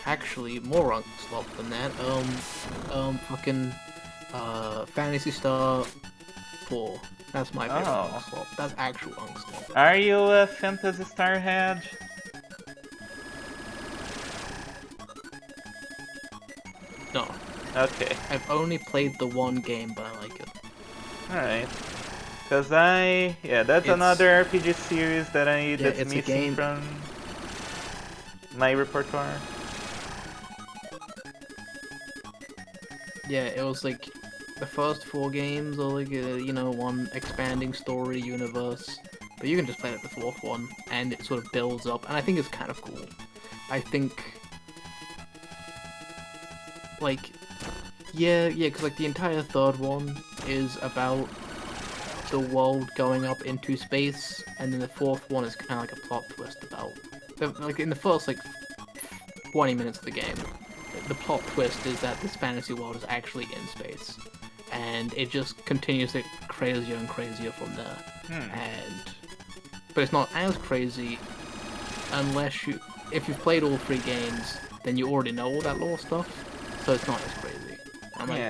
Actually, more Slop than that. Fucking Fantasy Star 4. That's my favorite Slop. That's actual Slop. Are you a Phantasy Star head? No. Okay. I've only played the one game, but I like it. Alright. Cause that's another RPG series that's missing from my repertoire. Yeah, it was like the first 4 games are like one expanding story universe, but you can just play like the 4th one, and it sort of builds up, and I think it's kind of cool. I think, like, because like the entire 3rd one is about the world going up into space, and then the 4th one is kind of like a plot twist about, like in the first like 20 minutes of the game, the plot twist is that this fantasy world is actually in space, and it just continues to get crazier and crazier from there. But it's not as crazy unless if you've played all 3 games, then you already know all that lore stuff, so it's not as crazy. I'm like,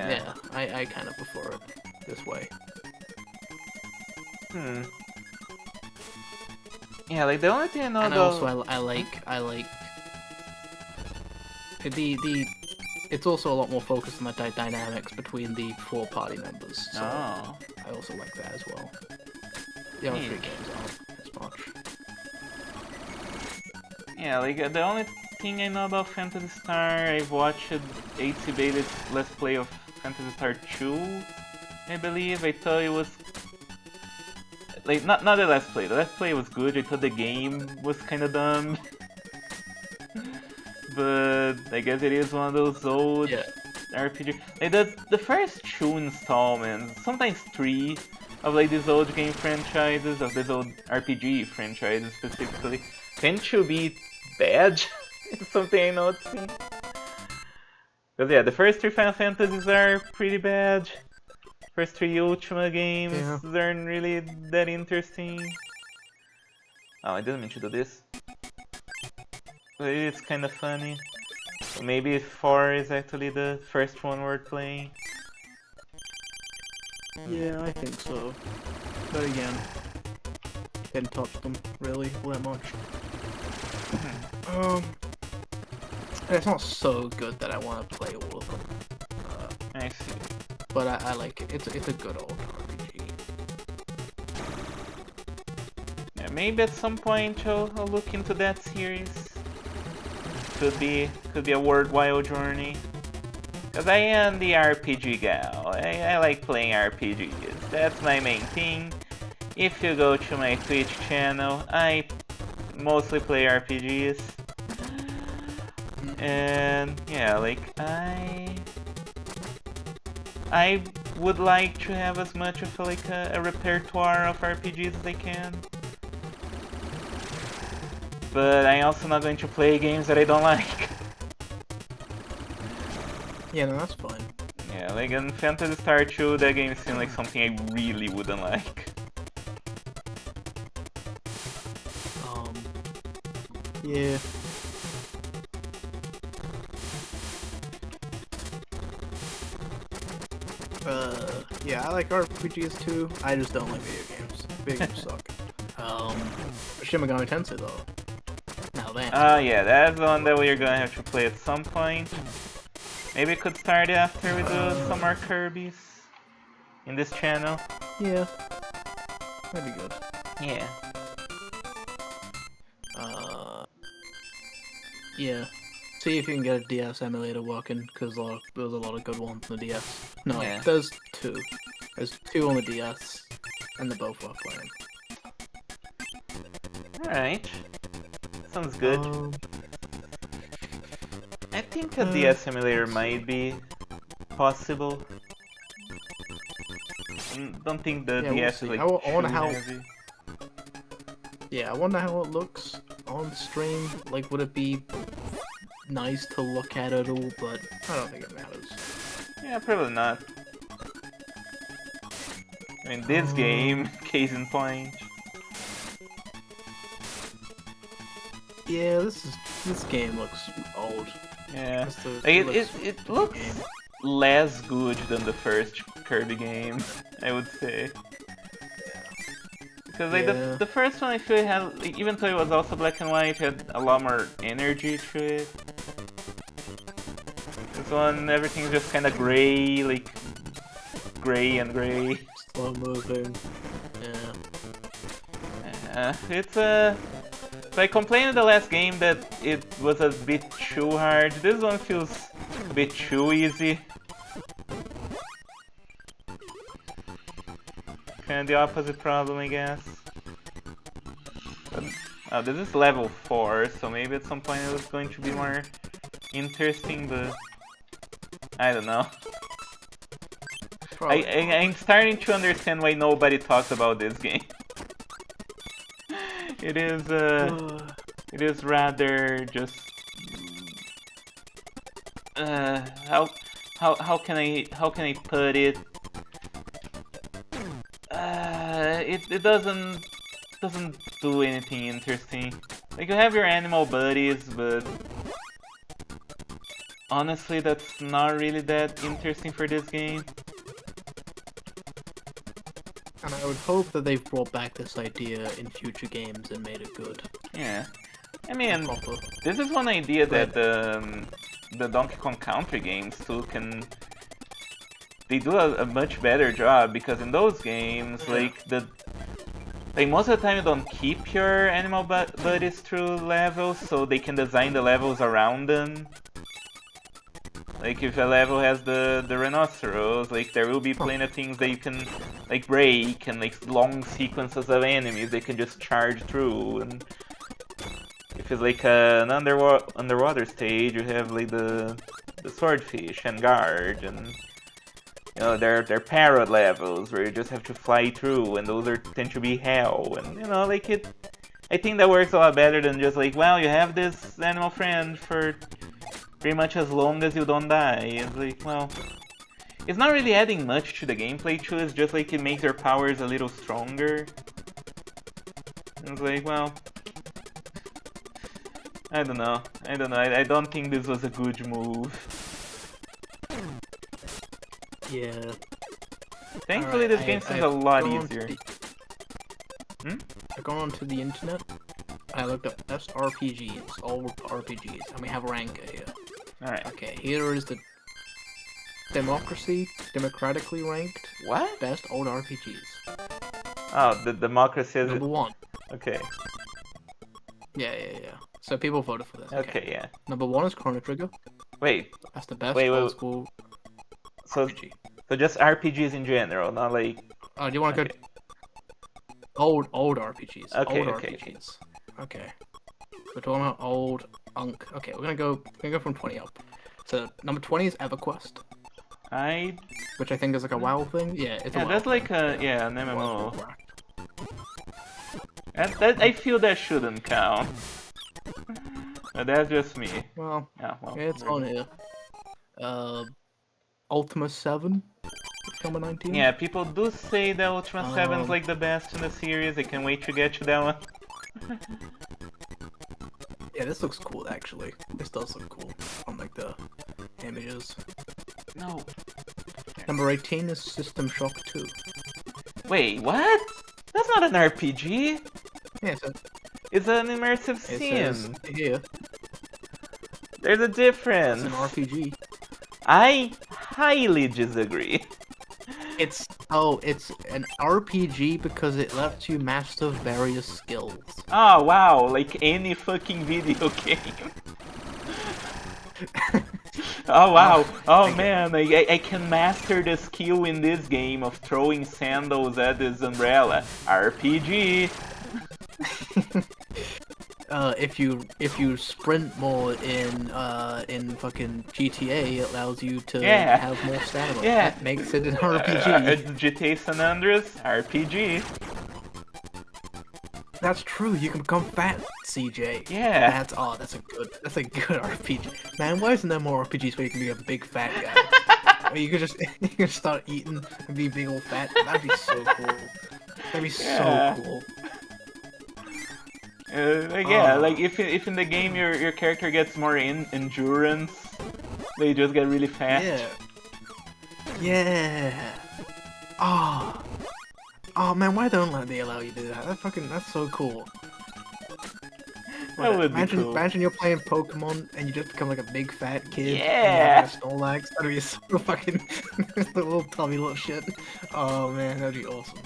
I kind of prefer it this way. Yeah, like the only thing I know and also I like it's also a lot more focused on the dynamics between the 4 party members, so I also like that as well. The other 3 games aren't as much. Yeah, like the only thing I know about Phantasy Star, I've watched 80 Beta's Let's Play of Phantasy Star 2, I believe. I thought it was like not the Let's Play. The Let's Play was good. I thought the game was kind of dumb. But I guess it is one of those old RPG. Like the first 2 installments, sometimes 3, of like these old game franchises, of these old RPG franchises specifically, tend to be bad. It's something I noticed. Because yeah, the first 3 Final Fantasies are pretty bad. First 3 Ultima games aren't really that interesting. Oh, I didn't mean to do this. But it's kind of funny. So maybe 4 is actually the first one worth playing. Yeah, I think so. But again, didn't touch them really that much. It's not so good that I want to play all of them. I see. But I like it. It's a good old RPG. Yeah, maybe at some point I'll look into that series. Could be a worthwhile journey. Cause I am the RPG gal. I like playing RPGs. That's my main thing. If you go to my Twitch channel, I mostly play RPGs. And yeah, like I would like to have as much of like a repertoire of RPGs as I can. But I'm also not going to play games that I don't like. Yeah, no, that's fine. Yeah, like in Phantasy Star 2, that game seemed like something I really wouldn't like. Yeah. Yeah, I like RPGs too. I just don't like video games. Video games suck. Shin Megami Tensei though. Now that's Yeah, that's the one that we're gonna have to play at some point. Maybe we could start after we do some more Kirby's in this channel. yeah, that'd be good. Yeah. Yeah. See if you can get a DS emulator working, because there's a lot of good ones on the DS. No, Yeah. there's two. There's two on the DS, and they're both worth playing. Alright. Sounds good. I think a DS simulator might be possible. Don't think the Yeah, we'll DS see. is like I wonder too how- heavy. Yeah, I wonder how it looks on stream. Like, would it be nice to look at at all? But I don't think it matters. Yeah, probably not. I mean, this game, case in point. Yeah, this game looks old. Yeah, That's the- like looks it looks game. less good than the first Kirby game, I would say. Because like Yeah. the first one, I feel it had, like, even though it was also black and white, had a lot more energy to it. This one, everything's just kind of gray, like gray and gray. Slow moving. Yeah. It's a. So I complained in the last game that it was a bit too hard. This one feels a bit too easy. Kind of the opposite problem, I guess. But, oh, this is level 4, so maybe at some point it was going to be more interesting, but I don't know. I'm starting to understand why nobody talks about this game. It is rather just how can I put it? It doesn't do anything interesting. Like, you have your animal buddies, but honestly, that's not really that interesting for this game. And I would hope that they've brought back this idea in future games and made it good. Yeah, I mean, Proper. this is one idea that the Donkey Kong Country games too can. They do a much better job, because in those games, like most of the time you don't keep your animal buddies through levels, so they can design the levels around them. Like, if a level has the rhinoceros, like, there will be plenty of things that you can like break, and like long sequences of enemies they can just charge through. And if it's like an underwater stage, you have like the swordfish and guard, and you know, they're parrot levels where you just have to fly through, and those tend to be hell. And you know, like, I think that works a lot better than just like, well, you have this animal friend for pretty much as long as you don't die. It's like, well, it's not really adding much to the gameplay too, it's just like it makes your powers a little stronger. It's like, well, I don't know. I don't think this was a good move. Yeah. Thankfully, this game seems a lot easier. I've gone onto the internet. I looked up best RPGs, all RPGs, and we have a ranker here. Alright. Okay, here is the democratically ranked What? best old RPGs. Oh, the democracy is... Number 1. Okay. Yeah. So people voted for this. Okay, yeah. Number 1 is Chrono Trigger. Wait. That's the best Wait. old school RPG. So just RPGs in general, not like... Oh, do you want to go... Old RPGs. Okay, old okay. RPGs. Okay. We're talking about old unk. Okay, we're gonna go from 20 up. So number 20 is EverQuest, which I think is like a WoW thing. Yeah, it's a WoW that's like thing. an MMO. That I feel that shouldn't count. But that's just me. Well, Yeah, it's on here. Ultima 7, number 19. Yeah, people do say that Ultima 7 is like the best in the series. I can't wait to get to that one. Yeah, this looks cool actually. This does look cool on like the images. No. Number 18 is System Shock 2. Wait, what? That's not an RPG. Yeah, it's an immersive sim. Here. There's a difference. It's an RPG. I highly disagree. It's an RPG because it lets you master various skills. Oh wow, like any fucking video game. Oh wow, oh man, I can master the skill in this game of throwing sandals at this umbrella. RPG. If you sprint more in fucking GTA, it allows you to have more stamina. Yeah. That makes it an RPG. GTA San Andreas, RPG. That's true. You can become fat, CJ. Yeah. That's a good RPG. Man, why isn't there more RPGs where you can be a big fat guy? Where you can just start eating and be big old fat. That'd be so cool. That'd be so cool. Like if in the game your character gets more endurance, they just get really fat. Yeah. Oh man, why don't they allow you to do that? That's so cool. That would be cool. Imagine you're playing Pokemon and you just become like a big fat kid. Yeah. And you have Snorlax. That'd be so fucking little tubby little shit. Oh man, that'd be awesome.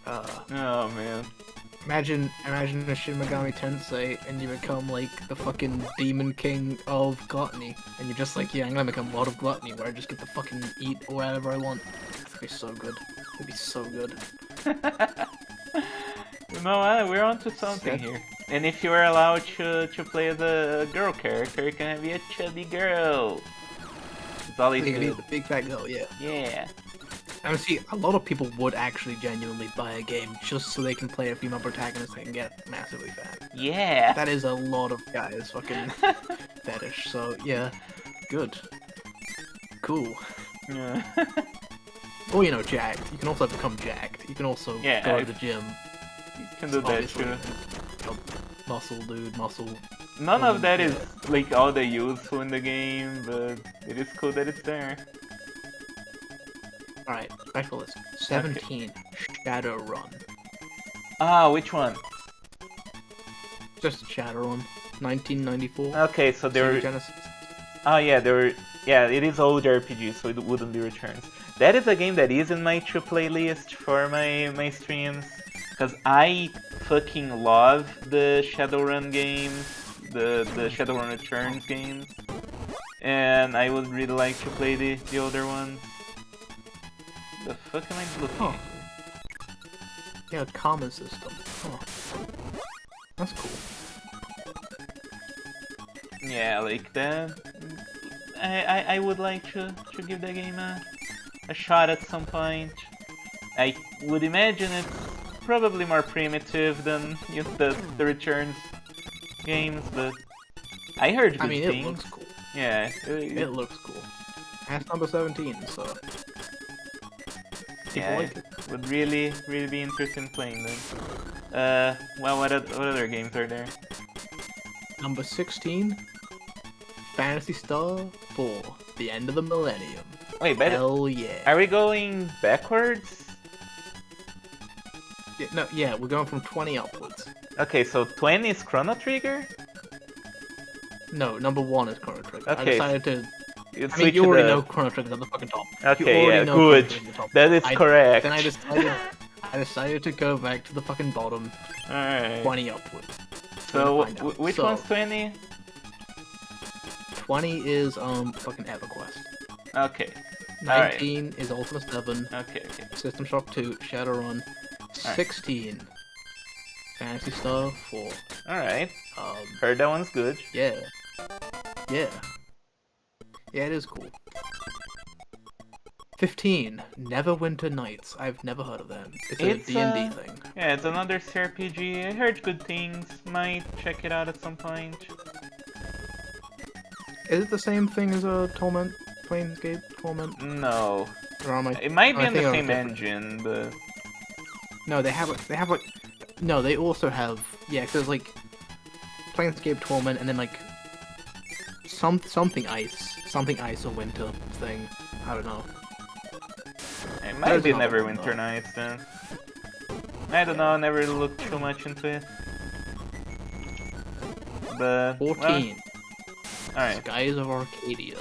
Oh man. Imagine a Shin Megami Tensei and you become like the fucking Demon King of Gluttony. And you're just like, yeah, I'm gonna become Lord of Gluttony where I just get to fucking eat whatever I want. That'd be so good. That'd be so good. You know what? We're onto something here. And if you are allowed to play as a girl character, you can be a chubby girl. That's all you do. The big fat girl, yeah. Yeah. I mean, see, a lot of people would actually genuinely buy a game just so they can play a female protagonist and get massively fat. Yeah. That is a lot of guys' fucking fetish, so yeah. Good. Cool. Yeah. Or, you know, jacked. You can also become jacked. You can also go to the gym. You can do that too. Muscle, dude, muscle. None of that is like all the useful in the game, but it is cool that it's there. Alright, back to the list. 17, Shadowrun. Ah, which one? Just Shadowrun. 1994. Okay, so they were... Genesis. Oh yeah, they were... Yeah, it is old RPG, so it wouldn't be returns. That is a game that is in my to-play list for my streams. Because I fucking love the Shadowrun games, the Shadowrun Returns games. And I would really like to play the older ones. The fuck am I looking at? Yeah, common system. Oh. That's cool. Yeah, like that. I would like to give that game a shot at some point. I would imagine it's probably more primitive than the Returns games, but I heard good things. It looks cool. Yeah. It looks cool. That's number 17, so... Yeah, like it. Would really be interested in playing them. Well, what other games are there? Number 16, Phantasy Star 4, The End of the Millennium. Wait, but Hell yeah. are we going backwards? Yeah, no, yeah, we're going from 20 upwards. Okay, so 20 is Chrono Trigger? No, number 1 is Chrono Trigger. I Okay, decided to. you I mean, switch you already know the. Chrono Trigger's at the fucking top. You Okay, already yeah, know Chrono good. Trigger's at the top. That is correct. Then I decided to go back to the fucking bottom, Alright. 20 upwards. So, which one's 20? 20 is, fucking EverQuest. Okay. 19 is Ultima 7. Okay, okay. System Shock 2, Shadowrun. 16, Fantasy Star 4. Alright. Um, Heard that one's good. yeah. Yeah. Yeah, it is cool. 15, Neverwinter Nights. I've never heard of them. It's a D&D thing. Yeah, it's another CRPG. I heard good things. Might check it out at some point. Is it the same thing as a Torment? Planescape Torment? No. Or am I... It might be I on the think same different. engine, but... No, they have like... No, they also have... Yeah, because like... Planescape Torment and then like... Something Ice or Winter thing. I don't know. It might be Neverwinter Nights then. I don't know, never looked too much into it. But... 14, Alright. Skies of Arcadia.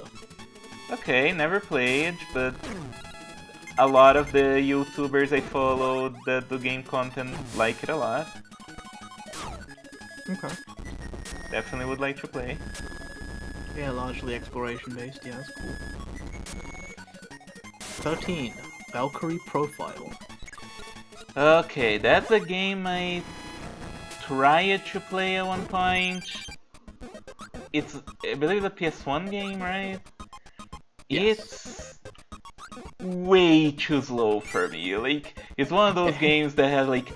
Okay, never played, but... A lot of the YouTubers I followed that do game content like it a lot. Okay. Definitely would like to play. Yeah, largely exploration based, yeah, that's cool. 13, Valkyrie Profile. Okay, that's a game I tried to play at one point. It's, I believe, a PS1 game, right? Yes. It's way too slow for me. Like, it's one of those games that has like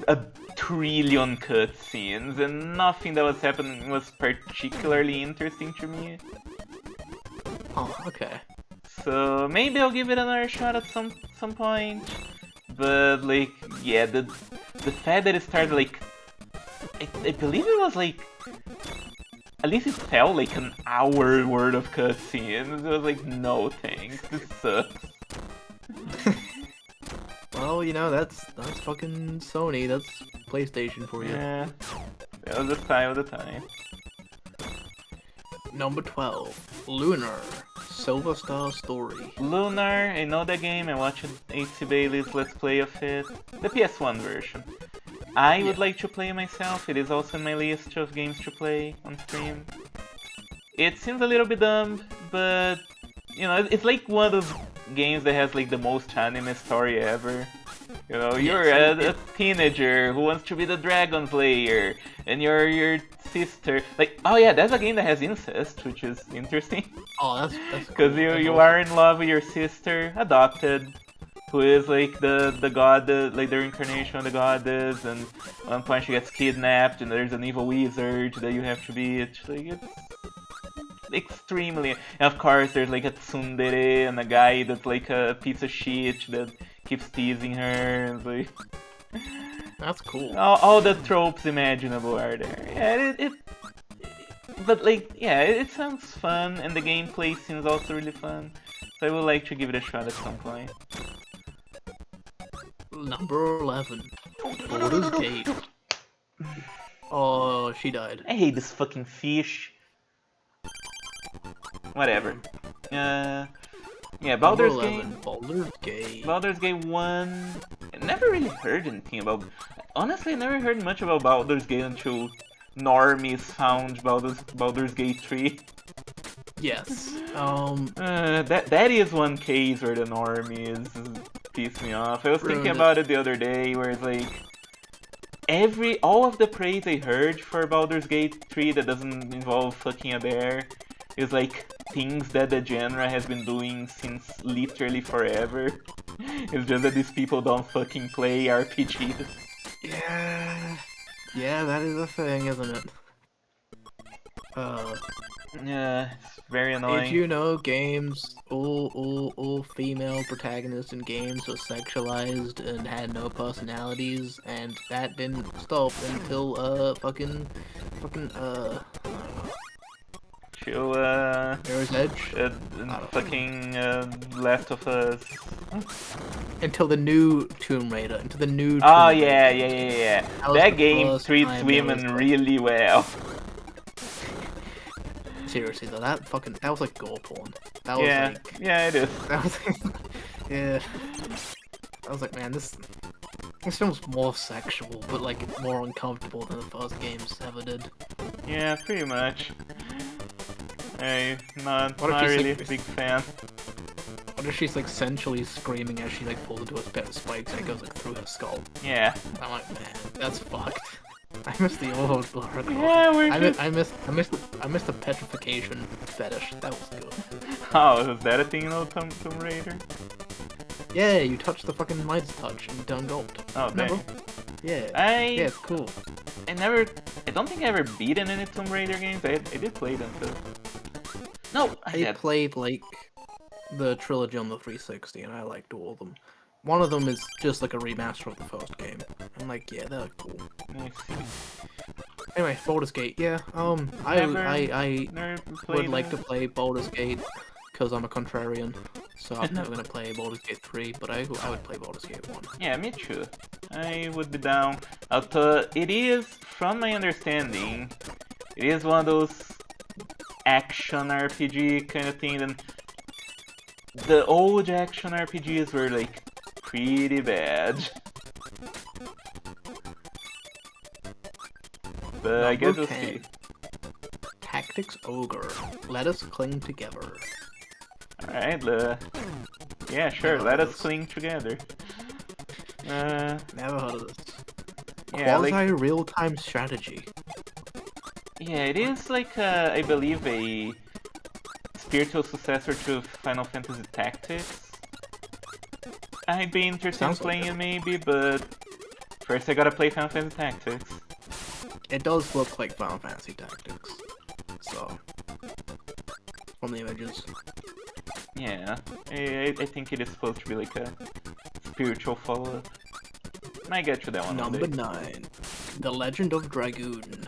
a trillion cutscenes and nothing that was happening was particularly interesting to me. Oh, okay. So maybe I'll give it another shot at some point. But like, yeah, the fact that it started like, I believe it was like, at least it felt like an hour worth of cutscenes. It was like, no thanks, this sucks. Well, you know, that's fucking Sony, that's PlayStation for you. Yeah, that was the time of the time. Number 12, Lunar, Silver Star Story. Lunar, I know that game, I watched AC Bailey's Let's Play of it. The PS1 version. I would like to play myself, it is also in my list of games to play on stream. It seems a little bit dumb, but, you know, it's like one of those games that has like the most anime story ever. You know, you're a teenager who wants to be the Dragon Slayer, and your sister, like, oh yeah, that's a game that has incest, which is interesting. Oh, that's Because cool. you are in love with your sister, adopted, who is like the god, like the reincarnation of the goddess, and at one point she gets kidnapped, and there's an evil wizard that you have to beat. Like, it's extremely. And of course, there's like a tsundere and a guy that's like a piece of shit that keeps teasing her. It's like, That's cool. all the tropes imaginable are there. Yeah, but like, yeah, it sounds fun, and the gameplay seems also really fun. So I would like to give it a shot at some point. Number 11, Baldur's Gate. Oh, she died. I hate this fucking fish. Whatever. Yeah, Baldur's Number Gate. 11, Baldur's Gate. Baldur's Gate 1. I never really heard anything about. Honestly, I never heard much about Baldur's Gate until normies found Baldur's Gate 3. Yes. That is one case where the normies piss me off. I was thinking about it the other day, where it's like all of the praise I heard for Baldur's Gate 3 that doesn't involve fucking a bear is like things that the genre has been doing since literally forever. It's just that these people don't fucking play RPGs. Yeah, that is a thing, isn't it? Yeah, it's very annoying. Did you know games, all female protagonists in games were sexualized and had no personalities, and that didn't stop until, Till Mirror's Edge. fucking Last of Us. Until the new Tomb Raider. Until the new Tomb Oh Raider yeah, games yeah, came yeah, out. yeah. That was That the game first treats time there women was, like- really well. Seriously though, that was like gore porn. That was Yeah, like yeah, it is. that was yeah. I was like, man, this film's more sexual, but like more uncomfortable than the first games ever did. Yeah, pretty much. I'm not What if she's really like- a big fan. What if she's like sensually screaming as she like falls into a pit of spikes and it goes like through her skull? Yeah. I'm like, man, that's fucked. I miss the old Lara Croft. Yeah, we're just... I miss the petrification fetish. That was good. Oh, is that a thing in old Tomb Raider? Yeah, you touch the fucking Midas touch and you turn gold. Oh, Remember? dang. Yeah. I Yeah, it's cool. I don't think I ever beaten any Tomb Raider games. I did play them too. No, I I did. played like the trilogy on the 360 and I liked all of them. One of them is just like a remaster of the first game. I'm like, yeah, they're cool. Let me see. Anyway, Baldur's Gate, yeah. I Never would played like to it. play Baldur's Gate because I'm a contrarian. So I'm never gonna play Baldur's Gate 3, but I would play Baldur's Gate 1. Yeah, me too. I would be down. Although it is, from my understanding, it is one of those action RPG kind of thing. And the old action RPGs were like pretty bad. But I guess Number we'll 10. see. Tactics Ogre. Let us cling together. Alright, yeah, sure, Never let heard us of cling together. Never heard of this. Yeah, like, Quasi real-time strategy. yeah, it is like, I believe a spiritual successor to Final Fantasy Tactics. I'd be interested in Sounds like playing it maybe, but first I gotta play Final Fantasy Tactics. It does look like Final Fantasy Tactics. So, from the images. Yeah, I think it is supposed to be like a spiritual follow-up. Might get to that one Number one day. 9. The Legend of Dragoon.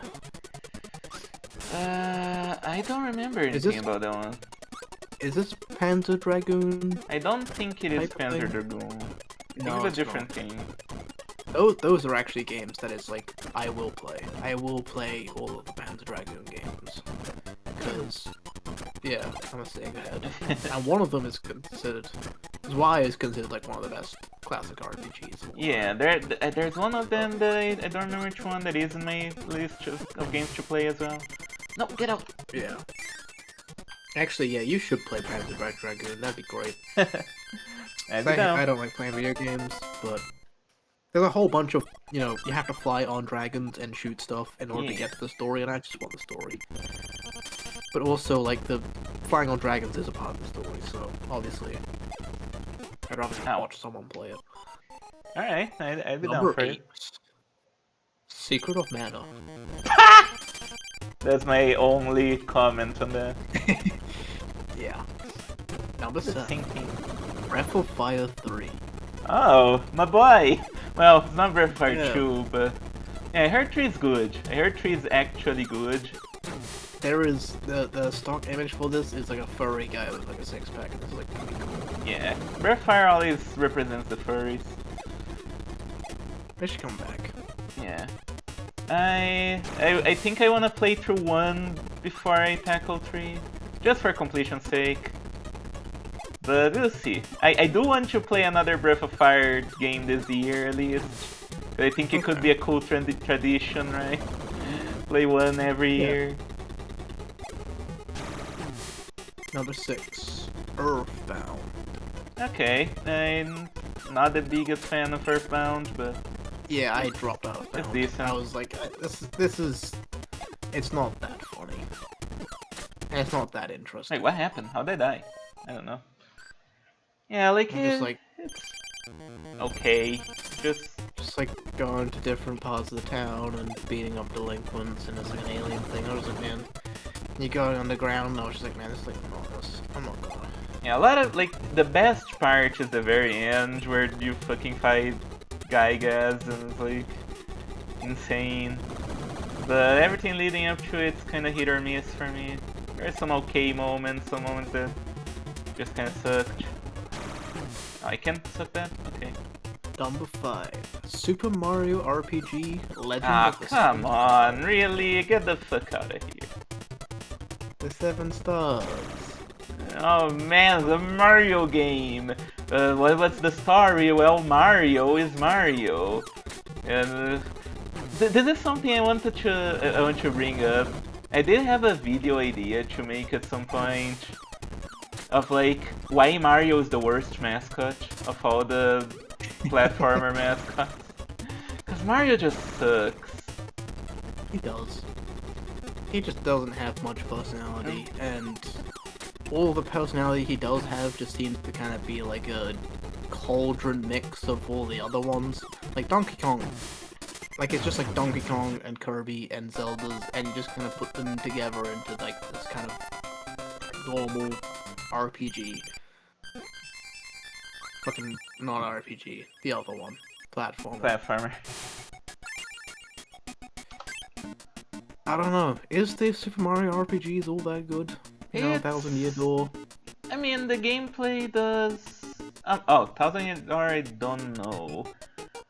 I don't remember Is anything this- about that one. Is this Panzer Dragoon? I don't think it is type of Panzer thing? Dragoon. I think No, it's a it's different not. thing. Those are actually games that is like, I will play. I will play all of the Panzer Dragoon games. Because, yeah, I'm a Sega head. And one of them is considered, Y is considered like one of the best classic RPGs. Yeah, there's one of them that I don't remember which one that is in my list of games to play as well. No, get out! Yeah. Actually, yeah, you should play Panzer Dragoon. That'd be great. I'd be down. I don't like playing video games, but there's a whole bunch of, you know, you have to fly on dragons and shoot stuff in order to Yeah. get to the story, and I just want the story. But also, like, the flying on dragons is a part of the story, so obviously, I'd rather just Ow. watch someone play it. Alright, I'd be down Number for 8. it. Secret of Mana. That's my only comment on that. Yeah. Number The 7. same thing. Breath of Fire 3. Oh, my boy! Well, it's not Breath of Fire Yeah. 2, but... Yeah, I heard 3 is good. I heard 3 is actually good. There is, the stock image for this is like a furry guy with like a six-pack, and it's like pretty cool. Yeah, Breath of Fire always represents the furries. They should come back. Yeah. I think I want to play through 1 before I tackle 3. Just for completion's sake. But we'll see. I do want to play another Breath of Fire game this year at least. I think it could be a cool tradition, right? Play 1 every Yeah. year. Number 6. Earthbound. Okay, I'm not the biggest fan of Earthbound, but Yeah, I dropped Earthbound. It's decent. I was like, this is... It's not that funny. And it's not that interesting. wait, what happened? How'd I die? I don't know. Yeah, like, I'm just like, it's okay. Just like going to different parts of the town and beating up delinquents and it's like an alien thing. I was like, man, you're going underground. And I was just like, man, this is like this. I'm not gonna. yeah, a lot of like the best part is the very end where you fucking fight Gygas and it's like insane. But everything leading up to it's kind of hit or miss for me. There's some okay moments, some moments that just kind of sucked. Oh, I can't suck that? Okay. Number 5. Super Mario RPG Legend Ah, of the come Seven on, really? Get the fuck out of here. The 7 stars. Oh man, the Mario game! What's the story? Well, Mario is Mario. And this is something I want to bring up. I did have a video idea to make at some point of like why Mario is the worst mascot of all the platformer mascots. Cause Mario just sucks. He does. He just doesn't have much personality, and all the personality he does have just seems to kind of be like a cauldron mix of all the other ones. Like Donkey Kong. Like, it's just like Donkey Kong and Kirby and Zelda's, and you just kind of put them together into like this kind of normal RPG. Fucking not RPG, the other one. Platformer. I don't know. Is the Super Mario RPGs all that good? You know, 1000 Year Door. I mean, the gameplay does. Oh, 1000 Year Door, I don't know.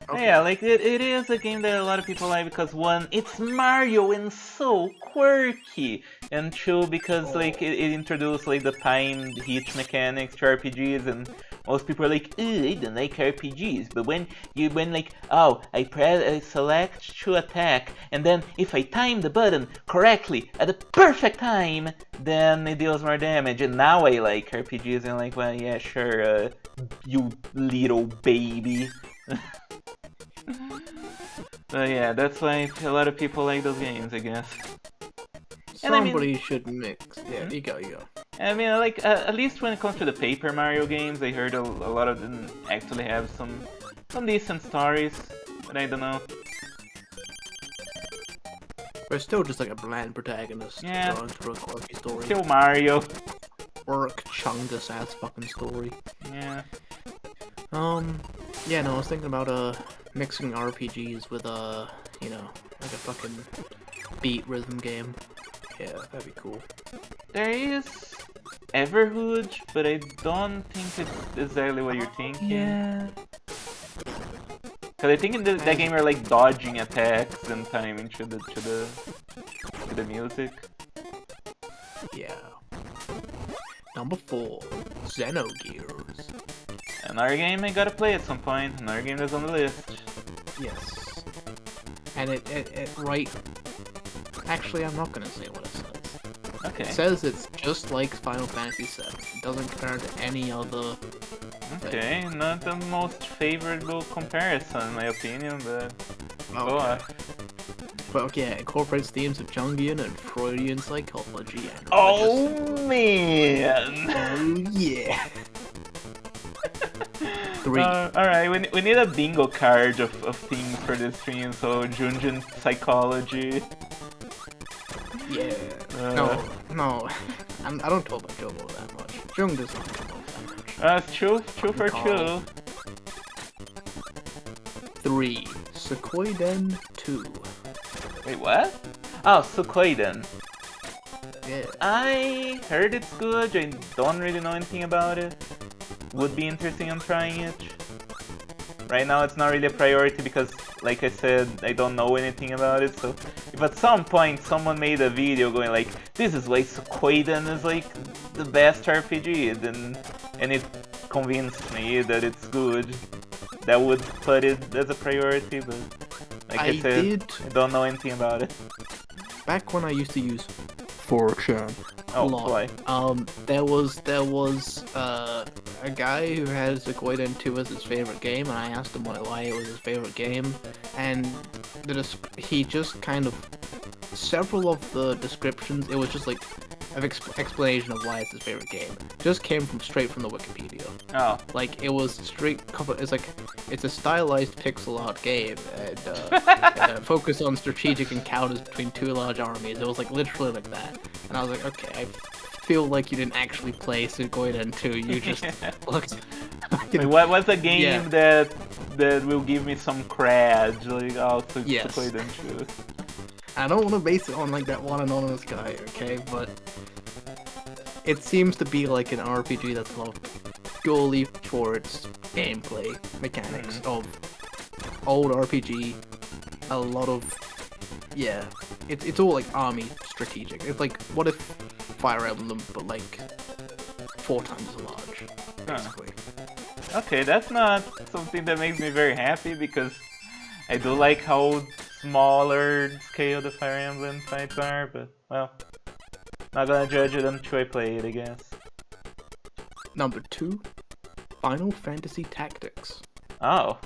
Okay. Yeah, like it is a game that a lot of people like because one, it's Mario and so quirky, and two, because like it introduced like the timed hit mechanics to RPGs, and most people are like, I don't like RPGs. But when like, oh, I select to attack, and then if I time the button correctly at the perfect time, then it deals more damage. And now I like RPGs, and like, well, yeah, sure, you little baby. So yeah, that's why a lot of people like those games, I guess. Somebody should mix. Yeah, you go. I mean, like, at least when it comes to the Paper Mario games, I heard a lot of them actually have some decent stories, but I don't know. But it's still just like a bland protagonist. Yeah. Going through a quirky story. Still Mario. Or a chungus ass fucking story. Yeah. Yeah, no, I was thinking about, mixing RPGs with, you know, like a fucking beat rhythm game. Yeah, that'd be cool. There is Everhood, but I don't think it's exactly what you're thinking. Yeah. Cause I think in that game you're like dodging attacks and timing to the music. Yeah. Number 4, Xenogears. Another game I gotta play at some point. Another game that's on the list. Yes. And it right... Actually, I'm not gonna say what it says. Okay. It says it's just like Final Fantasy VII. It doesn't compare to any other... Okay, not the most favorable comparison in my opinion, but... Okay. Go on. But yeah, it incorporates themes of Jungian and Freudian psychology and Oh man! Oh yeah! 3. Alright, we need a bingo card of things for this stream, so Jungian psychology. Yeah. No. I don't talk about Jobo that much. Jung does not talk about that much. That's true for true. 3. Suikoden 2. Wait, what? Oh, Suikoden. Yeah. I heard it's good, I don't really know anything about it. Would be interesting in trying it. Right now it's not really a priority because, like I said, I don't know anything about it, so if at some point someone made a video going like, this is why Suikoden is like the best RPG, then, and it convinced me that it's good, that would put it as a priority, but like I said, I don't know anything about it. Back when I used to use 4chan. Oh boy. There was a guy who had Suikoden 2 as his favorite game, and I asked him why it was his favorite game, and he just kind of, several of the descriptions, it was just like an explanation of why it's his favorite game. Just came straight from the Wikipedia. Oh. Like, it was it's a stylized pixel art game, and focused on strategic encounters between two large armies. It was like literally like that. And I was like, okay, I feel like you didn't actually play Suikoden 2, you just looked... Wait, what's a game that will give me some cred, like, oh, Suikoden 2? I don't want to base it on like that one anonymous guy, okay, but it seems to be like an RPG that's loved purely for its gameplay mechanics of old RPG. A lot of it's all like army strategic. It's like what if Fire Emblem, but like 4 times as large, basically. Okay, that's not something that makes me very happy because I do like how smaller scale the Fire Emblem fights are, but well, not gonna judge it until I play it, I guess. Number 2, Final Fantasy Tactics. Oh,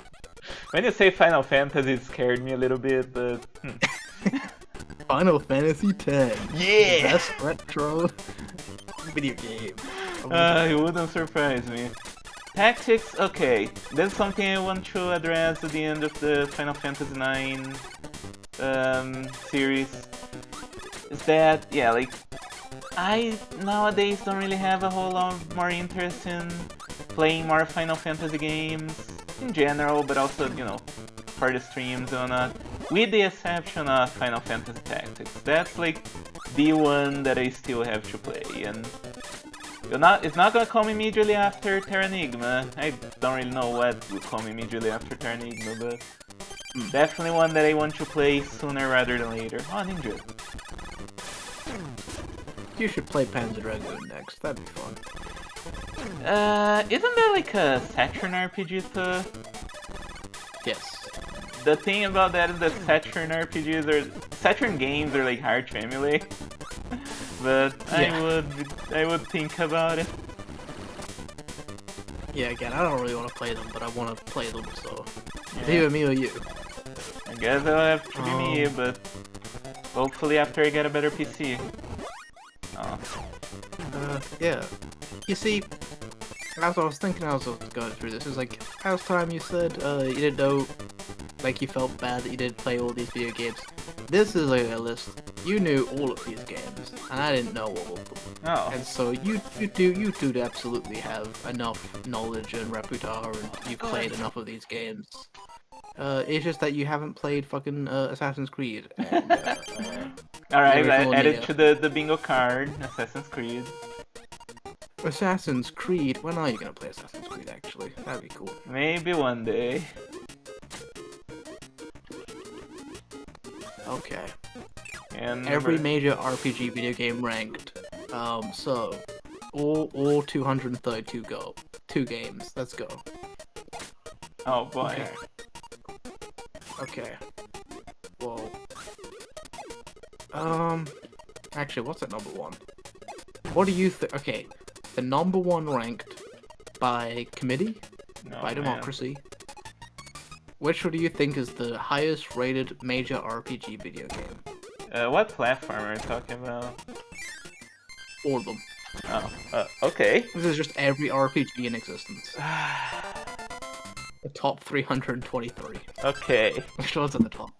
when you say Final Fantasy, it scared me a little bit, but Final Fantasy X. Yeah! Best retro video game. It wouldn't surprise me. Tactics, okay, that's something I want to address at the end of the Final Fantasy IX series. Is that, yeah, like, I nowadays don't really have a whole lot more interest in playing more Final Fantasy games in general, but also, you know, for the streams and whatnot. With the exception of Final Fantasy Tactics. That's like the one that I still have to play, and it's not gonna come immediately after Terranigma. I don't really know what will come immediately after Terranigma, but definitely one that I want to play sooner rather than later. Oh, Ninja. You should play Panzer Dragoon next. That'd be fun. Isn't that like a Saturn RPG too? Yes. The thing about that is that Saturn games are like hard to emulate. But Yeah. I would think about it. Yeah, again, I don't really want to play them, but I want to play them, so it's Yeah. either me or you. I guess it'll have to be me, but hopefully after I get a better PC. Oh. Yeah. You see, as I was thinking as I was going through this, it was like, last time you said you didn't know, like you felt bad that you didn't play all these video games. This is like a list. You knew all of these games, and I didn't know all of them. Oh. And so you do absolutely have enough knowledge and repertoire, and you've played enough of these games. It's just that you haven't played fucking Assassin's Creed. And, Alright, original I added Neo. to the bingo card, Assassin's Creed. Assassin's Creed? When are you gonna play Assassin's Creed, actually? That'd be cool. Maybe one day. Okay. And Every major RPG video game ranked. So all 232 go. 2 games. Let's go. oh boy. Okay. Whoa. Actually, what's at number 1? What do you think? Okay, the number 1 ranked by committee, No, by man. democracy. Which one do you think is the highest rated major RPG video game? What platform are we talking about? All of them. Oh, okay. This is just every RPG in existence. The top 323. Okay. Which one's at the top?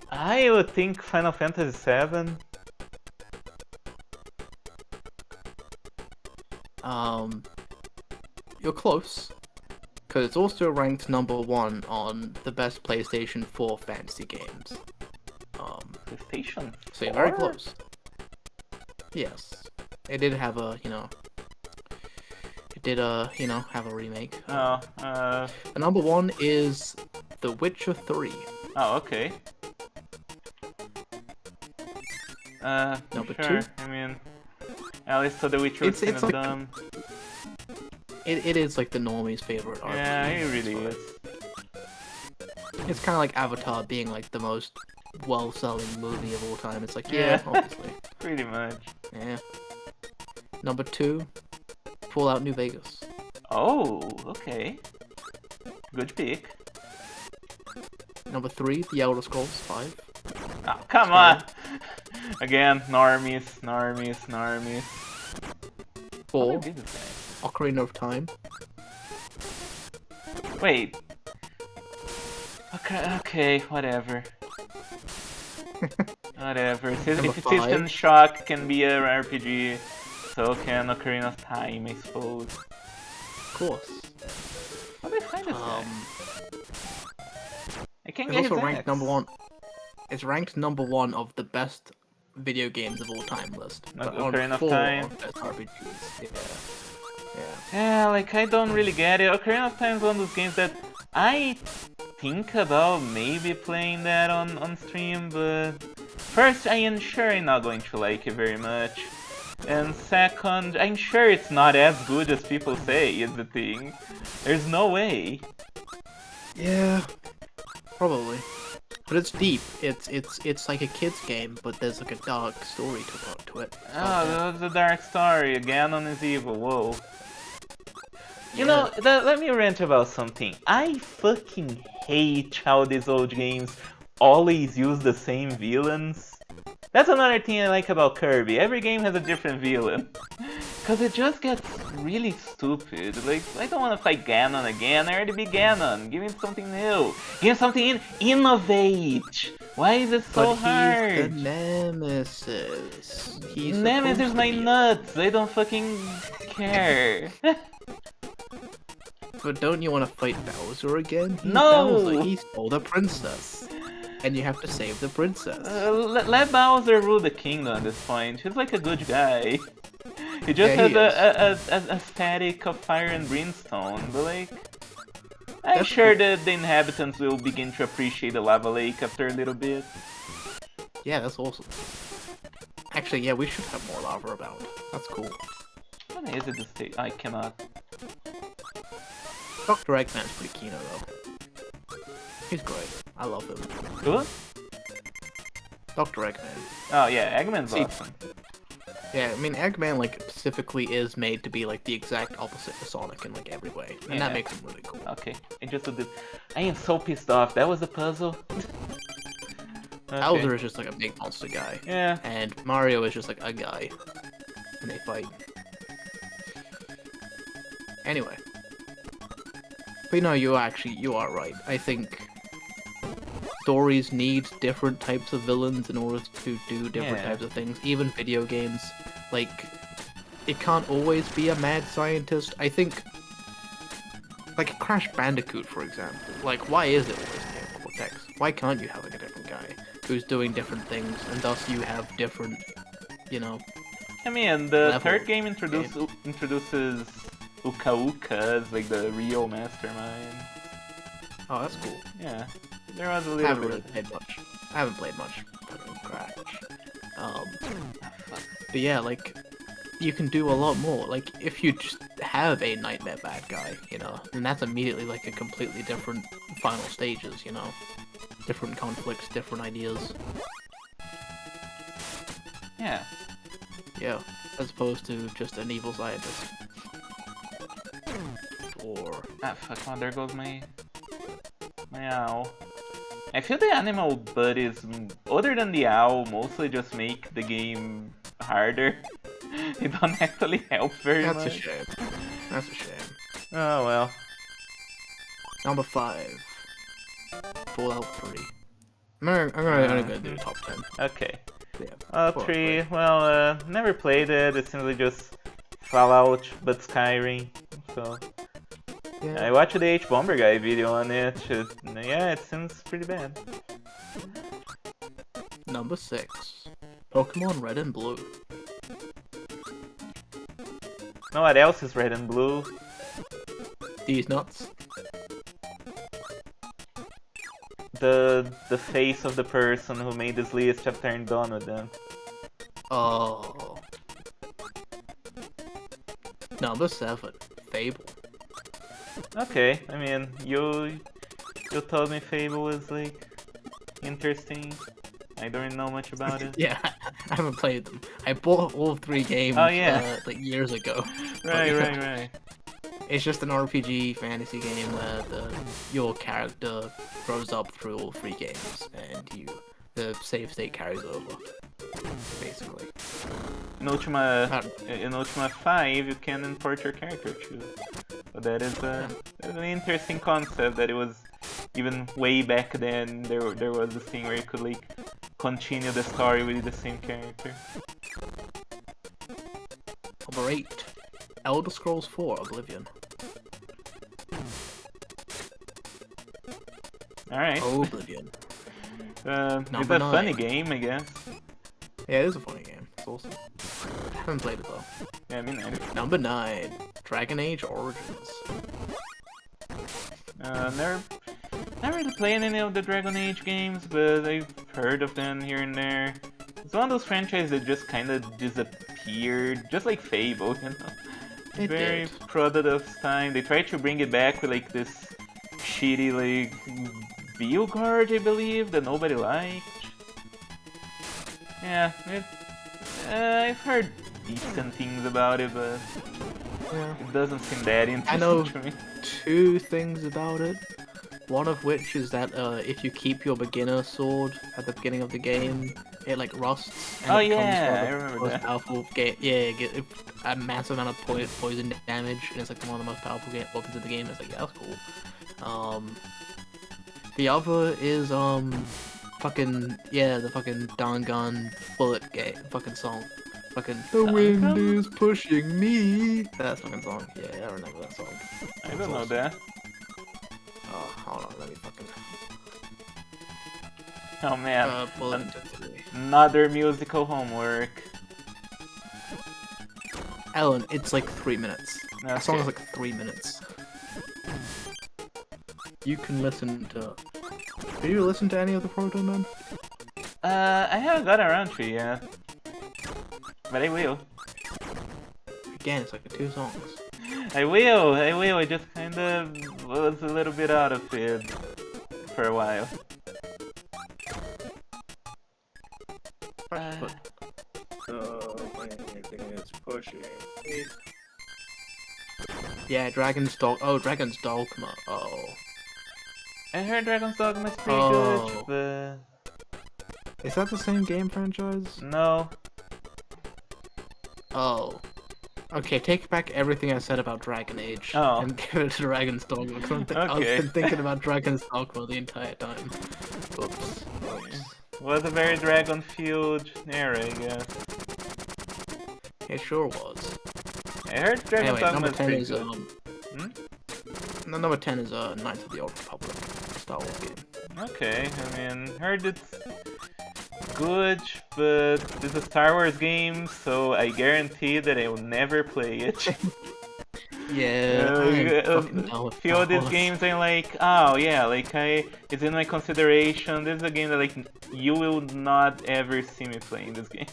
I would think Final Fantasy VII. You're close. Because it's also ranked number 1 on the best PlayStation 4 fantasy games. PlayStation. So you're very 4? close. Yes. It did have a, have a remake. Oh, The number 1 is The Witcher 3. oh, okay. Number sure. 2? I mean, at least so The Witcher was It's kind of like- dumb. It is like the normie's favorite RPG. Yeah, it really but is. It's kind of like Avatar being like the most well-selling movie of all time. It's like, Yeah. yeah, obviously. Pretty much. Yeah. Number 2, Fallout New Vegas. Oh, okay. Good pick. Number 3, The Elder Scrolls 5. Oh, come on! Again, normies. 4, What did it say? Ocarina of Time. Wait. Okay, whatever. Whatever. Number System 5. Shock can be an RPG, so can Ocarina of Time, I suppose. Of course. How do I find this guy? I can't It's get his also ranked axe. number 1. It's ranked number 1 of the best video games of all time list. Not But on Ocarina of 4 Time. of best RPGs. Yeah. Yeah, like I don't really get it. Ocarina of Time is one of those games that I think about maybe playing that on stream, but first I am sure I'm not going to like it very much. And second, I'm sure it's not as good as people say is the thing. There's no way. Yeah, probably. But it's deep. It's like a kid's game, but there's like a dark story to it. Oh, that was a dark story. Ganon is evil. Whoa. You Yeah. know, let me rant about something. I fucking hate how these old games always use the same villains. That's another thing I like about Kirby. Every game has a different villain. Cause it just gets really stupid. Like, I don't want to fight Ganon again. I already beat Ganon. Give me something new. Give me something innovate. Why is it so hard? He's the Nemesis. He's Nemesis is my be nuts. I don't fucking care. But don't you want to fight Bowser again? He's No! Bowser. He stole the princess. And you have to save the princess. Let Bowser rule the kingdom at this point. He's like a good guy. He just Yeah, has a aesthetic of fire and brimstone, but like... I'm That's sure cool. that the inhabitants will begin to appreciate the lava lake after a little bit. Yeah, that's awesome. Actually, yeah, we should have more lava about. That's cool. What is it this state? I cannot. Dr. Eggman's pretty keen though. He's great. I love him. Who? Dr. Eggman. Oh yeah, Eggman's See- awesome. Yeah, I mean, Eggman, like, specifically is made to be, like, the exact opposite of Sonic in, like, every way. And Yeah. that makes him really cool. Okay, I just did. I am so pissed off. That was a puzzle. Okay. Bowser is just, like, a big monster guy. Yeah. And Mario is just, like, a guy. And they fight. Anyway. But no, you are right. I think stories need different types of villains in order to do different Yeah. types of things. Even video games, like, it can't always be a mad scientist. I think, like Crash Bandicoot, for example. Like, why is it always Neo Cortex? Why can't you have like a different guy who's doing different things, and thus you have different, you know? I mean, the Level third game introduces Uka Uka as like the real mastermind. Oh, that's cool. Yeah, there was a I little haven't bit. really played much. I haven't played much fucking Crash. But yeah, like, you can do a lot more. Like, if you just have a nightmare bad guy, you know, then that's immediately like a completely different final stages, you know? Different conflicts, different ideas. Yeah. Yeah, as opposed to just an evil scientist. Or... Ah, fuck, oh, there goes my owl. I feel the animal buddies, other than the owl, mostly just make the game harder. They don't actually help very That's much. a shame. That's a shame. Oh well. Number 5. Fallout 3. I'm gonna do the top 10. Okay. Yeah. Fallout 3, well, never played it. It's simply just Fallout, but Skyrim. So Yeah. I watched the H Bomber guy video on it. Yeah, it seems pretty bad. Number 6. Pokemon Red and Blue. Know what else is red and blue? These nuts. The face of the person who made this list have turned on with them. Oh. Number 7. Fable. Okay, I mean, you told me Fable was like interesting. I don't know much about it. Yeah, I haven't played them. I bought all 3 games Oh, yeah. like years ago. Right, But, right, right. It's just an RPG fantasy game where your character grows up through all 3 games, and the save state carries over, basically. In Ultima 5, you can import your character too. So that is that's an interesting concept. That it was even way back then. There was this thing where you could like continue the story with the same character. Number 8. Elder Scrolls 4 Oblivion. All right. Oblivion. It's Number a funny 9. game, I guess. Yeah, it is a funny game. It's awesome. I haven't played it though. Yeah, I mean, Number 9, Dragon Age Origins. never, not really playing any of the Dragon Age games, but I've heard of them here and there. It's one of those franchises that just kind of disappeared, just like Fable, you know. It Very did. product of time. They tried to bring it back with like this shitty like view card, I believe, that nobody liked. Yeah, I've heard decent things about it, but Yeah. it doesn't seem that I interesting know to me. 2 things about it. One of which is that if you keep your beginner sword at the beginning of the game, it like rusts and Oh it becomes yeah, one I of the remember most that. powerful game. Yeah, get a massive amount of poison damage, and it's like one of the most powerful weapons in the game. It's like, yeah, that's cool. The other is fucking yeah, the fucking Dangan bullet game, fucking song, fucking the wind Dangan? is pushing me. That fucking song. Yeah, I remember that song. I It's don't know awesome. that. Oh, hold on, let me fucking. Oh man, Bullet into 3. another musical homework. Ellen, it's like 3 minutes. That song is Okay. like 3 minutes. You can listen to. Do you listen to any of the Proto Men? I haven't got around to it yet, but I will. Again, it's like 2 songs. I will. I just kind of was a little bit out of it for a while. But it's pushing. Yeah, Dragon's Dog. Oh, Dragon's Dogma. Oh. I heard Dragon's Dogma is pretty Oh. good, Is that the same game franchise? but no. Oh. Okay, take back everything I said about Dragon Age Oh. and give it to Dragon's Dogma. Because I've Okay. been thinking about Dragon's Dogma the entire time. Oops. Was a very dragon-fueled era, I guess. It sure was. I heard Dragon's Anyway, Dogma number is 10 pretty is good. number 10 is Knights of the Old Republic, Star Wars game. Okay, I mean, heard it's good, but it's a Star Wars game, so I guarantee that I will never play it. Yeah, I am fucking down with Few of Star these Wars. games I'm like, oh yeah, like it's in my consideration. This is a game that like you will not ever see me playing this game.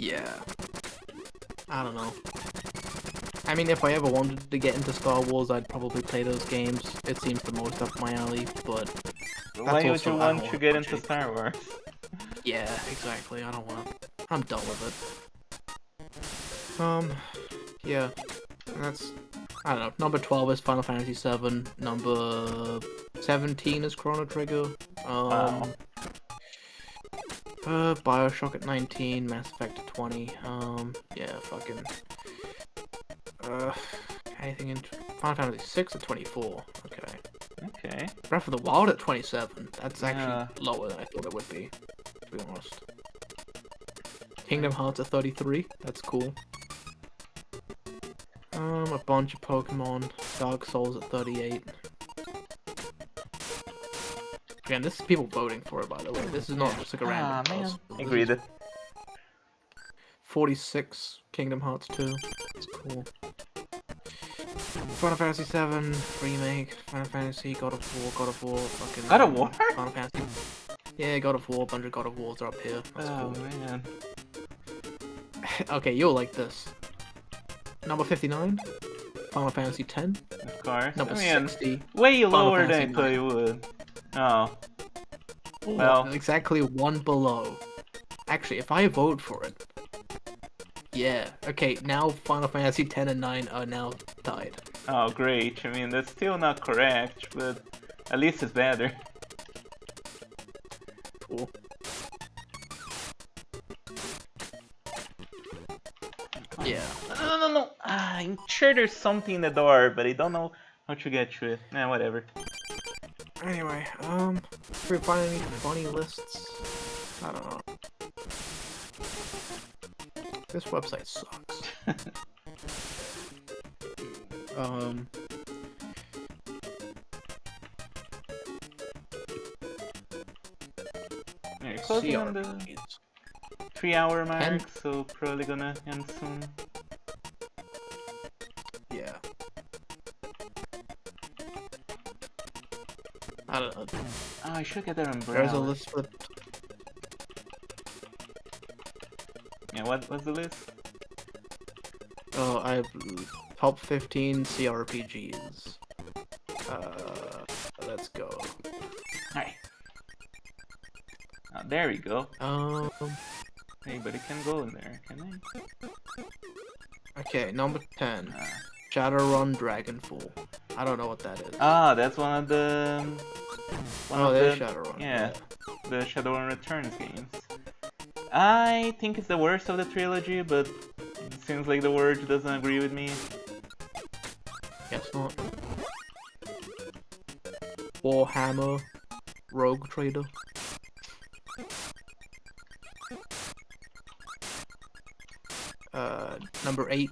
Yeah. I don't know. I mean, if I ever wanted to get into Star Wars, I'd probably play those games. It seems the most up my alley, but Why would also- you I don't want to wanna get watch into it. Star Wars? Yeah, exactly. I don't want to. I'm done with it. Yeah. That's. I don't know. Number 12 is Final Fantasy VII. Number 17 is Chrono Trigger. Wow. Bioshock at 19. Mass Effect at 20. Yeah, fucking. Anything in Final Fantasy 6 at 24. Okay. Okay. Breath of the Wild at 27. That's actually Yeah. lower than I thought it would be, to be honest. Kingdom Hearts at 33. That's cool. A bunch of Pokemon. Dark Souls at 38. Again, this is people voting for it, by the way. This is not just like a random Man. post. This is Agreed. 46. Kingdom Hearts 2. That's cool. Final Fantasy 7 remake. Final Fantasy, God of War, fucking. God of War? Final Fantasy. Yeah, God of War. A bunch of God of Wars are up here. That's Oh cool. man. Okay, you'll like this. Number 59. Final Fantasy 10. Of course. Number I mean, 60. way Final lower than I Fantasy thought you would. Oh. Well. Exactly one below. Actually, if I vote for it. Yeah. Okay, now Final Fantasy 10 and 9 are now tied. Oh, great. I mean, that's still not correct, but at least it's better. Cool. Yeah. No. I'm sure there's something in the door, but I don't know how to get to it. Nah, whatever. Anyway, if we find any funny lists, I don't know. This website sucks. You're closing on the... CRPs. 3-hour 10. mark, so probably gonna end soon. Yeah. I don't know. Oh, I should get that There's a umbrella. list for. Yeah, what's the list? Oh, I have top 15 CRPGs. Let's go. Alright. There we go. Um. Anybody can go in there, can Okay, number 10. I? Shadowrun Dragonfall. I don't know what that is. That's one of the There's Shadowrun. yeah, the Shadowrun Returns games. I think it's the worst of the trilogy, but it seems like the word doesn't agree with me. Guess not. Warhammer Rogue Trader. Number 8,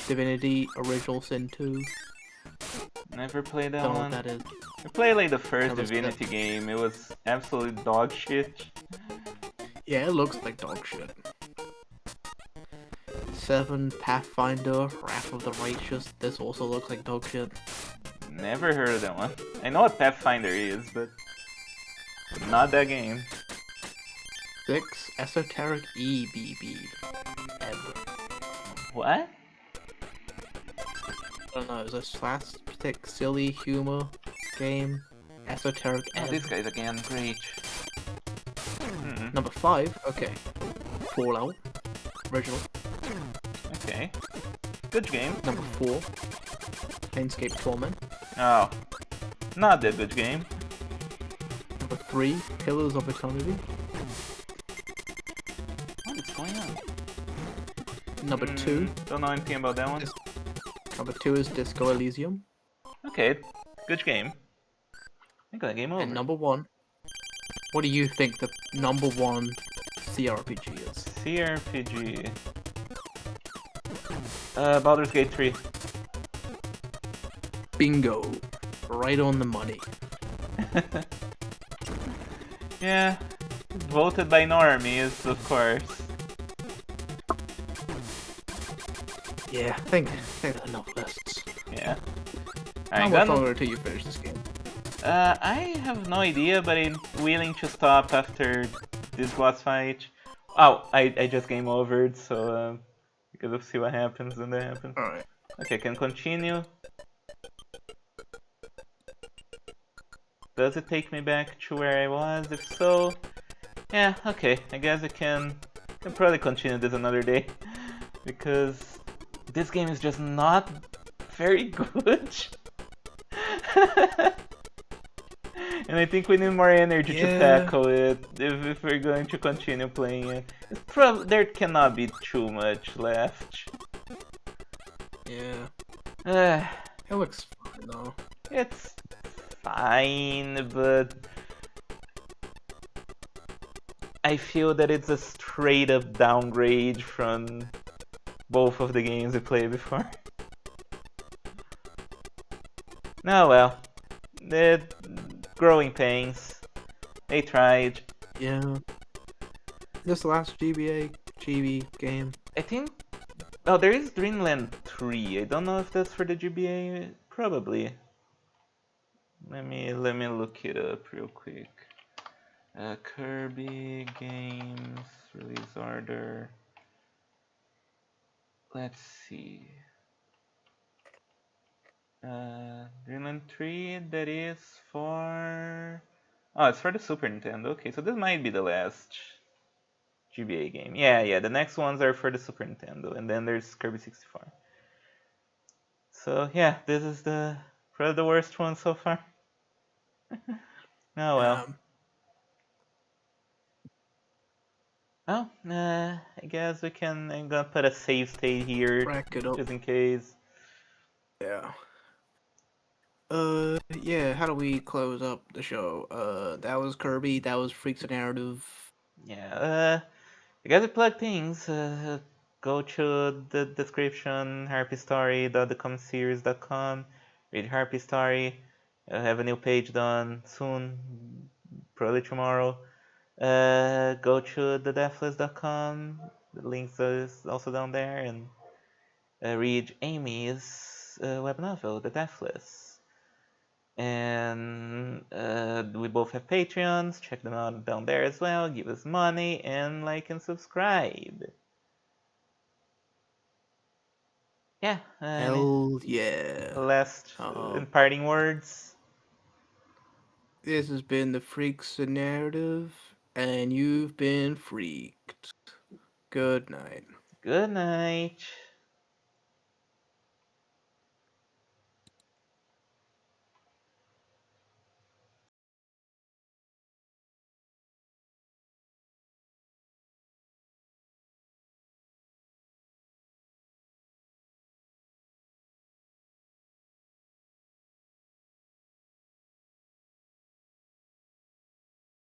Divinity Original Sin 2. Never played that Don't know one. what that is. I played like the first Number Divinity game. It was absolute dog shit. Yeah, it looks like dog shit. 7, Pathfinder Wrath of the Righteous. This also looks like dog shit. Never heard of that one. I know what Pathfinder is, but not that game. 6, Esoteric EBB. What? I don't know, it's a slapstick, silly humor game. Esoteric Oh, Ebb. this guy's again great. Number 5, okay. Fallout. Original. Okay. Good game. Number 4, Planescape Torment. Oh, not that good game. Number 3, Pillars of Eternity. What is going on? Number 2, Don't know anything about that one. Number 2 is Disco Elysium. Okay, good game. I got a game over. And number 1, what do you think the number 1 CRPG is? CRPG. Baldur's Gate 3. Bingo. Right on the money. Yeah, voted by normies, of course. Yeah, I think that's enough lists. Yeah. How Alright, much gun. longer until you finish this game? I have no idea, but I'm willing to stop after this boss fight. Oh, I just game overed, so because we'll see what happens when that happens. Alright. Okay, can continue. Does it take me back to where I was? If so, yeah, okay. I guess I can probably continue this another day because this game is just not very good. And I think we need more energy to tackle it if we're going to continue playing it. There cannot be too much left. Yeah. It looks fine though. It's fine, but I feel that it's a straight up downgrade from both of the games we played before. Oh well. The growing pains. They tried. Yeah. This last GB game. I think. Oh, there is Dreamland 3. I don't know if that's for the GBA. Probably. Let me look it up real quick. Kirby games release order. Let's see. Dreamland 3. That is for. Oh, it's for the Super Nintendo. Okay, so this might be the last GBA game. Yeah, the next ones are for the Super Nintendo, and then there's Kirby 64. So yeah, this is probably the worst one so far. Oh well. Well, I guess we can. I'm gonna put a save state here, Rack it up. just in case. Yeah. Yeah, how do we close up the show? That was Kirby, that was Freaks of Narrative. Yeah, I guess we plug things. Go to the description, harpystory.thecomseries.com, read Harpy Story. I have a new page done soon, probably tomorrow. Go to thedeathless.com. The links is also down there, and read Amy's web novel, The Deathless. And we both have Patreons. Check them out down there as well. Give us money and like and subscribe. Yeah. Hell yeah. Last Um, parting words. this has been the Freaks Narrative, and you've been freaked. Good night. Good night.